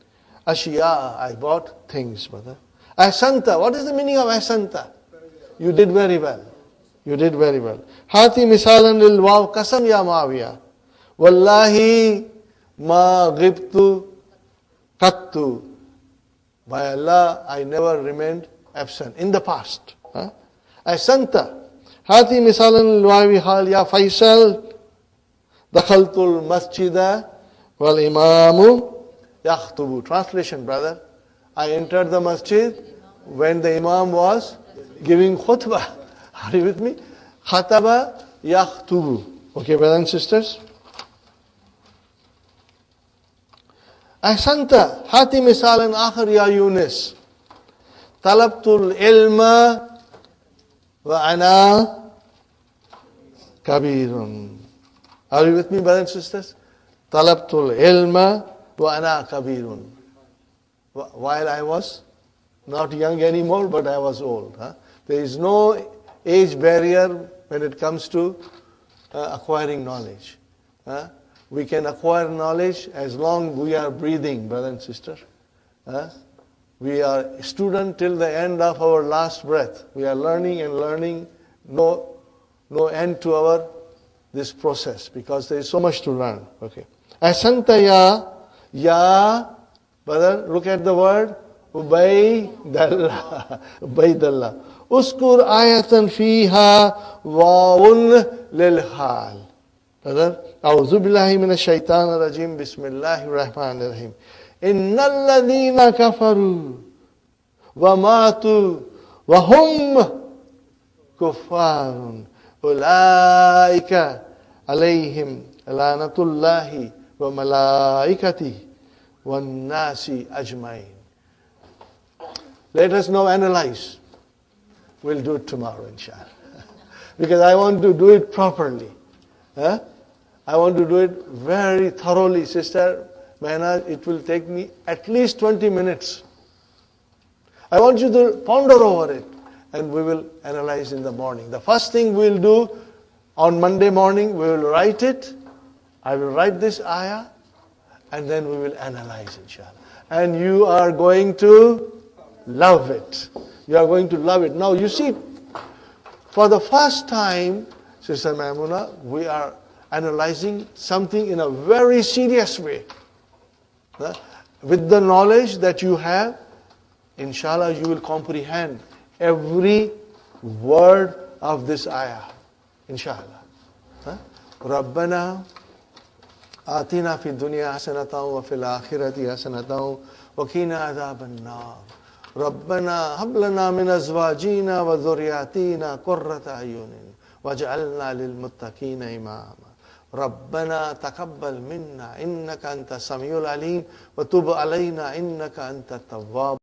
Ashiya. I bought things, brother. Ahsanta. What is the meaning of ahsanta? You did very well. You did very well. Hati misalan lil waw kasam ya Muawiya. Wallahi ma ghibtu qattu. By Allah, I never remained absent. In the past. Ahsanta. Hati misalan lil wawi hal ya Faisal. Dakhaltul masjida wal imamu yakhtubu. Translation, brother. I entered the masjid when the imam was giving khutbah. Are you with me? Khataba yakhtubu. Okay, brothers and sisters. Ahsanta. Hati misalan akhar ya Yunus. Talabtul ilma wa ana kabirun. Are you with me, brothers and sisters? Talabtul ilma wa ana kabirun. While I was not young anymore, but I was old. There is no age barrier when it comes to acquiring knowledge. We can acquire knowledge as long as we are breathing, brother and sister. We are a student till the end of our last breath. We are learning and learning. No end to this process because there is so much to learn. Okay. Ahsanta ya, brother, look at the word. Ubaydallah. Ubaydallah. Uskur ayatan fiha wawun lil hal. Brother, A'udhu billahi minash shaitanir rajim. Bismillahir rahmanir rahim. Innal ladhina kafaru wa matu wa hum kuffarun ulaika alayhim lanatullahi wa malaikatihi wan nasi ajmain. Let us now analyze. We'll do it tomorrow, inshallah. Because I want to do it properly. I want to do it very thoroughly, Sister Mahna. It will take me at least 20 minutes. I want you to ponder over it. And we will analyze in the morning. The first thing we'll do on Monday morning, we will write it. I will write this ayah. And then we will analyze, inshallah. And you are going to love it. You are going to love it. Now you see, for the first time, Sister Maimuna, we are analyzing something in a very serious way. With the knowledge that you have, inshallah, you will comprehend every word of this ayah. Inshallah. Rabbana atina fi dunya hasanatan wa fil akhirati hasanatan wa qina adhaban nar. ربنا هب لنا من أزواجنا وذرياتنا قرة أعين واجعلنا للمتقين إماما ربنا تقبل منا إنك أنت السميع العليم وتب علينا إنك أنت التواب